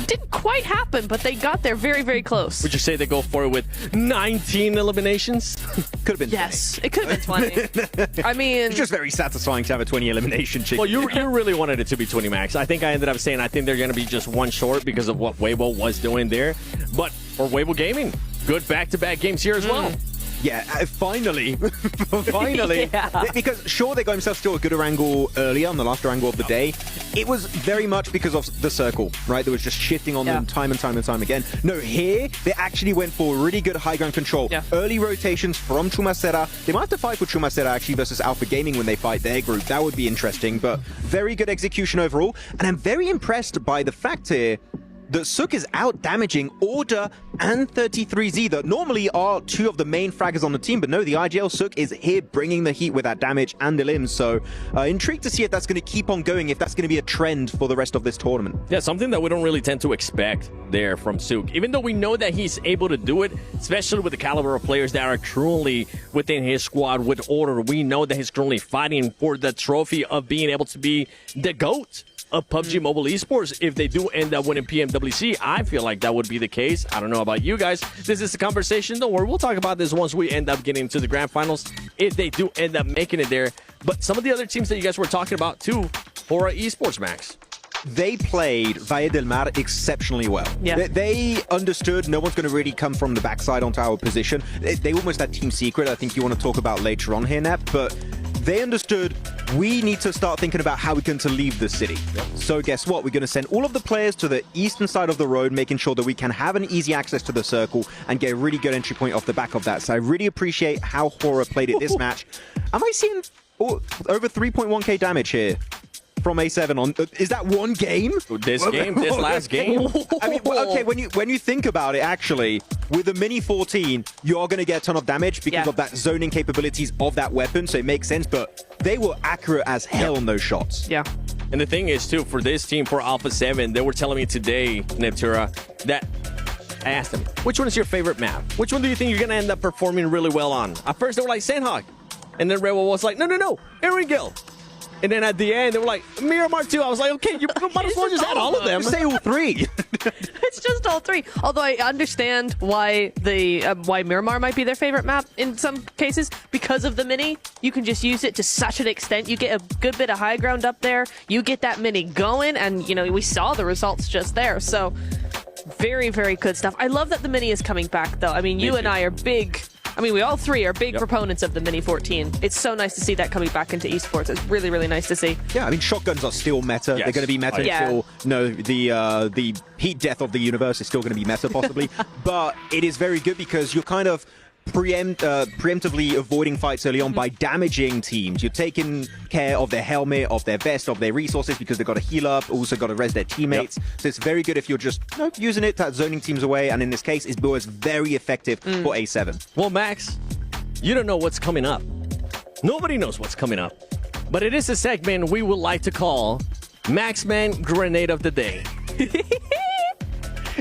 Didn't quite happen, but they got there very close. Would you say they go for it with 19 eliminations? Could have been 20. Yes, it could have been 20. I mean... It's just very satisfying to have a 20 elimination chick. Well, you really wanted it to be 20 max. I think I ended up saying I think they're going to be just one short because of what Weibo was doing there. But for Weibo Gaming, good back-to-back games here as well. Yeah, finally. Finally. Yeah. Because sure, they got themselves still a good angle earlier on the last angle of the day. It was very much because of the circle, right? That was just shifting on them time and time again. No, here, they actually went for really good high ground control. Yeah. Early rotations from Chumacera. They might have to fight with Chumacera actually versus Alpha Gaming when they fight their group. That would be interesting, but very good execution overall. And I'm very impressed by the fact here that Suk is out damaging Order and 33Z that normally are 2 of the main fraggers on the team, but no, the IGL Suk is here bringing the heat with that damage and the limbs. So intrigued to see if that's going to keep on going, if that's going to be a trend for the rest of this tournament. Yeah, something that we don't really tend to expect there from Suk. Even though we know that he's able to do it, especially with the caliber of players that are truly within his squad with Order, we know that he's currently fighting for the trophy of being able to be the GOAT of PUBG Mobile Esports. If they do end up winning PMWC, I feel like that would be the case. I don't know about you guys. This is the conversation. Don't worry, we'll talk about this once we end up getting to the grand finals, if they do end up making it there. But some of the other teams that you guys were talking about too for Esports Max. They played Valle del Mar exceptionally well. Yeah. They understood no one's going to really come from the backside onto our position. They almost had team secret, I think you want to talk about later on here, Nep, but they understood we need to start thinking about how we're going to leave the city. So guess what? We're going to send all of the players to the eastern side of the road, making sure that we can have an easy access to the circle and get a really good entry point off the back of that. So I really appreciate how Horror played it this match. Am I seeing over 3.1k damage here from A7 on? Is that one game? This last game? I mean, okay, when you think about it, actually, with the Mini 14, you are going to get a ton of damage because of that zoning capabilities of that weapon, so it makes sense, but they were accurate as hell on those shots. Yeah. And the thing is, too, for this team, for Alpha 7, they were telling me today, Neptura, that I asked them, which one is your favorite map? Which one do you think you're going to end up performing really well on? At first, they were like, Sandhog. And then Rebel was like, no, Erangel. And then at the end, they were like, Miramar 2. I was like, okay, you might as well just add all of them. Say all 3. It's just all 3. Although I understand why why Miramar might be their favorite map in some cases. Because of the Mini, you can just use it to such an extent. You get a good bit of high ground up there. You get that Mini going, and, you know, we saw the results just there. So, very good stuff. I love that the Mini is coming back, though. I mean, you and I are big... I mean, we all 3 are big proponents of the Mini 14. It's so nice to see that coming back into esports. It's really nice to see. Yeah, I mean, shotguns are still meta. They're going to be meta until the heat death of the universe is still going to be meta, possibly. But it is very good because you're kind of preemptively avoiding fights early on by damaging teams. You're taking care of their helmet, of their vest, of their resources because they've got to heal up, also got to res their teammates. So it's very good if you're just using it to zoning teams away, and in this case, it was very effective for A7. Well, Max, you don't know what's coming up. Nobody knows what's coming up. But it is a segment we would like to call Maxman Grenade of the Day.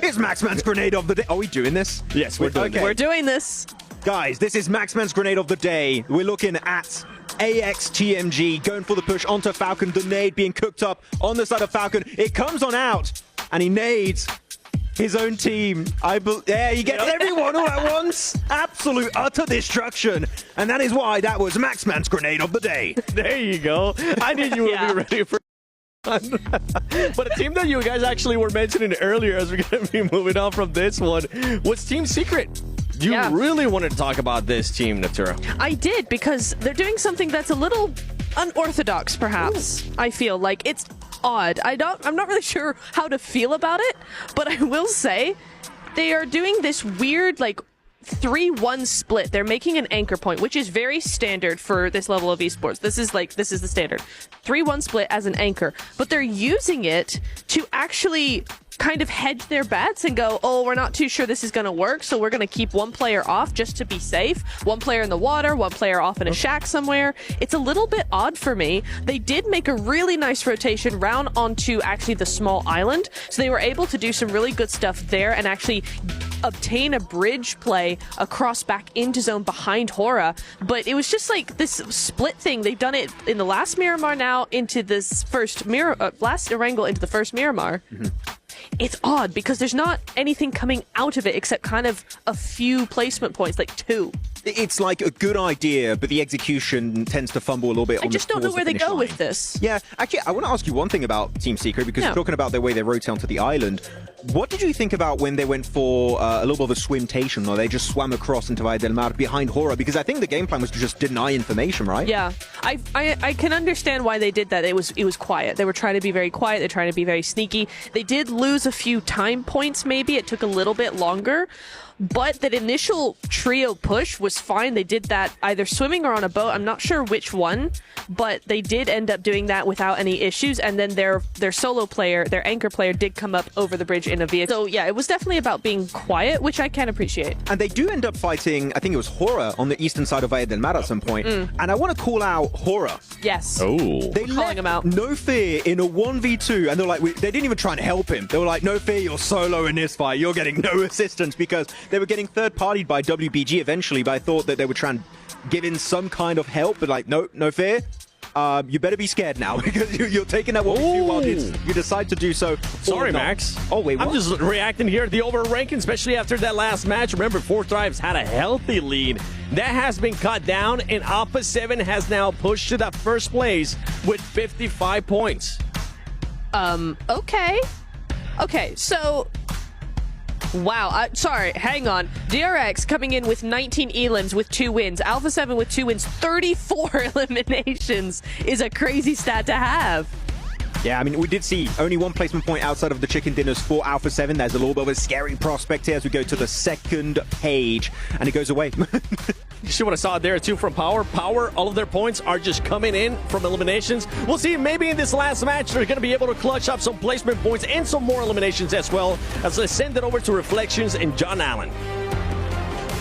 It's Maxman's grenade of the day. Are we doing this? Yes, we're doing We're doing this. Guys, this is Maxman's grenade of the day. We're looking at AXTMG going for the push onto Falcon. The nade being cooked up on the side of Falcon. It comes on out, and he nades his own team. Yeah, he gets everyone all at once. Absolute utter destruction. And that is why that was Maxman's grenade of the day. There you go. I knew you would be ready for but a team that you guys actually were mentioning earlier as we're going to be moving on from this one was Team Secret. You really wanted to talk about this team, Natura. I did, because they're doing something that's a little unorthodox, perhaps. Ooh. I feel like it's odd. I'm not really sure how to feel about it, but I will say they are doing this weird, like, 3-1 split. They're making an anchor point, which is very standard for this level of esports. This is the standard. 3-1 split as an anchor, but they're using it to actually kind of hedge their bets and go, oh, we're not too sure this is going to work, so we're going to keep one player off just to be safe. One player in the water, one player off in a shack somewhere. It's a little bit odd for me. They did make a really nice rotation round onto actually the small island, so they were able to do some really good stuff there and actually obtain a bridge play across back into zone behind Hora. But it was just like this split thing. They've done it in the last Miramar now into this first last Erangel into the first Miramar. It's odd because there's not anything coming out of it except kind of a few placement points, like 2. It's like a good idea, but the execution tends to fumble a little bit. I just don't know where they go with this. Yeah, actually, I want to ask you one thing about Team Secret, because you're talking about the way they rotate onto the island. What did you think about when they went for a little bit of a swimtation, or they just swam across into Valle del Mar behind Hora? Because I think the game plan was to just deny information, right? Yeah, I can understand why they did that. It was quiet. They were trying to be very quiet. They're trying to be very sneaky. They did lose a few time points, maybe. It took a little bit longer. But that initial trio push was fine. They did that either swimming or on a boat. I'm not sure which one, but they did end up doing that without any issues. And then their solo player, their anchor player, did come up over the bridge in a vehicle. So yeah, it was definitely about being quiet, which I can appreciate. And they do end up fighting, I think it was Hora on the eastern side of Valle del Mar at some point. And I want to call out Hora. Yes. Oh. They calling him out. No Fear in a 1v2, and they're like, they didn't even try and help him. They were like, No Fear, you're solo in this fight. You're getting no assistance, because they were getting third-partied by WBG eventually, but I thought that they would try and give in some kind of help, but like, no Fear. You better be scared now, because you're taking that 1v2 while you decide to do so. Sorry, Max. Oh, wait, what? I'm just reacting here to the overranking, especially after that last match. Remember, Fourth Drives had a healthy lead. That has been cut down, and Alpha 7 has now pushed to that first place with 55 points. Okay, so... Wow, sorry, hang on. DRX coming in with 19 elims with 2 wins. Alpha 7 with 2 wins, 34 eliminations is a crazy stat to have. Yeah, I mean, we did see only 1 placement point outside of the chicken dinners for Alpha 7. There's a little bit of a scary prospect here as we go to the second page, and it goes away. You see what I saw there, too, from Power? Power, all of their points are just coming in from eliminations. We'll see maybe in this last match they're going to be able to clutch up some placement points and some more eliminations as well, as they send it over to Reflections and John Allen.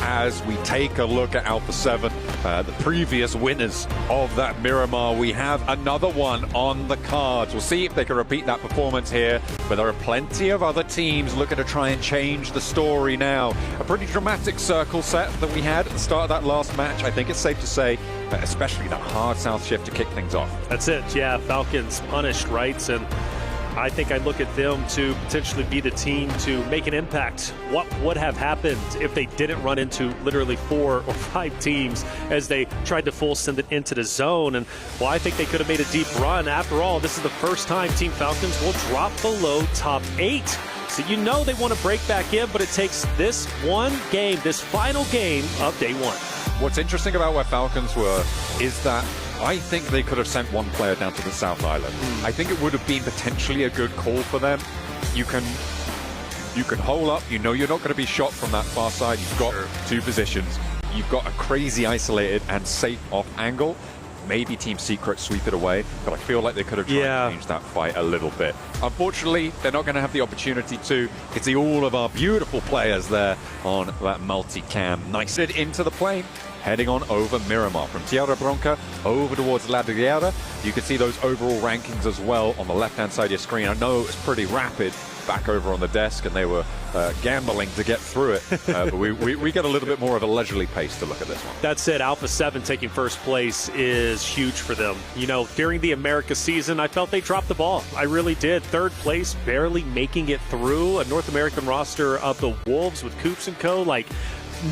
As we take a look at Alpha 7, the previous winners of that Miramar, we have another one on the cards. We'll see if they can repeat that performance here, but there are plenty of other teams looking to try and change the story now. A pretty dramatic circle set that we had at the start of that last match. I think it's safe to say, especially that hard south shift to kick things off. That's it, yeah. Falcons punished, right? And I think I look at them to potentially be the team to make an impact. What would have happened if they didn't run into literally 4 or 5 teams as they tried to full send it into the zone? And well, I think they could have made a deep run. After all, this is the first time Team Falcons will drop below top 8. So you know they want to break back in, but it takes this one game, this final game of day 1. What's interesting about where Falcons were is that I think they could have sent one player down to the South Island. I think it would have been potentially a good call for them. You can hole up, you know you're not going to be shot from that far side. You've got 2 positions. You've got a crazy isolated and safe off angle. Maybe Team Secret sweep it away, but I feel like they could have tried to change that fight a little bit. Unfortunately, they're not going to have the opportunity to. It's all of our beautiful players there on that multi-cam. Nice it into the plane. Heading on over Miramar from Tierra Bronca over towards La Guerra. You can see those overall rankings as well on the left-hand side of your screen. I know it's pretty rapid, back over on the desk, and they were gambling to get through it. But we get a little bit more of a leisurely pace to look at this one. That said, Alpha 7 taking first place is huge for them. You know, during the America season, I felt they dropped the ball. I really did. Third place, barely making it through a North American roster of the Wolves with Coops and Co. Like,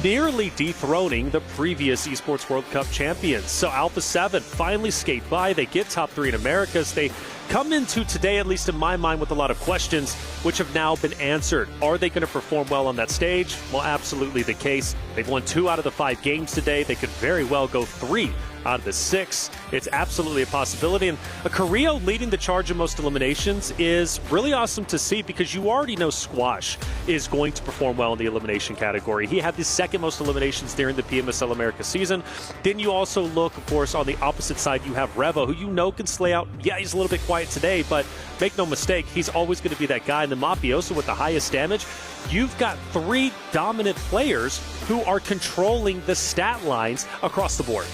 nearly dethroning the previous Esports World Cup champions. So Alpha 7 finally skate by. They get top 3 in Americas. They come into today, at least in my mind, with a lot of questions, which have now been answered. Are they going to perform well on that stage? Well, absolutely the case. They've won 2 out of the 5 games today. They could very well go 3 out of the 6. It's absolutely a possibility. And Carrillo leading the charge of most eliminations is really awesome to see, because you already know Squash is going to perform well in the elimination category. He had the 2nd most eliminations during the PMSL America season. Then you also look, of course, on the opposite side, you have Revo, who you know can slay out. Yeah, he's a little bit quiet today, but make no mistake, he's always going to be that guy. And the Mafioso with the highest damage. You've got 3 dominant players who are controlling the stat lines across the board.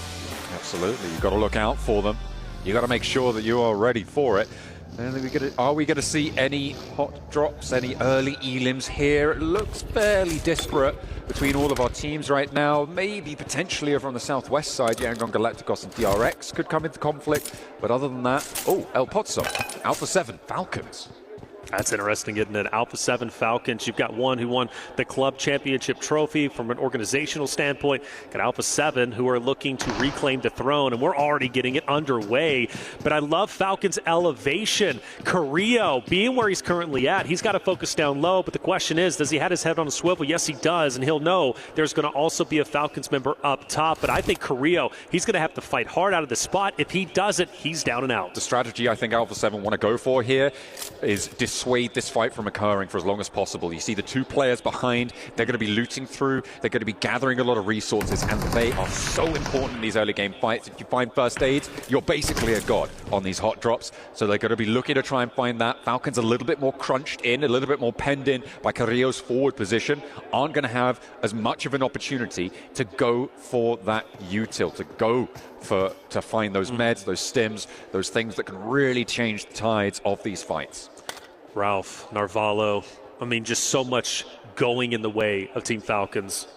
Absolutely, you've got to look out for them. You've got to make sure that you are ready for it. And are we going to see any hot drops, any early elims here? It looks fairly disparate between all of our teams right now. Maybe potentially over on the southwest side, Yangon Galacticos and DRX could come into conflict. But other than that, oh, El Pozzo, Alpha 7, Falcons. That's interesting, isn't it? Alpha 7 Falcons. You've got one who won the club championship trophy from an organizational standpoint. Got Alpha 7 who are looking to reclaim the throne, and we're already getting it underway. But I love Falcons' elevation. Carrillo, being where he's currently at, he's got to focus down low. But the question is, does he have his head on a swivel? Yes, he does. And he'll know there's going to also be a Falcons member up top. But I think Carrillo, he's going to have to fight hard out of the spot. If he doesn't, he's down and out. The strategy I think Alpha 7 want to go for here is dissuade this fight from occurring for as long as possible. You see the 2 players behind, they're going to be looting through, they're going to be gathering a lot of resources, and they are so important in these early game fights. If you find first aids, you're basically a god on these hot drops, so they're going to be looking to try and find that. Falcons a little bit more crunched in, a little bit more penned in by Carrillo's forward position, aren't going to have as much of an opportunity to go for that util, to go to find those meds, those stims, those things that can really change the tides of these fights. Ralph, Narvalo, I mean, just so much going in the way of Team Falcons.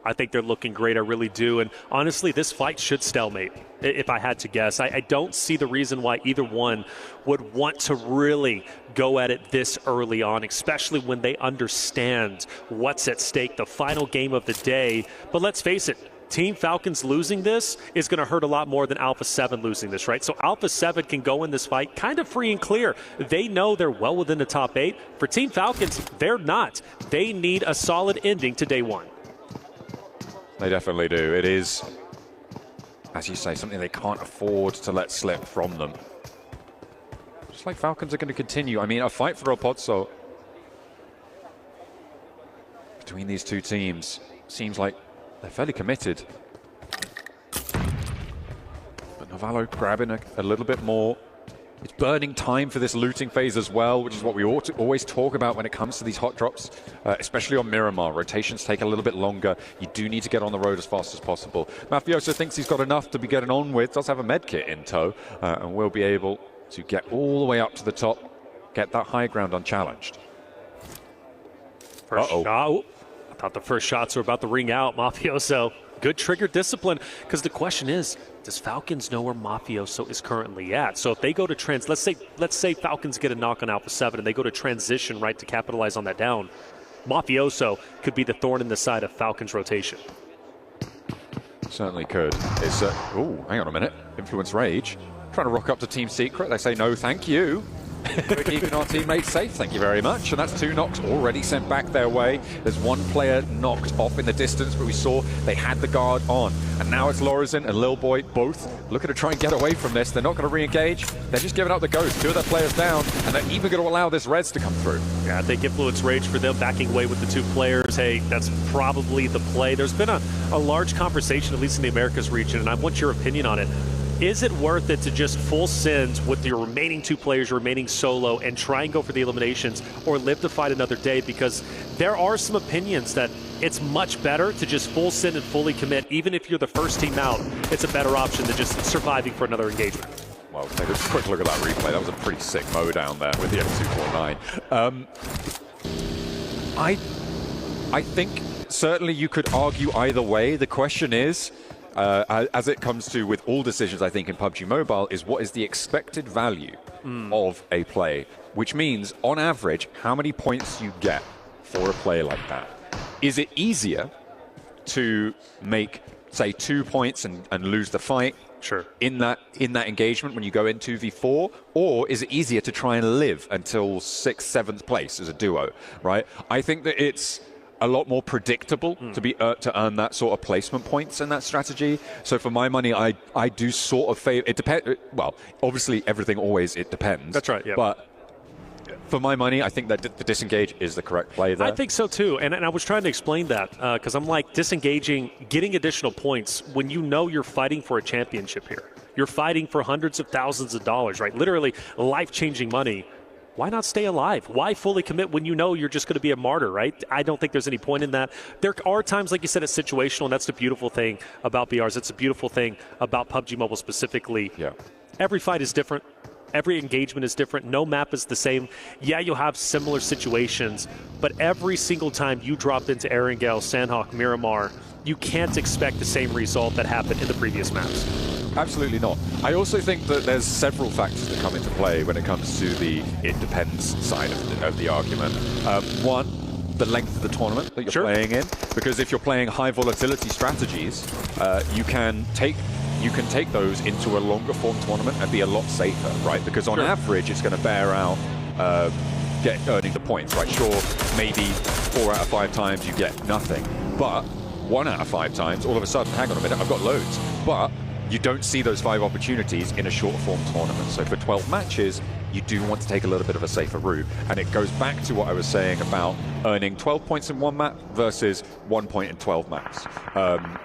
I think they're looking great, I really do. And honestly, this fight should stalemate, if I had to guess. I don't see the reason why either one would want to really go at it this early on, especially when they understand what's at stake, the final game of the day. But let's face it, Team Falcons losing this is going to hurt a lot more than Alpha 7 losing this, right? So Alpha 7 can go in this fight kind of free and clear. They know they're well within the top 8. For Team Falcons, they're not. They need a solid ending to day 1. They definitely do. It is, as you say, something they can't afford to let slip from them. Just like Falcons are going to continue. I mean, a fight for El Pozzo between these 2 teams seems like they're fairly committed. But Navallo grabbing a little bit more. It's burning time for this looting phase as well, which is what we ought to always talk about when it comes to these hot drops, especially on Miramar. Rotations take a little bit longer. You do need to get on the road as fast as possible. Mafioso thinks he's got enough to be getting on with, does have a med kit in tow, and will be able to get all the way up to the top, get that high ground unchallenged. First shot. I thought the first shots were about to ring out. Mafioso, good trigger discipline, because the question is, does Falcons know where Mafioso is currently at? So if they go to let's say Falcons get a knock on Alpha 7 and they go to transition, right, to capitalize on that down, Mafioso could be the thorn in the side of Falcons' rotation. Certainly could. It's oh, hang on a minute. Influence Rage trying to rock up to Team Secret. They say no, thank you. We're keeping our teammates safe, thank you very much. And that's 2 knocks already sent back their way. There's 1 player knocked off in the distance, but we saw they had the guard on. And now it's Lorazin and Lil Boy both looking to try and get away from this. They're not going to re-engage. They're just giving up the ghost. 2 of their players down, and they're even going to allow this Reds to come through. Yeah, I think Influence Rage for them backing away with the 2 players. Hey, that's probably the play. There's been a large conversation, at least in the Americas region, and I want your opinion on it. Is it worth it to just full send with your remaining 2 players, your remaining solo, and try and go for the eliminations, or live to fight another day? Because there are some opinions that it's much better to just full send and fully commit. Even if you're the first team out, it's a better option than just surviving for another engagement. well, take a quick look at that replay. That was a pretty sick mow down there with the M249. I think certainly you could argue either way. The question is, as it comes to with all decisions, I think in PUBG Mobile, is what is the expected value of a play, which means on average how many points you get for a play like that. Is it easier to make, say, 2 points and lose the fight in that engagement when you go in 2v4, or is it easier to try and live until 6th, 7th place as a duo, right? I think that it's a lot more predictable to earn that sort of placement points in that strategy. So for my money, I do sort of favor. It depends. Well, obviously everything always it depends. That's right. Yeah. But for my money, I think that the disengage is the correct play there. I think so too, and I was trying to explain that because I'm like, disengaging, getting additional points when you know you're fighting for a championship here. You're fighting for hundreds of thousands of dollars, right? Literally life-changing money. Why not stay alive? Why fully commit when you know you're just going to be a martyr, right? I don't think there's any point in that. There are times, like you said, it's situational, and that's the beautiful thing about BRs. It's a beautiful thing about PUBG Mobile specifically. Yeah. Every fight is different. Every engagement is different. No map is the same. Yeah, you'll have similar situations, but every single time you drop into Erangel, Sandhawk, Miramar, you can't expect the same result that happened in the previous maps. Absolutely not. I also think that there's several factors that come into play when it comes to the it depends side of the argument. One, the length of the tournament that you're playing in, because if you're playing high volatility strategies, you can take those into a longer form tournament and be a lot safer, right? Because on average, it's going to bear out earning the points, right? Sure, maybe 4 out of 5 times you get nothing, but 1 out of 5 times, all of a sudden, hang on a minute, I've got loads. But you don't see those 5 opportunities in a shorter form tournament. So for 12 matches, you do want to take a little bit of a safer route. And it goes back to what I was saying about earning 12 points in one map versus 1 point in 12 maps.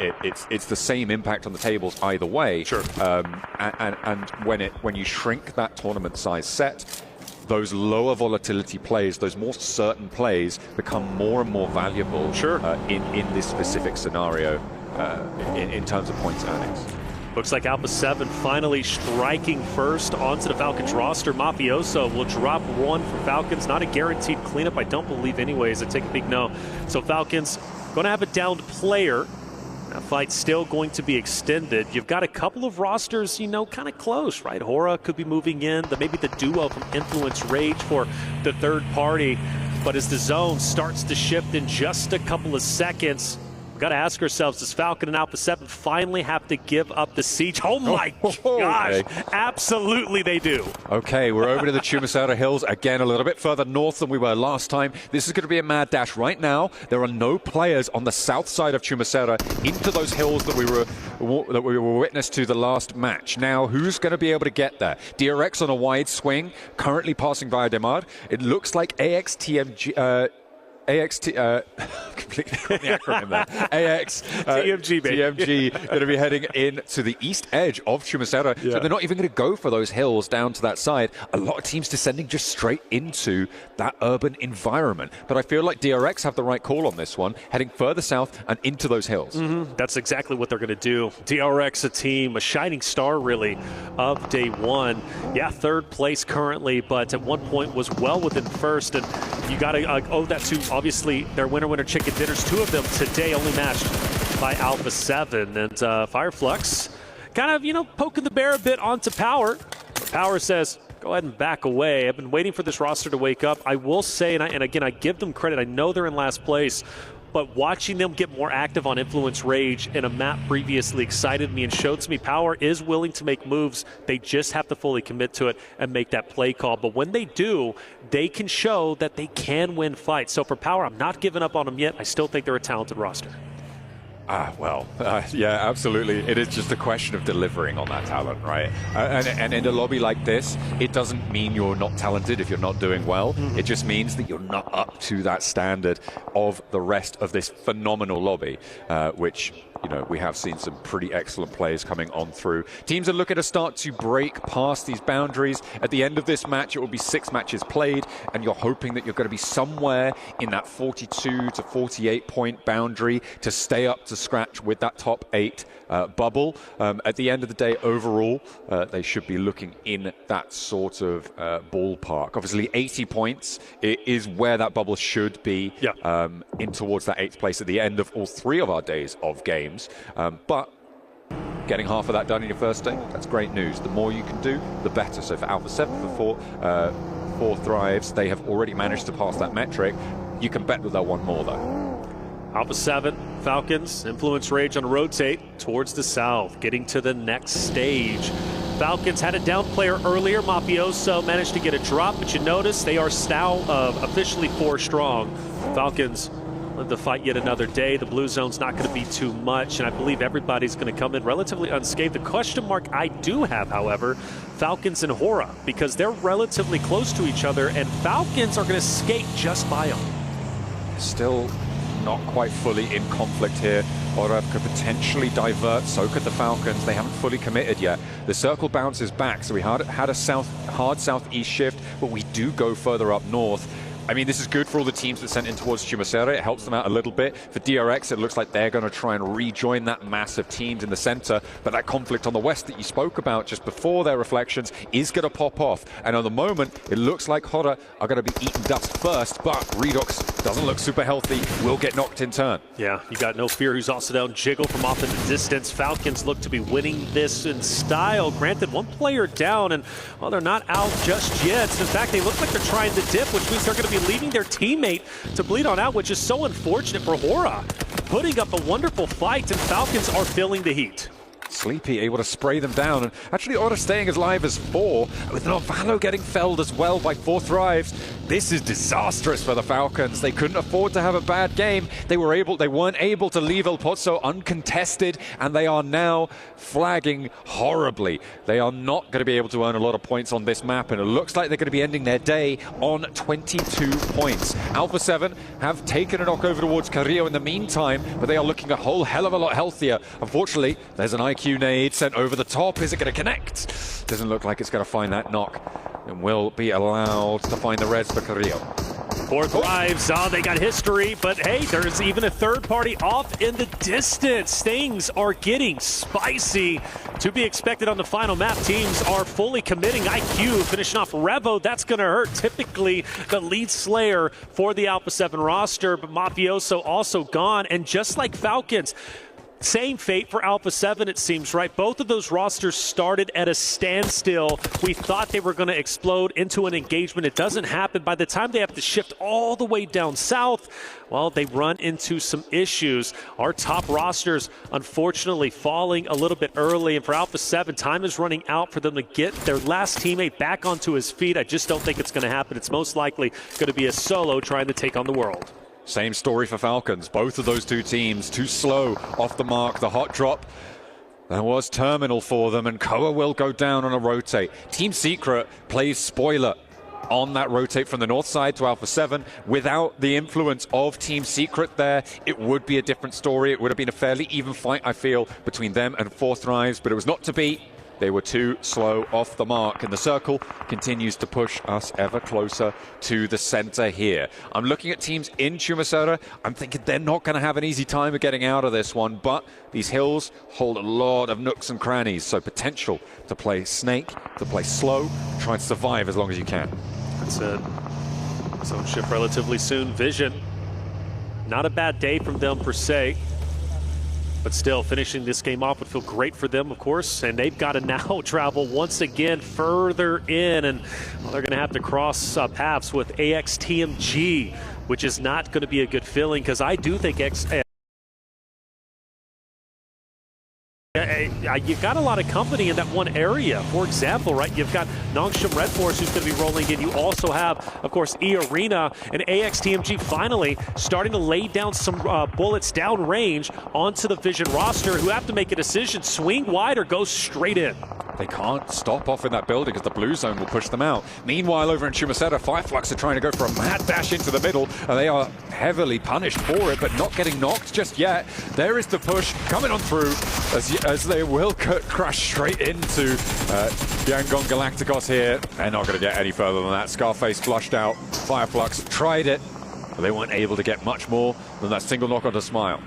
It's the same impact on the tables either way. And when you shrink that tournament size set, those lower volatility plays, those more certain plays become more and more valuable in this specific scenario in terms of points earnings. Looks like Alpha 7 finally striking first onto the Falcons roster. Mafioso will drop 1 for Falcons. Not a guaranteed cleanup, I don't believe anyways. I take a big no. So Falcons going to have a downed player. That fight's still going to be extended. You've got a couple of rosters, you know, kind of close, right? Hora could be moving in. Maybe the duo from Influence Rage for the third party. But as the zone starts to shift in just a couple of seconds, got to ask ourselves, does Falcon and Alpha 7 finally have to give up the siege? Oh my gosh, absolutely they do. Okay, we're over to the Chumasera Hills again, a little bit further north than we were last time. This is going to be a mad dash. Right now, there are no players on the south side of Chumasera into those hills that we were witness to the last match. Now, who's going to be able to get there? DRX on a wide swing, currently passing via Demar. It looks like AXTMG... completely the acronym there. TMG going to be heading in to the east edge of Chumasera. So they're not even going to go for those hills down to that side. A lot of teams descending just straight into that urban environment. But I feel like DRX have the right call on this one, heading further south and into those hills. That's exactly what they're going to do. DRX, a team, a shining star really of day one. Yeah, third place currently, but at one point was well within first. And you got to owe that to, obviously, their winner chicken dinners. 2 of them today only matched by Alpha 7. And Fireflux kind of, you know, poking the bear a bit onto Power. Power says, go ahead and back away. I've been waiting for this roster to wake up. I will say, and again, I give them credit. I know they're in last place, but watching them get more active on Influence Rage in a map previously excited me and showed to me Power is willing to make moves. They just have to fully commit to it and make that play call. But when they do, they can show that they can win fights. So for Power, I'm not giving up on them yet. I still think they're a talented roster. Yeah, absolutely. It is just a question of delivering on that talent, right? And in a lobby like this, it doesn't mean you're not talented if you're not doing well. It just means that you're not up to that standard of the rest of this phenomenal lobby, which you know, we have seen some pretty excellent players coming on through. Teams are looking to start to break past these boundaries. At the end of this match, it will be 6 matches played, and you're hoping that you're going to be somewhere in that 42 to 48 point boundary to stay up to scratch with that top 8 bubble. At the end of the day, overall, they should be looking in that sort of ballpark. Obviously, 80 points is where that bubble should be, in towards that 8th place at the end of all 3 of our days of games. But getting half of that done in your first day, that's great news. The more you can do, the better. So for Alpha 7, for 4 Thrives, they have already managed to pass that metric. You can bet that they'll want more, though. Alpha 7, Falcons, Influence Rage on rotate towards the south, getting to the next stage. Falcons had a down player earlier. Mafioso managed to get a drop, but you notice they are now officially 4 strong. Falcons live to fight yet another day. The blue zone's not going to be too much, and I believe everybody's going to come in relatively unscathed. The question mark I do have, however, Falcons and Hora, because they're relatively close to each other, and Falcons are going to skate just by them. Still not quite fully in conflict here. Hora could potentially divert, so could the Falcons. They haven't fully committed yet. The circle bounces back, so we had a hard southeast shift, but we do go further up north. I mean, this is good for all the teams that sent in towards Chumacera. It helps them out a little bit. For DRX, it looks like they're going to try and rejoin that mass of teams in the center. But that conflict on the west that you spoke about just before their reflections is going to pop off. And at the moment, it looks like Hora are going to be eating dust first. But Redox doesn't look super healthy, will get knocked in turn. Yeah, you got No Fear, who's also down. Jiggle from off in the distance. Falcons look to be winning this in style. Granted, 1 player down, and well, they're not out just yet. In fact, they look like they're trying to dip, which means they're going to be leaving their teammate to bleed on out, which is so unfortunate for Hora. Putting up a wonderful fight, and Falcons are feeling the heat. Sleepy able to spray them down, and actually Hora staying as live as 4, with Novalo getting felled as well by 4 Thrives. This is disastrous for the Falcons. They couldn't afford to have a bad game. They weren't able to leave El Pozo uncontested, and they are now flagging horribly. They are not going to be able to earn a lot of points on this map, and it looks like they're going to be ending their day on 22 points. Alpha 7 have taken a knock over towards Carrillo in the meantime, but they are looking a whole hell of a lot healthier. Unfortunately, there's an IQ nade sent over the top. Is it going to connect? Doesn't look like it's going to find that knock, and will be allowed to find the res for Carrillo. 4 Thrives, they got history, but hey, there's even a third party off in the distance. Things are getting spicy. To be expected on the final map. Teams are fully committing. IQ finishing off Revo. That's going to hurt. Typically the lead slayer for the Alpha 7 roster, but Mafioso also gone. And just like Falcons, same fate for Alpha 7, it seems, right? Both of those rosters started at a standstill. We thought they were going to explode into an engagement. It doesn't happen. By the time they have to shift all the way down south, well, they run into some issues. Our top rosters, unfortunately, falling a little bit early. And for Alpha 7, time is running out for them to get their last teammate back onto his feet. I just don't think it's going to happen. It's most likely going to be a solo trying to take on the world. Same story for Falcons. Both of those 2 teams too slow off the mark. The hot drop, that was terminal for them, and Koa will go down on a rotate. Team Secret plays spoiler on that rotate from the north side to Alpha 7. Without the influence of Team Secret there, it would be a different story. It would have been a fairly even fight, I feel, between them and 4 Thrives, but it was not to be. They were too slow off the mark, and the circle continues to push us ever closer to the center here. I'm looking at teams in Chumacera. I'm thinking they're not going to have an easy time of getting out of this one, but these hills hold a lot of nooks and crannies, so potential to play snake, to play slow, try and survive as long as you can. That's it. Zone shift relatively soon. Vision, not a bad day from them per se. But still, finishing this game off would feel great for them, of course. And they've got to now travel once again further in. And well, they're going to have to cross paths with AXTMG, which is not going to be a good feeling, because I do think you've got a lot of company in that one area. For example, right, you've got Nongshim Red Force who's going to be rolling in. You also have, of course, E-Arena and AXTMG finally starting to lay down some bullets downrange onto the Vision roster, who have to make a decision, swing wide or go straight in. They can't stop off in that building because the blue zone will push them out. Meanwhile, over in Chumaceta, Fireflux are trying to go for a mad dash into the middle, and they are heavily punished for it, but not getting knocked just yet. There is the push coming on through as they will crash straight into Yangon Galacticos here. They're not going to get any further than that. Scarface flushed out. Fireflux tried it, but they weren't able to get much more than that single knock onto Smile.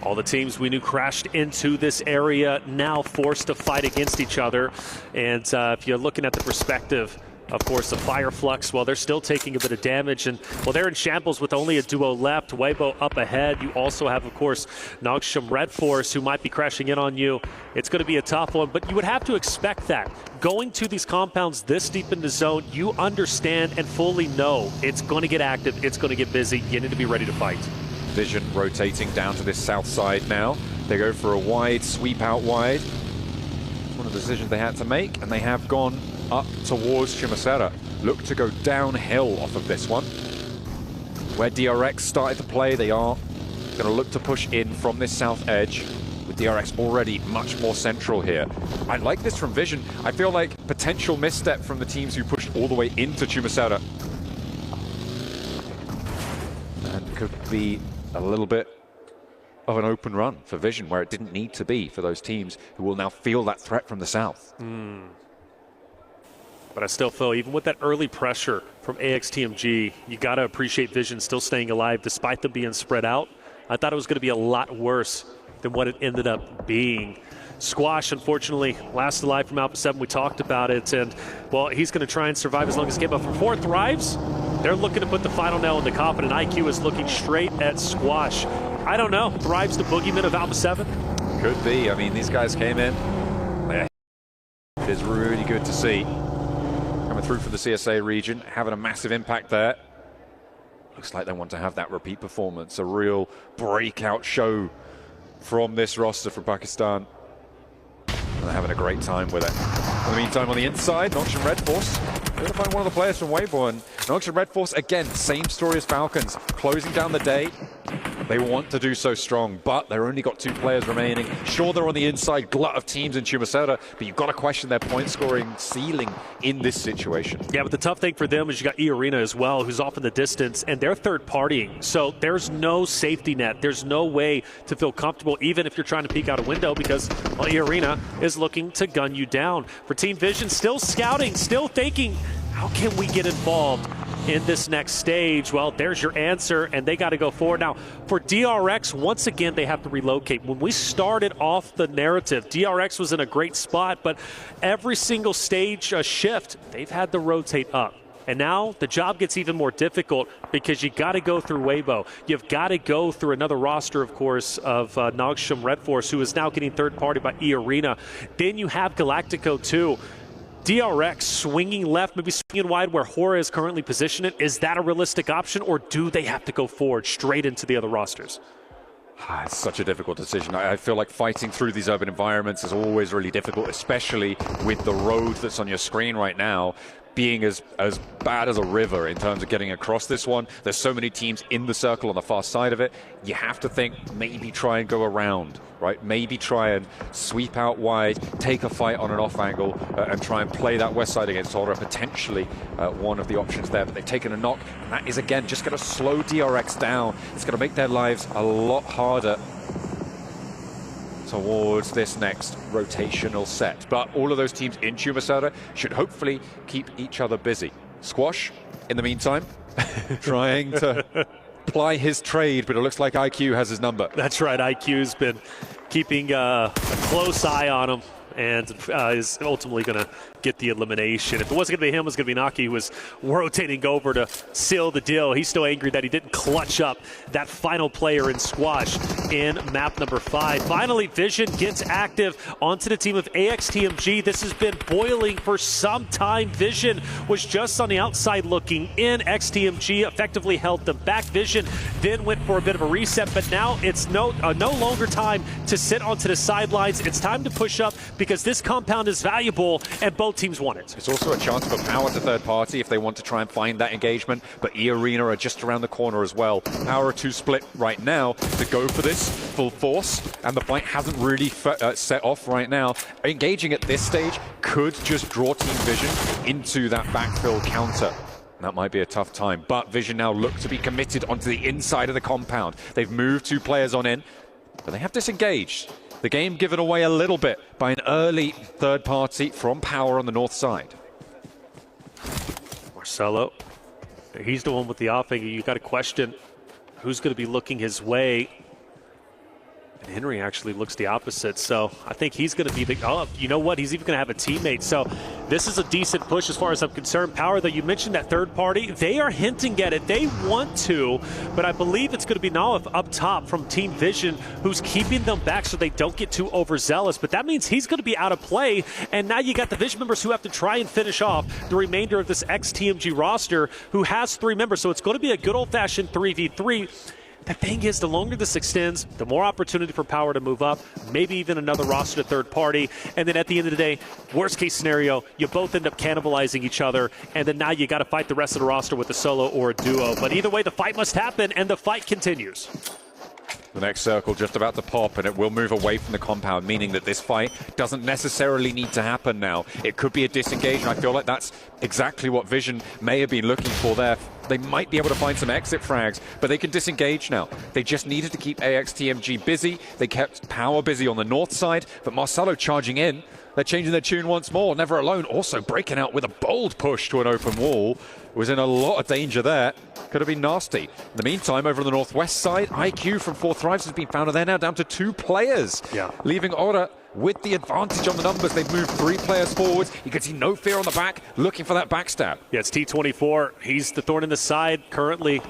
All the teams we knew crashed into this area, now forced to fight against each other. And if you're looking at the perspective, of course, the Fireflux, well, they're still taking a bit of damage. And, well, they're in shambles with only a duo left. Weibo up ahead. You also have, of course, Nogsham Red Force, who might be crashing in on you. It's going to be a tough one, but you would have to expect that. Going to these compounds this deep in the zone, you understand and fully know it's going to get active, it's going to get busy. You need to be ready to fight. Vision rotating down to this south side now. They go for a wide sweep out wide. It's one of the decisions they had to make, and they have gone up towards Chumaceta. Look to go downhill off of this one. Where DRX started to play, they are going to look to push in from this south edge, with DRX already much more central here. I like this from Vision. I feel like potential misstep from the teams who pushed all the way into Chumaceta. And could be a little bit of an open run for Vision where it didn't need to be for those teams who will now feel that threat from the south. But I still feel, even with that early pressure from AXTMG, you got to appreciate Vision still staying alive despite them being spread out. I thought it was going to be a lot worse than what it ended up being. Squash, unfortunately, last alive from Alpha 7. We talked about it, and, well, he's going to try and survive as long as he can. But for 4 Thrives, they're looking to put the final nail in the coffin, and IQ is looking straight at Squash. I don't know. Thrives the boogeyman of Alpha 7? Could be. I mean, these guys came in. It is really good to see. Coming through for the CSA region, having a massive impact there. Looks like they want to have that repeat performance, a real breakout show from this roster from Pakistan. And they're having a great time with it. In the meantime, on the inside, Nogsham Red Force, they're going to find one of the players from Weibo. And Nogsham Red Force, again, same story as Falcons, closing down the day. They want to do so strong, but they've only got 2 players remaining. Sure, they're on the inside glut of teams in Chumaceta, but you've got to question their point scoring ceiling in this situation. Yeah, but the tough thing for them is you got E-Arena as well, who's off in the distance, and they're third partying. So there's no safety net. There's no way to feel comfortable, even if you're trying to peek out a window, because, well, E-Arena is looking to gun you down. For Team Vision, still scouting, still thinking, how can we get involved in this next stage? Well, there's your answer, and they got to go forward. Now, for DRX, once again, they have to relocate. When we started off the narrative, DRX was in a great spot, but every single stage shift, they've had to rotate up. And now the job gets even more difficult because you got to go through Weibo. You've got to go through another roster, of course, of Nogsham Red Force, who is now getting third party by E-Arena. Then you have Galactico, too. DRX swinging left, maybe swinging wide where Hora is currently positioned. Is that a realistic option, or do they have to go forward straight into the other rosters? It's such a difficult decision. I feel like fighting through these urban environments is always really difficult, especially with the road that's on your screen right now being as bad as a river in terms of getting across this one. There's so many teams in the circle on the far side of it. You have to think, maybe try and go around, right? Maybe try and sweep out wide, take a fight on an off angle, and try and play that west side against Hora. Potentially one of the options there, but they've taken a knock, and that is, again, just going to slow DRX down. It's going to make their lives a lot harder towards this next rotational set. But all of those teams in Chumaceta should hopefully keep each other busy. Squash, in the meantime, trying to ply his trade, but it looks like IQ has his number. That's right. IQ's been keeping a close eye on him, and is ultimately going to get the elimination. If it wasn't going to be him, it was going to be Naki, who was rotating over to seal the deal. He's still angry that he didn't clutch up that final player in Squash in map number 5. Finally, Vision gets active onto the team of AXTMG. This has been boiling for some time. Vision was just on the outside looking in. XTMG effectively held them back. Vision then went for a bit of a reset, but now it's no longer time to sit onto the sidelines. It's time to push up, because this compound is valuable and both teams want it. It's also a chance for Power to third party if they want to try and find that engagement, but E-Arena are just around the corner as well. Power are too split right now to go for this full force, and the fight hasn't really set off right now. Engaging at this stage could just draw Team Vision into that backfill counter. That might be a tough time, but Vision now look to be committed onto the inside of the compound. They've moved 2 players on in, but they have disengaged. The game given away a little bit by an early third party from Power on the north side. Marcelo, he's the one with the off angle. You got to question who's going to be looking his way. And Henry actually looks the opposite, so I think he's going to be the... Oh, you know what? He's even going to have a teammate. So this is a decent push as far as I'm concerned. Power, though, you mentioned that third party. They are hinting at it. They want to, but I believe it's going to be Nalif up top from Team Vision who's keeping them back so they don't get too overzealous. But that means he's going to be out of play, and now you got the Vision members who have to try and finish off the remainder of this ex-TMG roster who has 3 members. So it's going to be a good old-fashioned 3v3. The thing is, the longer this extends, the more opportunity for Power to move up, maybe even another roster to third party. And then at the end of the day, worst case scenario, you both end up cannibalizing each other. And then now you got to fight the rest of the roster with a solo or a duo. But either way, the fight must happen, and the fight continues. The next circle just about to pop, and it will move away from the compound, meaning that this fight doesn't necessarily need to happen now. It could be a disengagement. I feel like that's exactly what Vision may have been looking for there. They might be able to find some exit frags, but they can disengage now. They just needed to keep AXTMG busy. They kept Power busy on the north side, but Marcelo charging in. They're changing their tune once more. Never Alone also breaking out with a bold push to an open wall. Was in a lot of danger there. Could have been nasty. In the meantime, over on the northwest side, IQ from 4 Thrives has been found, and they're now down to 2 players. Yeah. Leaving Ora with the advantage on the numbers. They've moved 3 players forwards. You can see No Fear on the back, looking for that backstab. Yeah, it's T24. He's the thorn in the side currently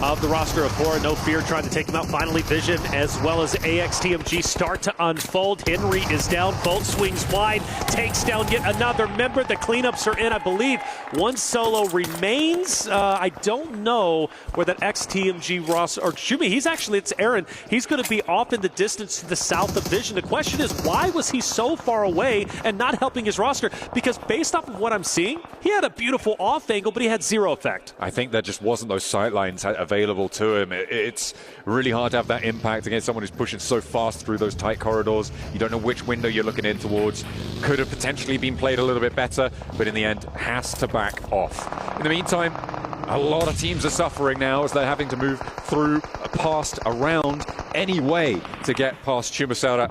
of the roster of 4. No Fear trying to take him out. Finally, Vision as well as AXTMG start to unfold. Henry is down. Bolt swings wide. Takes down yet another member. The cleanups are in, I believe. 1 solo remains. I don't know where that XTMG roster, or excuse me, it's Aaron. He's going to be off in the distance to the south of Vision. The question is, why was he so far away and not helping his roster? Because based off of what I'm seeing, he had a beautiful off angle, but he had 0 effect. I think there just wasn't those sight lines available to him. It's really hard to have that impact against someone who's pushing so fast through those tight corridors. You don't know which window you're looking in towards. Could have potentially been played a little bit better, but in the end, has to back off. In the meantime, a lot of teams are suffering now as they're having to move through, past, around, any way to get past Chumasara.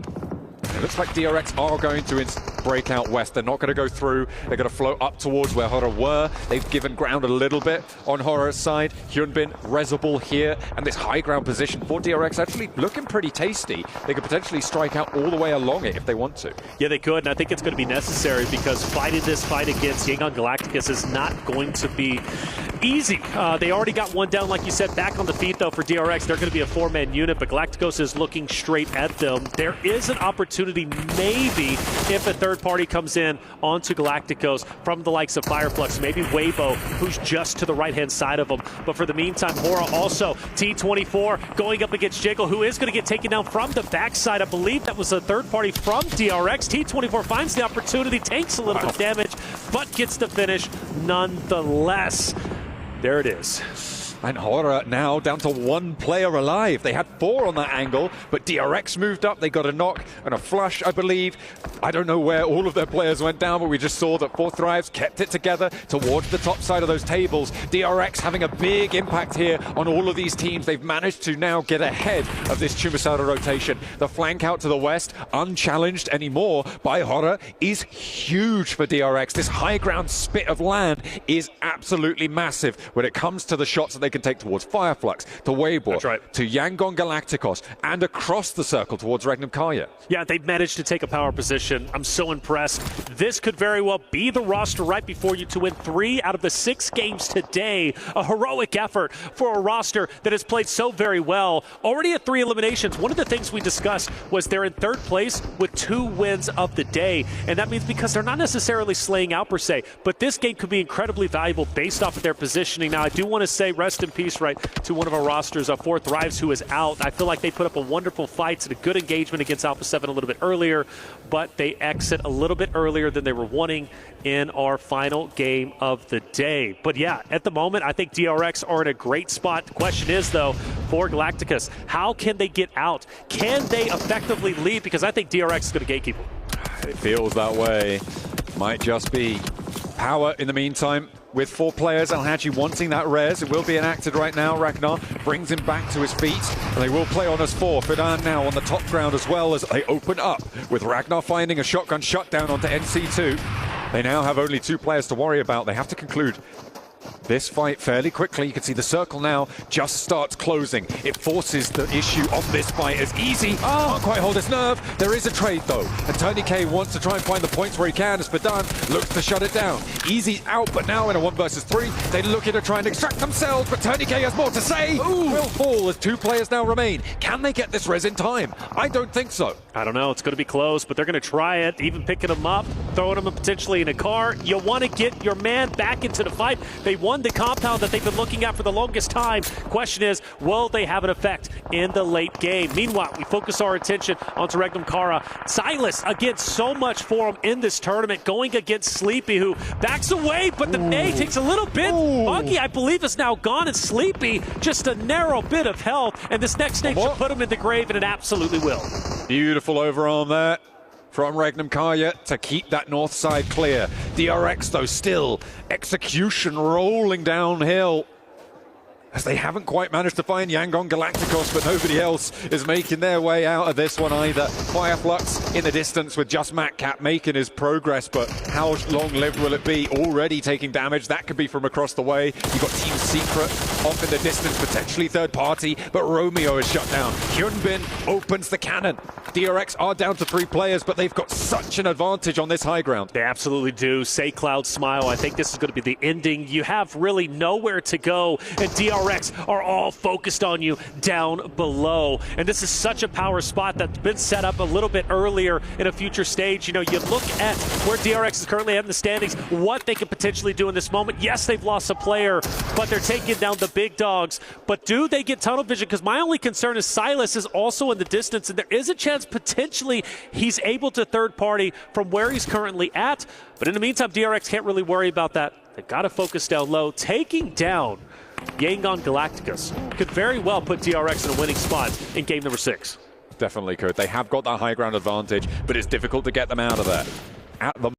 It looks like DRX are going to break out west. They're not going to go through. They're going to float up towards where Horror were. They've given ground a little bit on Horror's side. Hyunbin, Rezable here, and this high ground position for DRX actually looking pretty tasty. They could potentially strike out all the way along it if they want to. Yeah, they could, and I think it's going to be necessary because fighting this fight against Yangon Galacticus is not going to be easy. They already got 1 down, like you said, back on the feet, though, for DRX. They're going to be a 4-man unit, but Galacticos is looking straight at them. There is an opportunity, maybe, if a third party comes in onto Galacticos from the likes of Fireflux, maybe Weibo, who's just to the right-hand side of them. But for the meantime, Hora also, T24 going up against Jiggle, who is going to get taken down from the backside. I believe that was a third party from DRX. T24 finds the opportunity, takes a little bit of damage, but gets the finish nonetheless. There it is. And Horror now down to 1 player alive. They had 4 on that angle, but DRX moved up. They got a knock and a flush, I believe. I don't know where all of their players went down, but we just saw that 4 Thrives kept it together towards the top side of those tables. DRX having a big impact here on all of these teams. They've managed to now get ahead of this Chumasara rotation. The flank out to the west, unchallenged anymore by Horror, is huge for DRX. This high ground spit of land is absolutely massive when it comes to the shots that they can take towards Fireflux, to Weibo, to Yangon Galacticos, and across the circle towards Regnum Karya. Yeah, they've managed to take a power position. I'm so impressed. This could very well be the roster right before you to win 3 out of the 6 games today. A heroic effort for a roster that has played so very well. Already at 3 eliminations. One of the things we discussed was they're in 3rd place with 2 wins of the day. And that means because they're not necessarily slaying out per se, but this game could be incredibly valuable based off of their positioning. Now, I do want to say rest rest in peace, right, to one of our rosters, 4 Thrives, who is out. I feel like they put up a wonderful fight and a good engagement against Alpha 7 a little bit earlier, but they exit a little bit earlier than they were wanting in our final game of the day. But yeah, at the moment, I think DRX are in a great spot. The question is, though, for Galacticus, how can they get out? Can they effectively lead? Because I think DRX is going to gatekeep them. It feels that way. Might just be power in the meantime. With 4 players, Alhaji wanting that res. It will be enacted right now. Ragnar brings him back to his feet, and they will play on as 4. Fidan now on the top ground as well as they open up, with Ragnar finding a shotgun shutdown onto NC2. They now have only 2 players to worry about. They have to conclude this fight fairly quickly. You can see the circle now just starts closing. It forces the issue of this fight as easy. Can't quite hold his nerve. There is a trade though, and Tony K wants to try and find the points where he can as Fadan looks to shut it down. Easy out, but now in a 1 versus 3, they looking to try and extract themselves, but Tony K has more to say. Will fall as 2 players now remain. Can they get this res in time? I don't think so. I don't know. It's going to be close, but they're going to try it, even picking him up, throwing him potentially in a car. You want to get your man back into the fight. They won the compound that they've been looking at for the longest time. Question is, will they have an effect in the late game? Meanwhile, we focus our attention onto Regnum Kara. Silas, again, so much for him in this tournament, going against Sleepy, who backs away, but the nade takes a little bit. Monkey, I believe, is now gone, and Sleepy, just a narrow bit of health, and this next nade should put him in the grave, and it absolutely will. Beautiful overarm there from Regnum Kaya to keep that north side clear. DRX, though, still execution rolling downhill, as they haven't quite managed to find Yangon Galacticos, but nobody else is making their way out of this one either. Fireflux in the distance with just MatCap making his progress, but how long-lived will it be? Already taking damage. That could be from across the way. You've got Team Secret off in the distance, potentially third party, but Romeo is shut down. Hyunbin opens the cannon. DRX are down to 3 players, but they've got such an advantage on this high ground. They absolutely do. Say Cloud Smile. I think this is going to be the ending. You have really nowhere to go, and DRX are all focused on you down below. And this is such a power spot that's been set up a little bit earlier in a future stage. You know, you look at where DRX is currently at in the standings, what they could potentially do in this moment. Yes, they've lost a player, but they're taking down the big dogs. But do they get tunnel vision? Because my only concern is Silas is also in the distance, and there is a chance potentially he's able to third party from where he's currently at. But in the meantime, DRX can't really worry about that. They've got to focus down low. Taking down Yangon Galacticus could very well put DRX in a winning spot in game number 6. Definitely could. They have got that high ground advantage, but it's difficult to get them out of there. At the